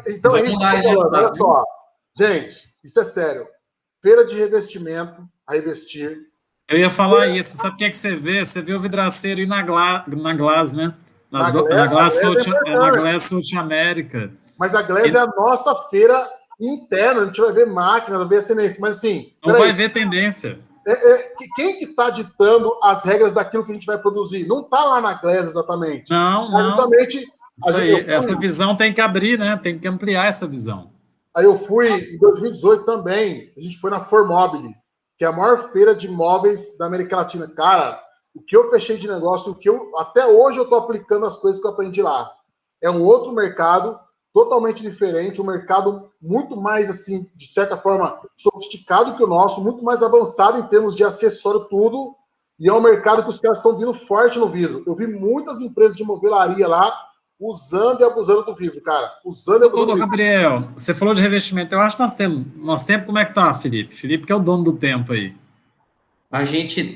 Então é isso que eu tô falando, olha só. Gente, isso é sério. Feira de revestimento, a revestir. Eu ia falar isso. Sabe o que é que você vê? Você vê o vidraceiro ir na Glass, né? Na Glass South América. Mas a Glass é a nossa feira interna. A gente vai ver máquina, vai ver as tendências. Mas assim... Não vai ver tendência. Quem que está ditando as regras daquilo que a gente vai produzir? Não está lá na Glass exatamente. Não. Exatamente. Essa visão tem que abrir, né? Tem que ampliar essa visão. Aí eu fui, em 2018 também, a gente foi na Formobile, que é a maior feira de móveis da América Latina. Cara, o que eu fechei de negócio, até hoje eu estou aplicando as coisas que eu aprendi lá. É um outro mercado, totalmente diferente, um mercado muito mais, assim, de certa forma, sofisticado que o nosso, muito mais avançado em termos de acessório, tudo, e é um mercado que os caras estão vindo forte no vidro. Eu vi muitas empresas de movelaria lá, usando e abusando do vidro, cara. Usando e abusando do vidro. Gabriel, você falou de revestimento. Eu acho que nós temos. Nosso tempo, como é que tá, Felipe? Felipe que é o dono do tempo aí. A gente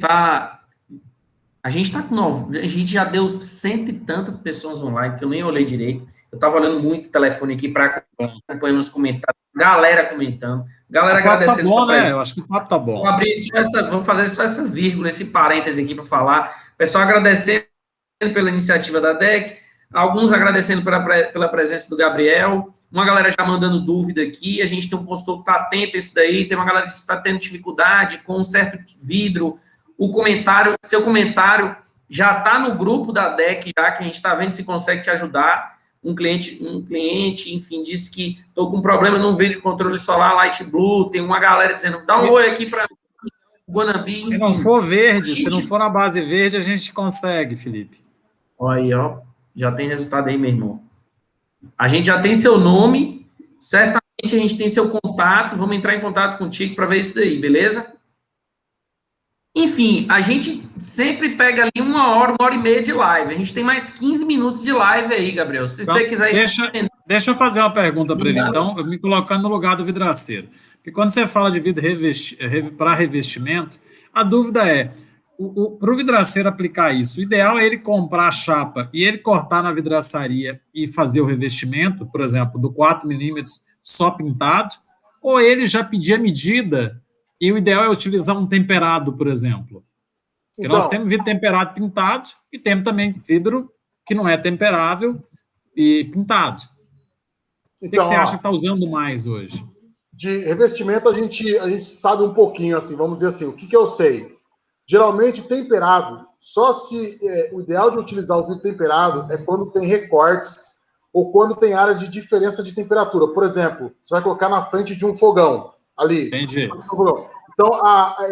já deu 100 e tantas pessoas online, que eu nem olhei direito. Eu tava olhando muito o telefone aqui para acompanhar nos comentários. Galera comentando. Galera agradecendo. Tá bom, né? Eu acho que o papo tá bom. Vou fazer só essa vírgula, esse parêntese aqui para falar. Pessoal agradecendo pela iniciativa da DEC. Alguns agradecendo pela presença do Gabriel, uma galera já mandando dúvida aqui, a gente tem um consultor que está atento a isso daí, tem uma galera que está tendo dificuldade com um certo vidro, seu comentário já está no grupo da DEC, já que a gente está vendo se consegue te ajudar, um cliente, enfim, disse que estou com problema no vídeo de controle solar Light Blue, tem uma galera dizendo, dá um oi aqui para o Guanambi. Se não for verde, se não for na base verde, a gente consegue, Felipe. Olha aí, ó. Já tem resultado aí, meu irmão. A gente já tem seu nome, certamente a gente tem seu contato, vamos entrar em contato contigo para ver isso daí, beleza? Enfim, a gente sempre pega ali 1h, 1h30 de live. A gente tem mais 15 minutos de live aí, Gabriel. Se você quiser... Deixa eu fazer uma pergunta para ele, então, me colocando no lugar do vidraceiro. Porque quando você fala de vidro para revestimento, a dúvida é, para o vidraceiro aplicar isso, o ideal é ele comprar a chapa e ele cortar na vidraçaria e fazer o revestimento, por exemplo, do 4 milímetros só pintado, ou ele já pedir a medida e o ideal é utilizar um temperado, por exemplo. Porque nós temos vidro temperado pintado e temos também vidro que não é temperável e pintado. O que você acha que está usando mais hoje? De revestimento a gente sabe um pouquinho, assim, vamos dizer assim, o que eu sei? Geralmente, temperado, só se o ideal de utilizar o vidro temperado é quando tem recortes ou quando tem áreas de diferença de temperatura. Por exemplo, você vai colocar na frente de um fogão, ali. Entendi. Então,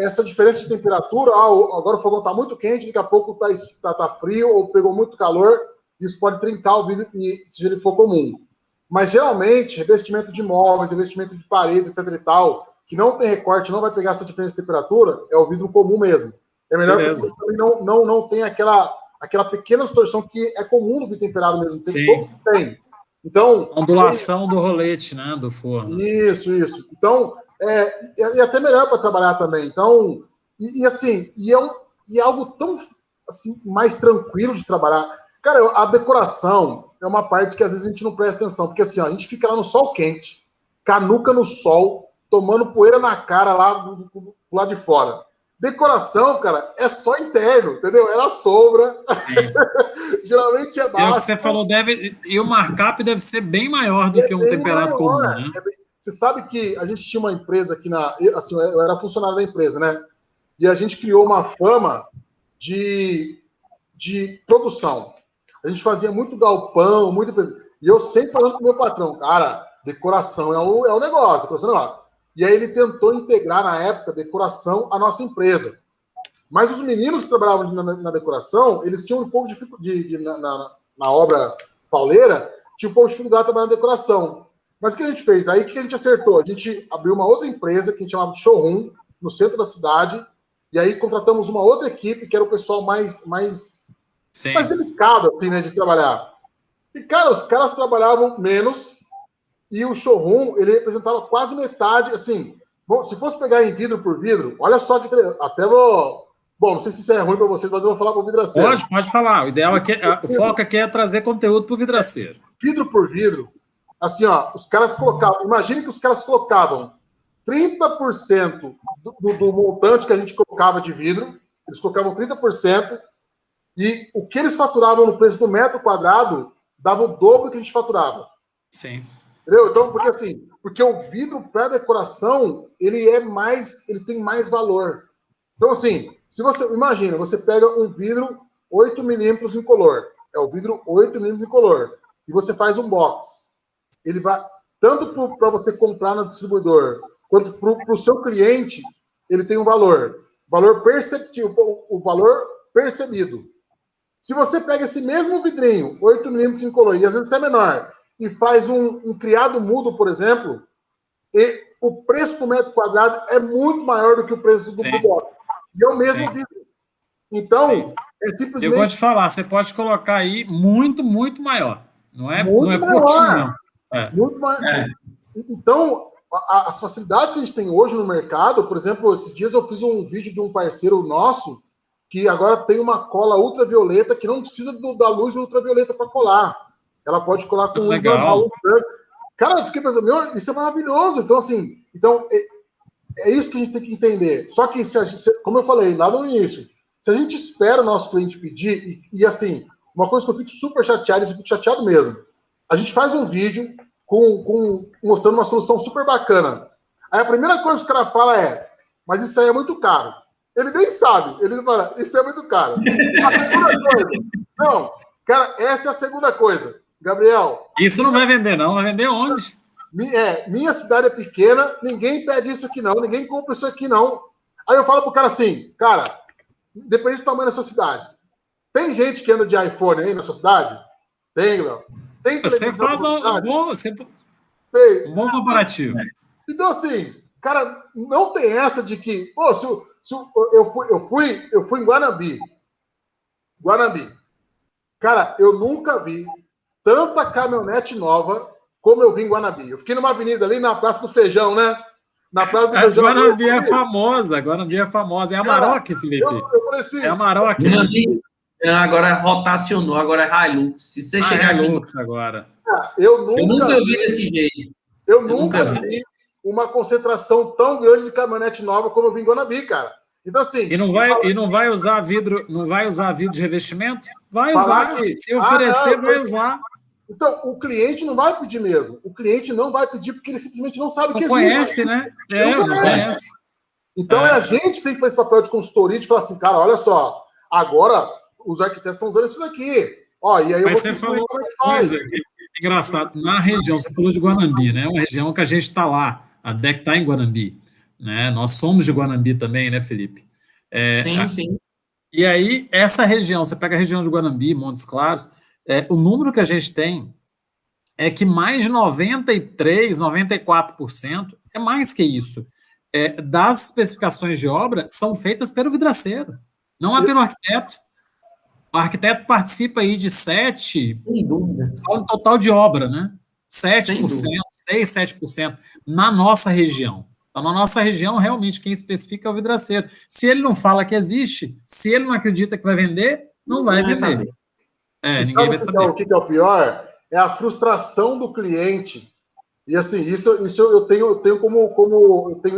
essa diferença de temperatura, agora o fogão está muito quente, daqui a pouco tá frio ou pegou muito calor, isso pode trincar o vidro se ele for comum. Mas, geralmente, revestimento de móveis, revestimento de paredes, etc e tal, que não tem recorte, não vai pegar essa diferença de temperatura, é o vidro comum mesmo. É melhor que você também não tenha aquela pequena distorção que é comum no vidro temperado mesmo. Tem. Então, ondulação do rolete, né, do forno. Isso. Então, é até melhor para trabalhar também. Então, é algo tão assim, mais tranquilo de trabalhar. Cara, a decoração é uma parte que às vezes a gente não presta atenção, porque assim, ó, a gente fica lá no sol quente, canuca no sol, tomando poeira na cara lá do lado de fora. Decoração, cara, é só interno, entendeu? É na sombra. Geralmente é baixo. É o que você falou, e o markup deve ser bem maior do que um temperado comum, né? Você sabe que a gente tinha uma empresa aqui assim, eu era funcionário da empresa, né? E a gente criou uma fama de produção. A gente fazia muito galpão, muita coisa. E eu sempre falando com o meu patrão, cara, decoração é o negócio, decoração é o negócio. E aí ele tentou integrar, na época, decoração à nossa empresa. Mas os meninos que trabalhavam na decoração, eles tinham um pouco de na obra pauleira, tinha um pouco de dificuldade trabalhando na decoração. Mas o que a gente fez? Aí o que a gente acertou? A gente abriu uma outra empresa que a gente chamava de Showroom, no centro da cidade, e aí contratamos uma outra equipe, que era o pessoal mais delicado, assim, né, de trabalhar. E, cara, os caras trabalhavam menos, e o showroom, ele representava quase metade, assim, bom, se fosse pegar em vidro por vidro, olha só que... Até vou... Bom, não sei se isso é ruim para vocês, mas eu vou falar para o vidraceiro. Pode falar. O ideal aqui, o foco aqui é trazer conteúdo para o vidraceiro. Vidro por vidro, assim, ó, os caras colocavam... Imagine que os caras colocavam 30% do montante que a gente colocava de vidro, eles colocavam 30%, e o que eles faturavam no preço do metro quadrado dava o dobro que a gente faturava. Sim. Entendeu? Então, porque o vidro para decoração, ele tem mais valor. Então, assim, se você imagina, você pega um vidro 8 milímetros incolor, é o vidro 8 milímetros incolor, e você faz um box. Ele vai, tanto para você comprar no distribuidor, quanto para o seu cliente, ele tem um valor perceptível, o valor percebido. Se você pega esse mesmo vidrinho, 8 milímetros incolor, e às vezes até menor, e faz um criado mudo, por exemplo, e o preço do metro quadrado é muito maior do que o preço do box. E é o mesmo vidro. Então, é simplesmente... Eu vou te falar, você pode colocar aí muito, muito maior. Não é maior, pouquinho, não. Muito maior. Então, as facilidades que a gente tem hoje no mercado, por exemplo, esses dias eu fiz um vídeo de um parceiro nosso que agora tem uma cola ultravioleta que não precisa da luz ultravioleta para colar. Ela pode colar com luz normal. Cara, eu fiquei pensando, meu, isso é maravilhoso. Então, assim, é isso que a gente tem que entender. Só que, como eu falei lá no início, se a gente espera o nosso cliente pedir, e assim, uma coisa que eu fico super chateado, eu fico chateado mesmo, a gente faz um vídeo mostrando uma solução super bacana. Aí a primeira coisa que o cara fala é, mas isso aí é muito caro. Ele nem sabe, ele fala, isso é muito caro. A segunda coisa, não, cara, essa é a segunda coisa. Gabriel... Isso não vai vender, não. Vai vender onde? Minha cidade é pequena, ninguém pede isso aqui, não. Ninguém compra isso aqui, não. Aí eu falo pro cara assim, cara, depende do tamanho da sua cidade. Tem gente que anda de iPhone aí na sua cidade? Tem, Léo. Tem você faz um bom comparativo. Então, assim, cara, não tem essa de que... Pô, eu fui em Guanambi. Cara, eu nunca vi tanta caminhonete nova como eu vi em Guanambi. Eu fiquei numa avenida ali na Praça do Feijão, né? Na Praça do Feijão. Guanambi é famosa. É Amarok, Felipe. Eu falei assim, é Amarok. Guanambi, agora rotacionou, agora é Hilux. Se você chegar aqui... Hilux agora. Eu nunca vi desse jeito. Eu nunca vi uma concentração tão grande de caminhonete nova como eu vi em Guanambi, cara. Então, assim... E não vai usar vidro de revestimento? Vai usar. Se oferecer, vai usar. Então, o cliente não vai pedir mesmo. O cliente não vai pedir porque ele simplesmente não sabe o que conhece, existe. Né? Não conhece. Então, é a gente que tem que fazer esse papel de consultoria, de falar assim, cara, olha só, agora os arquitetos estão usando isso daqui. Ó, e aí eu Mas vou você explicar falou como é que faz. Engraçado, na região, você falou de Guanambi, né? Uma região que a gente está lá, a DEC está em Guanambi. Né? Nós somos de Guanambi também, né, Felipe? Sim. E aí, essa região, você pega a região de Guanambi, Montes Claros, o número que a gente tem é que mais de 93%, 94%, é mais que isso, das especificações de obra são feitas pelo vidraceiro, não é pelo arquiteto. O arquiteto participa aí de 7%, sem dúvida, no total de obra, né? 7%, 6%, 7% na nossa região. Então, na nossa região, realmente, quem especifica é o vidraceiro. Se ele não fala que existe, se ele não acredita que vai vender, não vai vender. Ninguém vai saber. O que é o pior? É a frustração do cliente. E, assim, isso eu tenho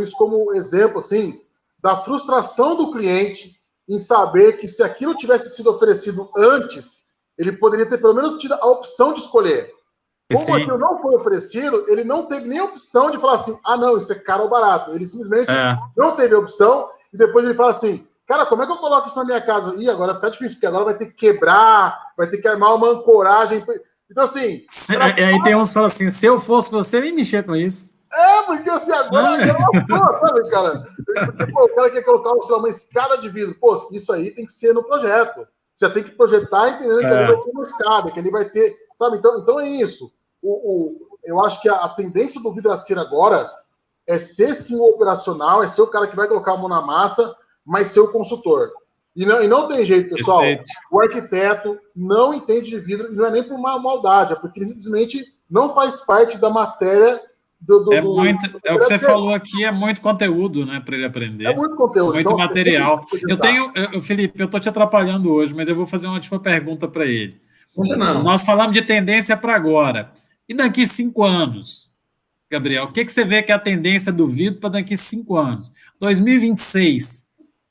isso como exemplo, assim, da frustração do cliente em saber que se aquilo tivesse sido oferecido antes, ele poderia ter pelo menos tido a opção de escolher. Como aquilo não foi oferecido, ele não teve nem a opção de falar assim, não, isso é caro ou barato. Ele simplesmente não teve a opção e depois ele fala assim, cara, como é que eu coloco isso na minha casa? Ih, agora fica difícil, porque agora vai ter que quebrar, vai ter que armar uma ancoragem. Então, assim... Aí tem uns que falam assim, se eu fosse você, nem mexer com isso. Porque assim, agora sabe, cara? Porque, o cara quer colocar uma escada de vidro. Pô, isso aí tem que ser no projeto. Você tem que projetar entendendo que ali vai ter uma escada, que ali vai ter sabe? Então é isso. Eu acho que a tendência do Vidraceiro agora é ser sim o operacional, é ser o cara que vai colocar a mão na massa, mas ser o consultor. E não tem jeito, pessoal. Perfeito. O arquiteto não entende de vidro, não é nem por uma maldade, é porque ele simplesmente não faz parte da matéria é o que você falou aqui, é muito conteúdo, né, para ele aprender. É muito conteúdo. Muito então, material. Felipe, eu estou te atrapalhando hoje, mas eu vou fazer uma última pergunta para ele. Não. Nós falamos de tendência para agora. E daqui 5 anos, Gabriel, o que você vê que é a tendência do vidro para daqui 5 anos? 2026,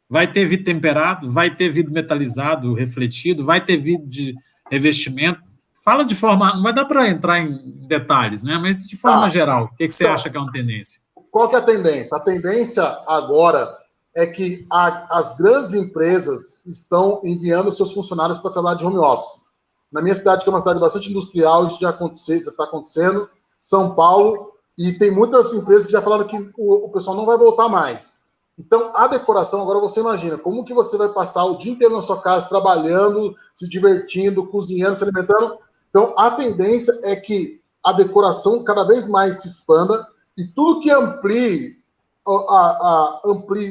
vai ter vidro temperado, vai ter vidro metalizado, refletido, vai ter vidro de revestimento? Fala de forma... Não vai dar para entrar em detalhes, né? Mas de forma geral, o que você acha que é uma tendência? Qual que é a tendência? A tendência agora é que as grandes empresas estão enviando seus funcionários para trabalhar de home office. Na minha cidade, que é uma cidade bastante industrial, isso já está acontecendo, São Paulo, e tem muitas empresas que já falaram que o pessoal não vai voltar mais. Então, a decoração, agora você imagina, como que você vai passar o dia inteiro na sua casa, trabalhando, se divertindo, cozinhando, se alimentando. Então, a tendência é que a decoração cada vez mais se expanda e tudo que amplie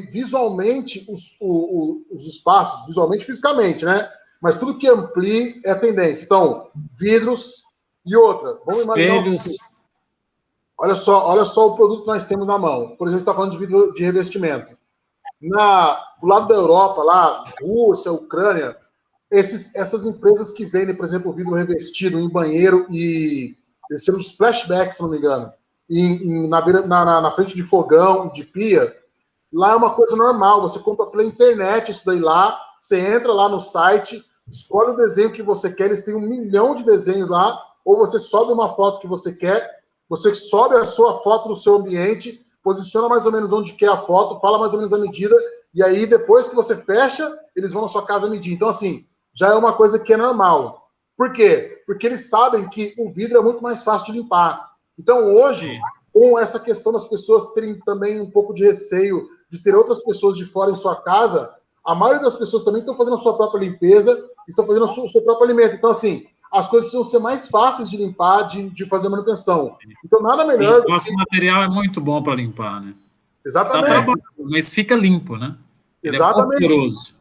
visualmente os espaços, visualmente e fisicamente, né? Mas tudo que amplie é a tendência. Então, vidros e outra. Vamos espelhos. imaginar. Olha só o produto que nós temos na mão. Por exemplo, está falando de vidro de revestimento. Do lado da Europa, lá, Rússia, Ucrânia, essas empresas que vendem, por exemplo, vidro revestido em banheiro e eles chamam de splashback, se não me engano, na frente de fogão, de pia, lá é uma coisa normal. Você compra pela internet isso daí lá, você entra lá no site, escolhe o desenho que você quer, eles têm 1 milhão de desenhos lá, ou você sobe uma foto que você quer, você sobe a sua foto no seu ambiente, posiciona mais ou menos onde quer a foto, fala mais ou menos a medida, e aí depois que você fecha, eles vão na sua casa medir. Então, assim, já é uma coisa que é normal. Por quê? Porque eles sabem que o vidro é muito mais fácil de limpar. Então, hoje, com essa questão das pessoas terem também um pouco de receio de ter outras pessoas de fora em sua casa, a maioria das pessoas também estão fazendo a sua própria limpeza, estão fazendo o seu próprio alimento. Então, assim, as coisas precisam ser mais fáceis de limpar, de fazer manutenção. Então, nada melhor... O nosso material é muito bom para limpar, né? Exatamente. Tá trabalhando, mas fica limpo, né? Ele Exatamente. É poderoso.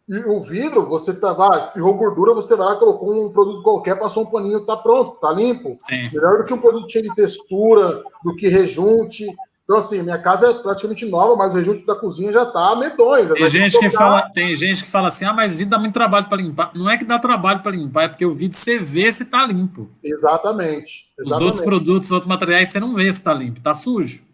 E o vidro, você espirrou gordura, você vai lá, colocou um produto qualquer, passou um paninho, tá pronto, tá limpo. Sim. Melhor do que um produto cheio de textura, do que rejunte. Então, assim, minha casa é praticamente nova, mas o rejunte da cozinha já tá medonho. Tem gente que fala assim, mas vidro dá muito trabalho para limpar. Não é que dá trabalho para limpar, é porque o vidro você vê se tá limpo. Exatamente. Os outros produtos, os outros materiais, você não vê se tá limpo, tá sujo.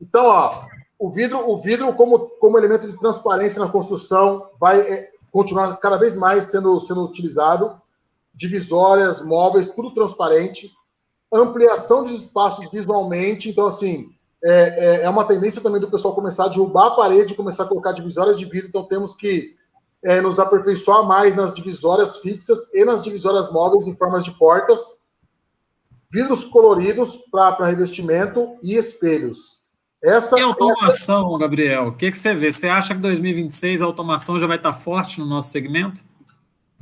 Então, ó, o vidro como elemento de transparência na construção vai continuar cada vez mais sendo utilizado. Divisórias, móveis, tudo transparente. Ampliação de espaços visualmente. Então, assim, é uma tendência também do pessoal começar a derrubar a parede e começar a colocar divisórias de vidro. Então, temos que nos aperfeiçoar mais nas divisórias fixas e nas divisórias móveis em formas de portas. Vidros coloridos para revestimento e espelhos. E a automação, Gabriel? O que você vê? Você acha que em 2026 a automação já vai estar forte no nosso segmento?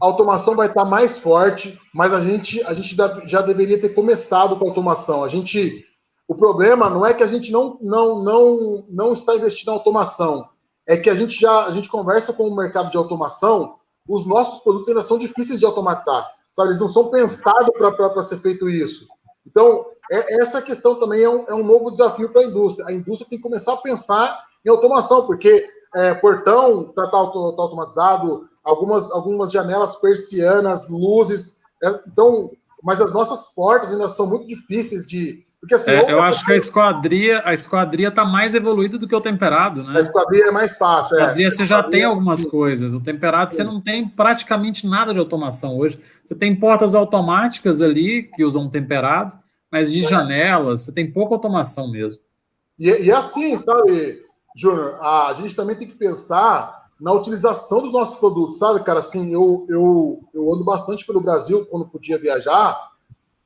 A automação vai estar mais forte, mas a gente já deveria ter começado com a automação. O problema não é que a gente não está investindo em automação, é que a gente conversa com o mercado de automação, os nossos produtos ainda são difíceis de automatizar, sabe? Eles não são pensados para ser feito isso. Então, essa questão também é um novo desafio para a indústria. A indústria tem que começar a pensar em automação, porque portão está automatizado, algumas janelas persianas, luzes. Então, mas as nossas portas ainda são muito difíceis de... Porque, assim, eu acho que a esquadria está mais evoluída do que o temperado, né? A esquadria é mais fácil. A esquadria você já tem algumas coisas. O temperado você não tem praticamente nada de automação hoje. Você tem portas automáticas ali que usam temperado, mas de janelas você tem pouca automação mesmo. E assim, sabe, Júnior, a gente também tem que pensar na utilização dos nossos produtos, sabe, cara? Assim, eu ando bastante pelo Brasil quando podia viajar.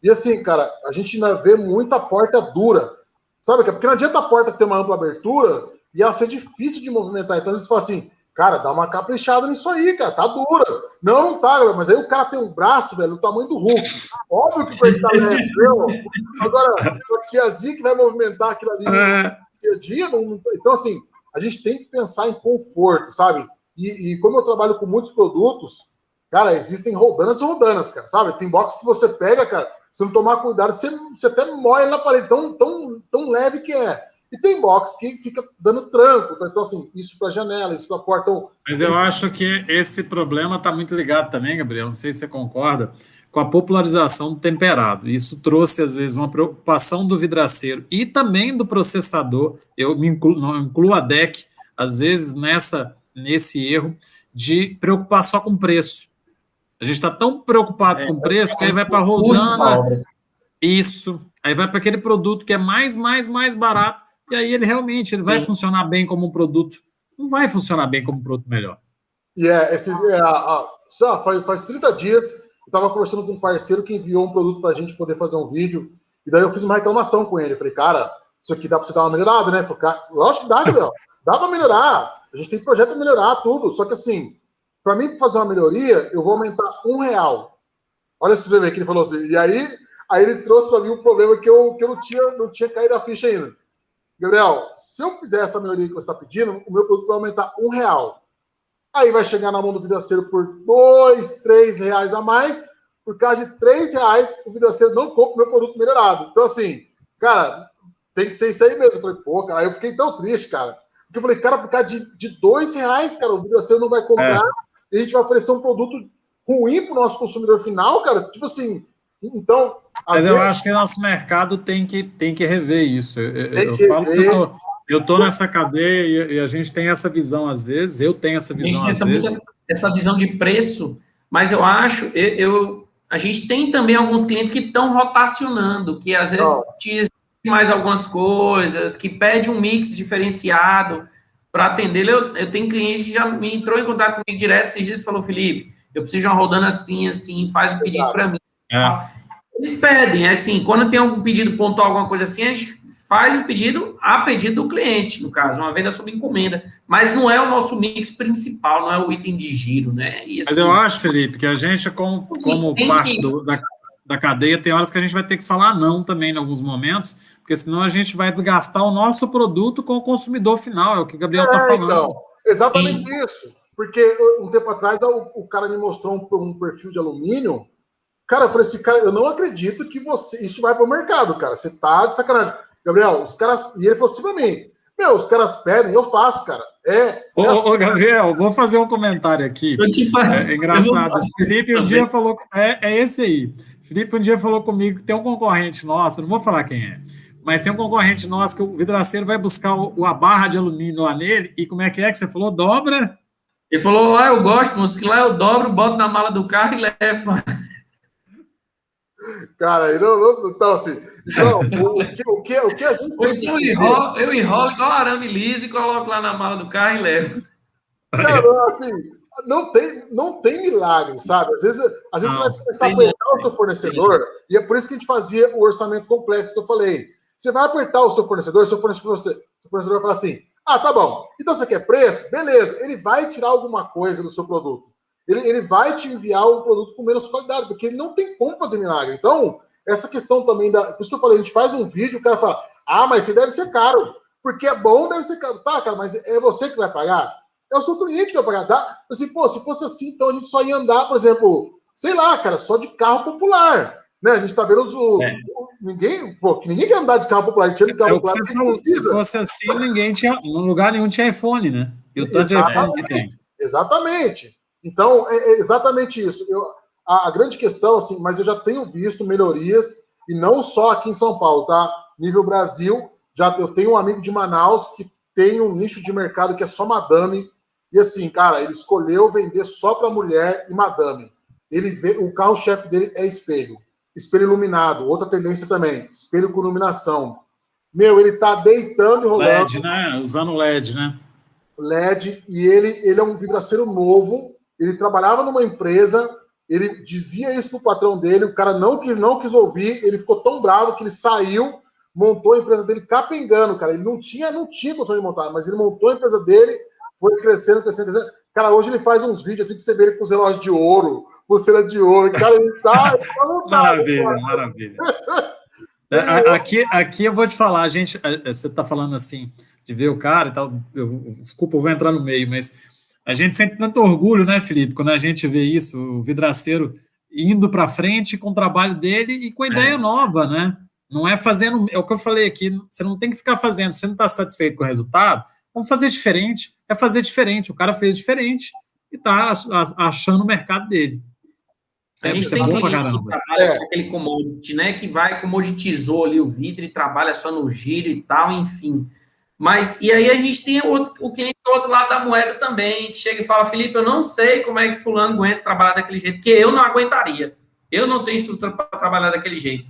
E assim, cara, a gente ainda vê muita porta dura, sabe? Porque não adianta a porta ter uma ampla abertura e ela ser difícil de movimentar. Então, às vezes, você fala assim, cara, dá uma caprichada nisso aí, cara, tá dura. Não tá, mas aí o cara tem um braço, velho, do tamanho do Hulk. Óbvio que vai estar leve, entendeu? Agora, a tiazinha que vai movimentar aquilo ali no dia a dia, então, assim, a gente tem que pensar em conforto, sabe? E como eu trabalho com muitos produtos, cara, existem roldanas e roldanas, cara, sabe? Tem box que você pega, cara, se não tomar cuidado, você até molha na parede, tão leve que é. E tem box que fica dando tranco, então, assim, isso para janela, isso para porta. Então, mas eu acho que esse problema está muito ligado também, Gabriel, não sei se você concorda, com a popularização do temperado. Isso trouxe, às vezes, uma preocupação do vidraceiro e também do processador. Eu incluo a DEC, às vezes, nesse erro de preocupar só com preço. A gente está tão preocupado com o preço que aí vai para a roldana. Isso. Aí vai para aquele produto que é mais barato. E aí ele realmente vai funcionar bem como um produto. Não vai funcionar bem como um produto melhor. E faz 30 dias, eu estava conversando com um parceiro que enviou um produto para a gente poder fazer um vídeo. E daí eu fiz uma reclamação com ele. Eu falei, cara, isso aqui dá para você dar uma melhorada, né? Lógico que dá, Gabriel. Dá para melhorar. A gente tem projeto para melhorar tudo. Só que assim, para mim fazer uma melhoria, eu vou aumentar R$1. Olha se você vê que ele falou assim. E aí ele trouxe para mim um problema que eu não tinha caído a ficha ainda. Gabriel, se eu fizer essa melhoria que você está pedindo, o meu produto vai aumentar R$1. Aí vai chegar na mão do vidraceiro por R$2, R$3 a mais. Por causa de R$3, o vidraceiro não compra o meu produto melhorado. Então, assim, cara, tem que ser isso aí mesmo. Eu falei, pô, cara, aí eu fiquei tão triste, cara. Porque eu falei, cara, por causa de R$2, cara, o vidraceiro não vai comprar. E a gente vai oferecer um produto ruim para o nosso consumidor final, cara. Tipo assim, então... Mas eu acho que o nosso mercado tem que rever isso. Eu falo que eu estou nessa cadeia e a gente tem essa visão às vezes, eu tenho essa visão às vezes. Essa visão de preço, mas eu acho, a gente tem também alguns clientes que estão rotacionando, que às vezes te exigem mais algumas coisas, que pede um mix diferenciado para atender. Eu tenho cliente que já me entrou em contato comigo direto esses dias e falou, Felipe, eu preciso de uma rodando assim, faz um pedido para mim. Eles pedem, assim, quando tem algum pedido pontual, alguma coisa assim, a gente faz o pedido a pedido do cliente, no caso, uma venda sob encomenda, mas não é o nosso mix principal, não é o item de giro, né? E, assim, mas eu acho, Felipe, que a gente, como parte da cadeia, tem horas que a gente vai ter que falar não também em alguns momentos, porque senão a gente vai desgastar o nosso produto com o consumidor final, é o que o Gabriel está falando. Então, exatamente isso, porque um tempo atrás o cara me mostrou um perfil de alumínio. Cara, eu falei assim, cara, eu não acredito que isso vai para o mercado, cara. Você tá de sacanagem. Gabriel, os caras... E ele falou assim para mim, os caras pedem, eu faço, cara. Ô, Gabriel, vou fazer um comentário aqui. É engraçado. Felipe um dia falou... É esse aí. Felipe um dia falou comigo que tem um concorrente nosso, não vou falar quem é, mas tem um concorrente nosso que o vidraceiro vai buscar a barra de alumínio lá nele, e como é que você falou? Dobra? Ele falou, eu gosto, moço, que lá eu dobro, boto na mala do carro e levo. Cara, então assim, o que a gente tem que eu enrolo igual arame liso e coloco lá na mala do carro e levo. Cara, assim, não tem milagre, sabe? Às vezes você vai começar a apertar o seu fornecedor, e é por isso que a gente fazia o orçamento complexo que eu falei. Você vai apertar o seu fornecedor vai falar assim, tá bom, então você quer preço? Beleza, ele vai tirar alguma coisa do seu produto. Ele vai te enviar um produto com menos qualidade, porque ele não tem como fazer milagre. Então, essa questão também por isso que eu falei, a gente faz um vídeo, o cara fala, mas você deve ser caro, porque é bom, deve ser caro. Tá, cara, mas é você que vai pagar? É o seu cliente que vai pagar, tá? Assim, se fosse assim, então a gente só ia andar, por exemplo, sei lá, cara, só de carro popular, né? A gente tá vendo ninguém quer andar de carro popular, a gente anda de carro popular. Você falou, se fosse assim, no lugar nenhum tinha iPhone, né? E o tanto de iPhone que tem. Exatamente. Então, é exatamente isso. A grande questão, assim, mas eu já tenho visto melhorias, e não só aqui em São Paulo, tá? Nível Brasil, eu tenho um amigo de Manaus que tem um nicho de mercado que é só madame, e assim, cara, ele escolheu vender só para mulher e madame. O carro-chefe dele é espelho iluminado, outra tendência também, espelho com iluminação. Ele tá deitando e rolando. LED, né? Usando LED, né? LED, e ele é um vidraceiro novo. Ele trabalhava numa empresa, ele dizia isso pro patrão dele, o cara não quis ouvir, ele ficou tão bravo que ele saiu, montou a empresa dele capengando, cara. Ele não tinha condição de montar, mas ele montou a empresa dele, foi crescendo, crescendo, crescendo. Cara, hoje ele faz uns vídeos assim que você vê ele com os relógios de ouro, pulseira de ouro. Cara, ele tá Maravilha, maravilha. Aqui eu vou te falar, a gente, você está falando assim, de ver o cara e tal, desculpa, eu vou entrar no meio, mas a gente sente tanto orgulho, né, Felipe, quando a gente vê isso, o vidraceiro indo para frente com o trabalho dele e com a ideia nova, né? Não é fazendo, é o que eu falei aqui, você não tem que ficar fazendo, se você não está satisfeito com o resultado, vamos fazer diferente, é fazer diferente, o cara fez diferente e está achando o mercado dele. A gente tem cliente que trabalha com aquele commodity, né? Que commoditizou ali o vidro e trabalha só no giro e tal, enfim. Mas, e aí a gente tem o cliente do outro lado da moeda também, que chega e fala, Felipe, eu não sei como é que fulano aguenta trabalhar daquele jeito, porque eu não aguentaria. Eu não tenho estrutura para trabalhar daquele jeito.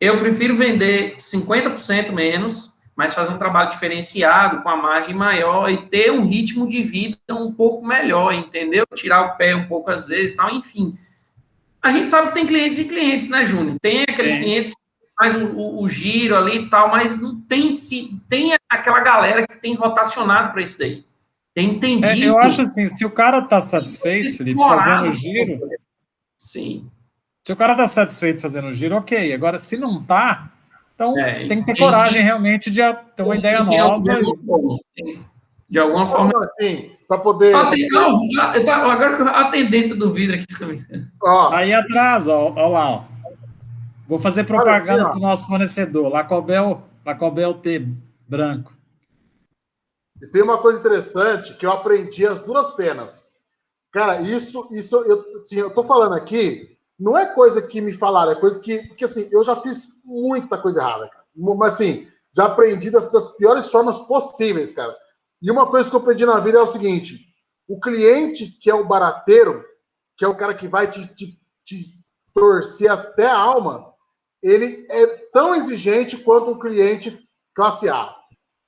Eu prefiro vender 50% menos, mas fazer um trabalho diferenciado, com a margem maior e ter um ritmo de vida um pouco melhor, entendeu? Tirar o pé um pouco às vezes e tal, enfim. A gente sabe que tem clientes e clientes, né, Júnior? Tem aqueles clientes que faz o giro ali e tal, mas não tem tem aquela galera que tem rotacionado para isso daí. Tem entendido. Eu acho assim, se o cara está satisfeito, Felipe, fazendo o giro... Sim. Se o cara está satisfeito fazendo o giro, ok. Agora, se não está, então tem que ter coragem realmente de ter uma ideia nova. De alguma forma. Assim, para poder. Agora a tendência do vidro aqui também. Aí atrás, ó lá. Ó. Vou fazer propaganda para o nosso fornecedor, Lacobel T branco. E tem uma coisa interessante que eu aprendi as duras penas. Cara, isso eu tô falando aqui. Não é coisa que me falaram, é coisa que... Porque, assim, eu já fiz muita coisa errada, cara. Mas, assim, já aprendi das piores formas possíveis, cara. E uma coisa que eu aprendi na vida é o seguinte. O cliente que é o barateiro, que é o cara que vai te torcer até a alma, ele é tão exigente quanto um cliente classe A.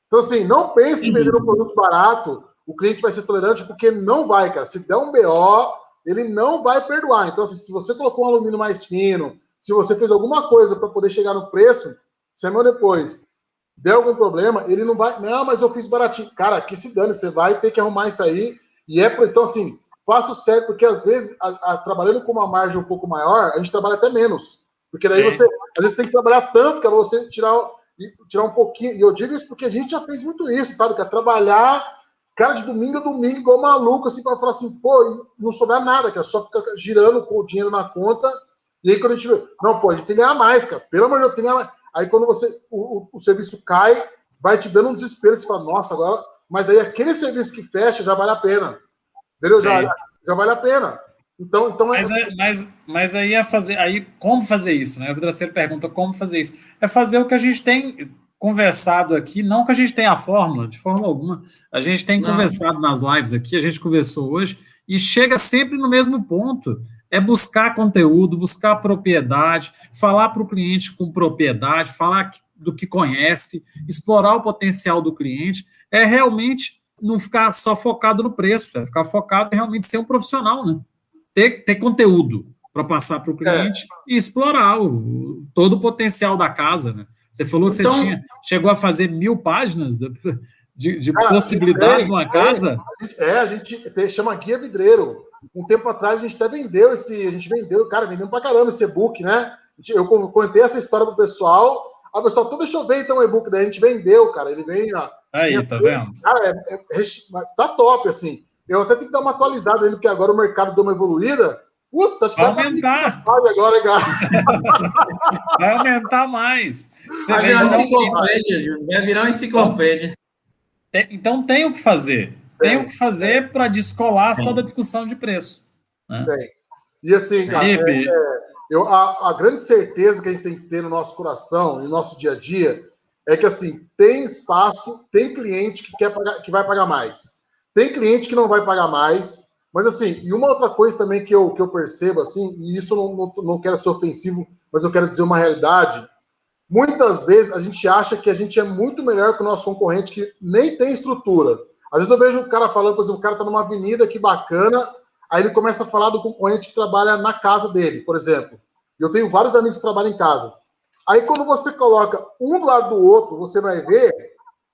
Então, assim, não pense que vender um produto barato, o cliente vai ser tolerante, porque não vai, cara. Se der um BO... ele não vai perdoar. Então, assim, se você colocou um alumínio mais fino, se você fez alguma coisa para poder chegar no preço, semana depois, der algum problema, ele não vai... Não, mas eu fiz baratinho. Cara, que se dane, você vai ter que arrumar isso aí. Então, assim, faça o certo, porque às vezes, trabalhando com uma margem um pouco maior, a gente trabalha até menos. Porque daí você, às vezes, tem que trabalhar tanto, que você tirar um pouquinho. E eu digo isso porque a gente já fez muito isso, sabe? Que é trabalhar... Cara, de domingo a domingo, igual maluco, assim, para falar assim, pô, não sobrar nada, cara, só fica girando com o dinheiro na conta, e aí quando a gente vê, não, pô, a gente tem que ganhar mais, cara, pelo amor de Deus, tem que ganhar mais. Aí quando o serviço cai, vai te dando um desespero, você fala, nossa, agora, mas aí aquele serviço que fecha já vale a pena, entendeu? Já vale a pena. Então mas aí como fazer isso, né? O vidraceiro pergunta como fazer isso. É fazer o que a gente tem conversado aqui, não que a gente tenha a fórmula, de forma alguma. A gente tem conversado nas lives aqui, a gente conversou hoje, e chega sempre no mesmo ponto. É buscar conteúdo, buscar propriedade, falar para o cliente com propriedade, falar do que conhece, explorar o potencial do cliente. É realmente não ficar só focado no preço, é ficar focado em realmente ser um profissional, né? Ter conteúdo para passar para o cliente e explorar todo o potencial da casa, né? Você falou que você chegou a fazer 1000 páginas de possibilidades numa casa? A gente chama Guia Vidreiro. Um tempo atrás a gente até vendeu vendemos pra caramba esse e-book, né? Eu contei essa história pro pessoal, a pessoa, então deixa eu ver então o e-book, daí a gente vendeu, cara. Ele vem... Aí, tá vendo? Cara, tá top, assim. Eu até tenho que dar uma atualizada aí, porque agora o mercado deu uma evoluída. Putz, acho que vai aumentar. Agora, cara. Vai aumentar mais. Vai virar uma enciclopédia, Júnior. Vai virar uma enciclopédia. Então tem o que fazer. Tem o que fazer para descolar só da discussão de preço. Né? Tem. E assim, cara, a grande certeza que a gente tem que ter no nosso coração, no nosso dia a dia, é que assim, tem espaço, tem cliente que vai pagar mais. Tem cliente que não vai pagar mais. Mas assim, e uma outra coisa também que eu percebo, assim, e isso não quero ser ofensivo, mas eu quero dizer uma realidade, muitas vezes a gente acha que a gente é muito melhor que o nosso concorrente que nem tem estrutura. Às vezes eu vejo o cara falando, por exemplo, o cara tá numa avenida, que bacana, aí ele começa a falar do concorrente que trabalha na casa dele, por exemplo. Eu tenho vários amigos que trabalham em casa. Aí quando você coloca um do lado do outro, você vai ver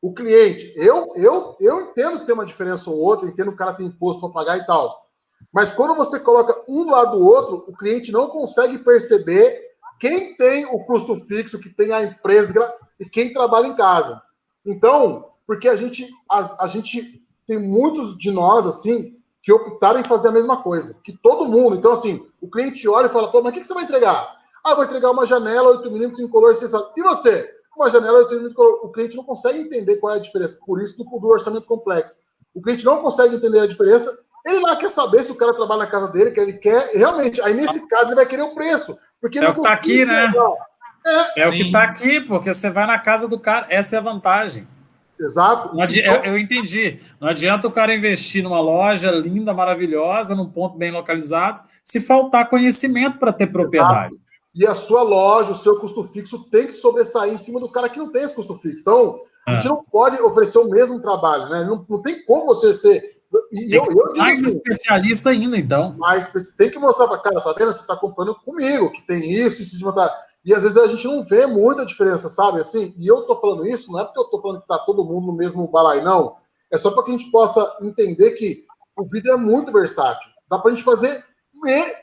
o cliente, eu entendo que tem uma diferença ou outra, entendo que o cara tem imposto para pagar e tal. Mas quando você coloca um do lado do outro, o cliente não consegue perceber quem tem o custo fixo, que tem a empresa e quem trabalha em casa. Então, porque a gente tem muitos de nós, assim, que optaram em fazer a mesma coisa, que todo mundo. Então, assim, o cliente olha e fala, pô, mas o que você vai entregar? Ah, vou entregar uma janela 8mm em color, e você? Uma janela 8mm em color. O cliente não consegue entender qual é a diferença, por isso do orçamento complexo. O cliente não consegue entender a diferença, ele lá quer saber se o cara trabalha na casa dele, que ele quer, realmente, aí nesse caso ele vai querer o preço. Porque é o que está aqui, né? É o que Sim. está aqui, porque você vai na casa do cara, essa é a vantagem. Exato. Eu entendi. Não adianta o cara investir numa loja linda, maravilhosa, num ponto bem localizado, se faltar conhecimento para ter propriedade. Exato. E a sua loja, o seu custo fixo tem que sobressair em cima do cara que não tem esse custo fixo. Então, a gente não pode oferecer o mesmo trabalho, né? Não tem como você ser... E eu digo mais assim, especialista ainda, então. Mas tem que mostrar para cara, tá vendo? Você tá comprando comigo, que tem isso, de montar. E às vezes a gente não vê muita diferença, sabe? Assim, e eu tô falando isso, não é porque eu tô falando que tá todo mundo no mesmo balaio, não. É só para que a gente possa entender que o vidro é muito versátil. Dá pra gente fazer.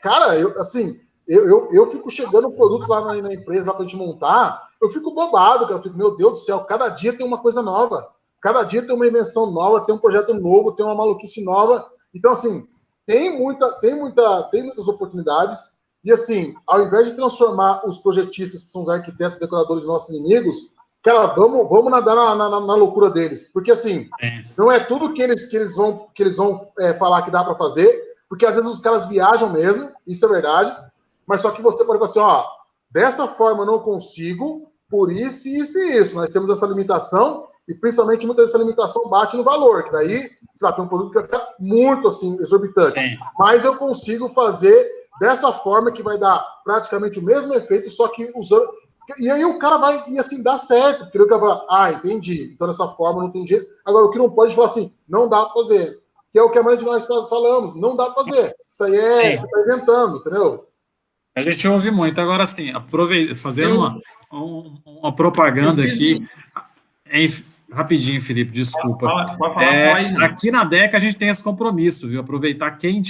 Cara, eu fico chegando produtos lá na empresa lá pra gente montar, eu fico bobado, cara. Eu fico, meu Deus do céu, cada dia tem uma coisa nova. Cada dia tem uma invenção nova, tem um projeto novo, tem uma maluquice nova. Então, assim, tem muitas oportunidades, e assim, ao invés de transformar os projetistas, que são os arquitetos, decoradores nossos inimigos, cara, vamos nadar na loucura deles, porque assim, não é tudo que eles vão falar que dá para fazer, porque às vezes os caras viajam mesmo, isso é verdade, mas só que você pode falar assim, ó, dessa forma eu não consigo, por isso, isso e isso, nós temos essa limitação, e principalmente muitas vezes essa limitação bate no valor, que daí, sei lá, tem um produto que vai ficar muito assim, exorbitante. Sim. Mas eu consigo fazer dessa forma que vai dar praticamente o mesmo efeito, só que usando. E aí o cara vai, e assim, dá certo, porque o cara vai falar, entendi, então dessa forma não tem jeito. Agora, o que não pode falar assim, não dá pra fazer. Que é o que a maioria de nós falamos, não dá pra fazer. Isso aí você tá inventando, entendeu? A gente ouve muito. Agora, assim, fazendo uma propaganda aqui. Rapidinho, Felipe, desculpa. Aqui na DEC a gente tem esse compromisso, viu? Aproveitar quem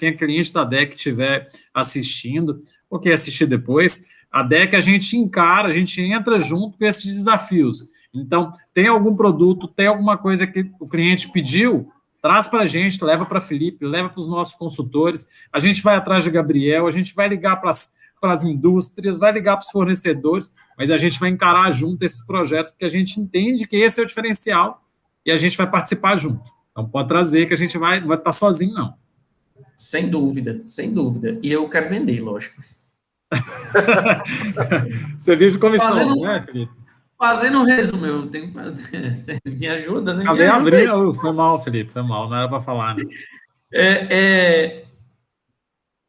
é cliente da DEC estiver assistindo, ou quer assistir depois, a DEC a gente encara, a gente entra junto com esses desafios. Então, tem algum produto, tem alguma coisa que o cliente pediu, traz para a gente, leva para Felipe, leva para os nossos consultores, a gente vai atrás de Gabriel, a gente vai ligar para as indústrias, vai ligar para os fornecedores, mas a gente vai encarar junto esses projetos, porque a gente entende que esse é o diferencial e a gente vai participar junto. Então, pode trazer que a gente vai estar sozinho, não. Sem dúvida, sem dúvida. E eu quero vender, lógico. Você vive comissão, né, Felipe? Fazendo um resumo, eu tenho... Me ajuda, né? Foi mal, Felipe, foi mal, não era para falar, né?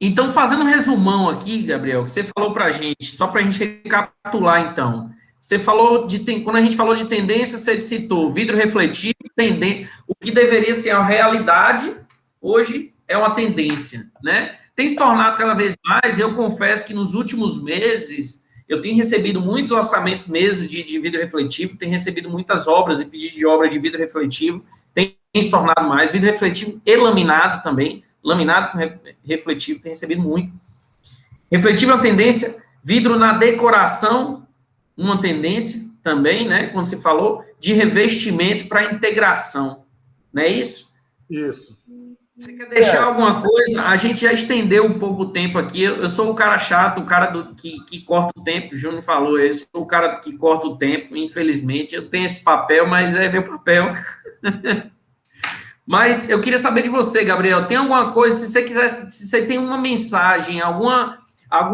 Então, fazendo um resumão aqui, Gabriel, que você falou para a gente, só para a gente recapitular, então. Você falou quando a gente falou de tendência, você citou vidro refletivo, o que deveria ser a realidade, hoje é uma tendência, né? Tem se tornado cada vez mais, eu confesso que nos últimos meses, eu tenho recebido muitos orçamentos mesmo de vidro refletivo, tenho recebido muitas obras e pedidos de obra de vidro refletivo, tem se tornado mais, vidro refletivo e laminado também, laminado com refletivo, tem recebido muito. Refletivo é uma tendência, vidro na decoração, uma tendência também, né, quando você falou, de revestimento para integração, não é isso? Isso. Você quer deixar alguma coisa? A gente já estendeu um pouco o tempo aqui, eu sou o cara chato, o cara que corta o tempo, o Júnior falou, eu sou o cara que corta o tempo, infelizmente, eu tenho esse papel, mas é meu papel. Mas eu queria saber de você, Gabriel, tem alguma coisa, se você quiser, se você tem uma mensagem, alguma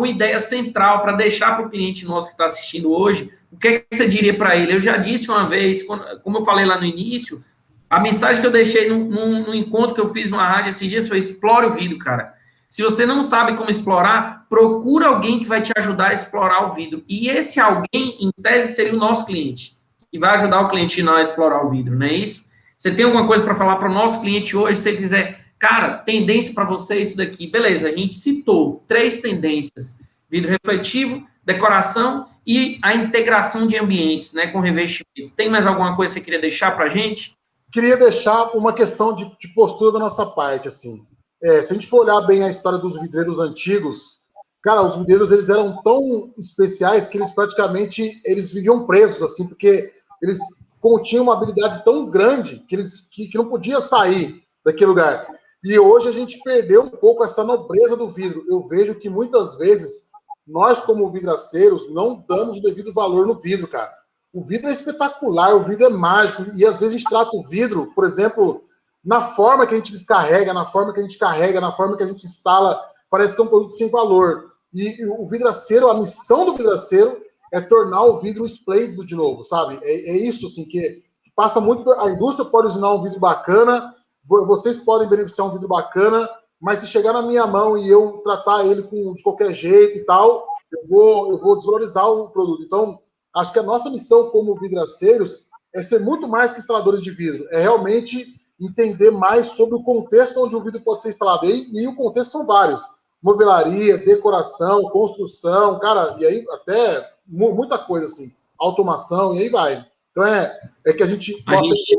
ideia central para deixar para o cliente nosso que está assistindo hoje, o que é que você diria para ele? Eu já disse uma vez, como eu falei lá no início, a mensagem que eu deixei no encontro que eu fiz numa rádio esses dias foi: explore o vidro, cara. Se você não sabe como explorar, procura alguém que vai te ajudar a explorar o vidro. E esse alguém, em tese, seria o nosso cliente, que vai ajudar o cliente final a explorar o vidro, não é isso? Você tem alguma coisa para falar para o nosso cliente hoje, se ele quiser, cara, tendência para você é isso daqui. Beleza, a gente citou 3 tendências: vidro refletivo, decoração e a integração de ambientes, né, com revestimento. Tem mais alguma coisa que você queria deixar para a gente? Queria deixar uma questão de postura da nossa parte, assim. Se a gente for olhar bem a história dos vidreiros antigos, cara, os vidreiros, eles eram tão especiais que eles praticamente, eles viviam presos, assim, porque eles continham uma habilidade tão grande que não podia sair daquele lugar. E hoje a gente perdeu um pouco essa nobreza do vidro. Eu vejo que muitas vezes nós, como vidraceiros, não damos o devido valor no vidro, cara. O vidro é espetacular, o vidro é mágico, e às vezes a gente trata o vidro, por exemplo, na forma que a gente descarrega, na forma que a gente carrega, na forma que a gente instala, parece que é um produto sem valor. E o vidraceiro, a missão do vidraceiro é tornar o vidro esplêndido de novo, sabe? É isso, assim, que passa muito... A indústria pode usinar um vidro bacana, vocês podem beneficiar um vidro bacana, mas se chegar na minha mão e eu tratar ele de qualquer jeito e tal, eu vou desvalorizar o produto. Então, acho que a nossa missão como vidraceiros é ser muito mais que instaladores de vidro, é realmente entender mais sobre o contexto onde o vidro pode ser instalado. E o contexto são vários: movelaria, decoração, construção, cara, e aí até muita coisa assim, automação, e aí vai. Então é que a gente possa de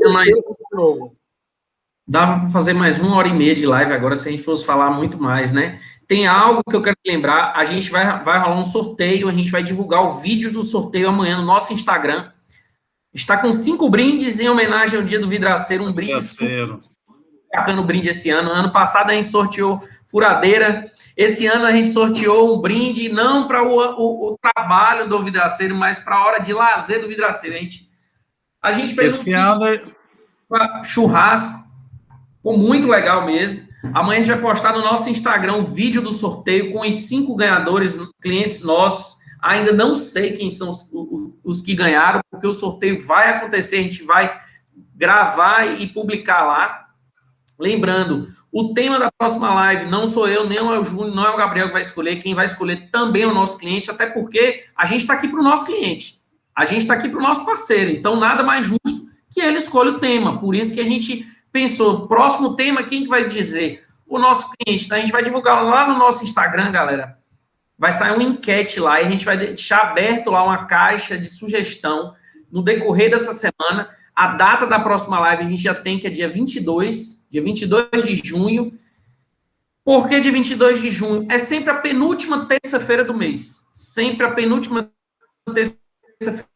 novo. Dava para fazer mais 1h30 de live agora, se a gente fosse falar muito mais, né? Tem algo que eu quero lembrar, a gente vai rolar um sorteio, a gente vai divulgar o vídeo do sorteio amanhã no nosso Instagram. Está com 5 brindes em homenagem ao Dia do Vidraceiro, um brinde super bacana, o brinde esse ano. Ano passado a gente sorteou furadeira, esse ano a gente sorteou um brinde não para o trabalho do vidraceiro, mas para a hora de lazer do vidraceiro. A gente fez esse ano churrasco, ficou muito legal mesmo. Amanhã a gente vai postar no nosso Instagram o vídeo do sorteio com os 5 ganhadores, clientes nossos. Ainda não sei quem são os que ganharam, porque o sorteio vai acontecer, a gente vai gravar e publicar lá. Lembrando, o tema da próxima live não sou eu, nem é o Júnior, não é o Gabriel que vai escolher, quem vai escolher também é o nosso cliente, até porque a gente está aqui para o nosso cliente, a gente está aqui para o nosso parceiro, então nada mais justo que ele escolha o tema. Por isso que a gente pensou, próximo tema, quem que vai dizer? O nosso cliente. Então, a gente vai divulgar lá no nosso Instagram, galera. Vai sair uma enquete lá e a gente vai deixar aberto lá uma caixa de sugestão no decorrer dessa semana. A data da próxima live a gente já tem, que é dia 22 de junho. Por que dia 22 de junho? É sempre a penúltima terça-feira do mês. Sempre a penúltima terça-feira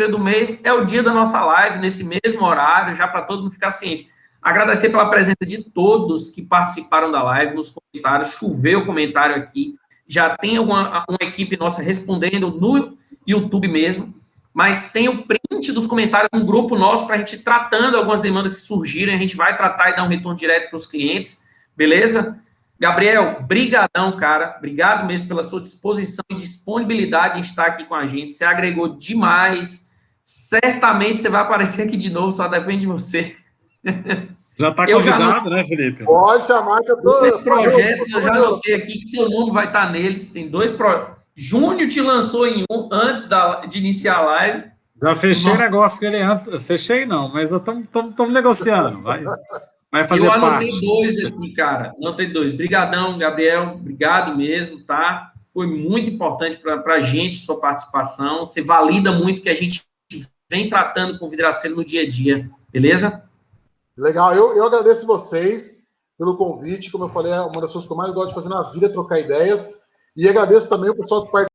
do mês é o dia da nossa live, nesse mesmo horário, já para todo mundo ficar ciente. Agradecer pela presença de todos que participaram da live, nos comentários, choveu comentário aqui, já tem uma equipe nossa respondendo no YouTube mesmo, mas tem o print dos comentários no grupo nosso para a gente ir tratando algumas demandas que surgirem, a gente vai tratar e dar um retorno direto para os clientes, beleza? Gabriel, brigadão, cara, obrigado mesmo pela sua disposição e disponibilidade em estar aqui com a gente, você agregou demais, certamente você vai aparecer aqui de novo, só depende de você. Já está convidado, né, Felipe? Pode chamar que eu tô... Dois projetos, eu já anotei aqui que seu nome vai estar neles, tem 2 projetos. Júnior te lançou em um antes de iniciar a live. Já fechei negócio com ele antes, fechei não, mas nós estamos negociando, vai fazer parte. Eu anotei 2 aqui, cara, anotei 2. Brigadão, Gabriel, obrigado mesmo, tá? Foi muito importante para a gente, sua participação, você valida muito o que a gente vem tratando com o vidraceiro no dia a dia, beleza? Legal, eu agradeço vocês pelo convite, como eu falei, é uma das coisas que eu mais gosto de fazer na vida, é trocar ideias, e agradeço também o pessoal que participou.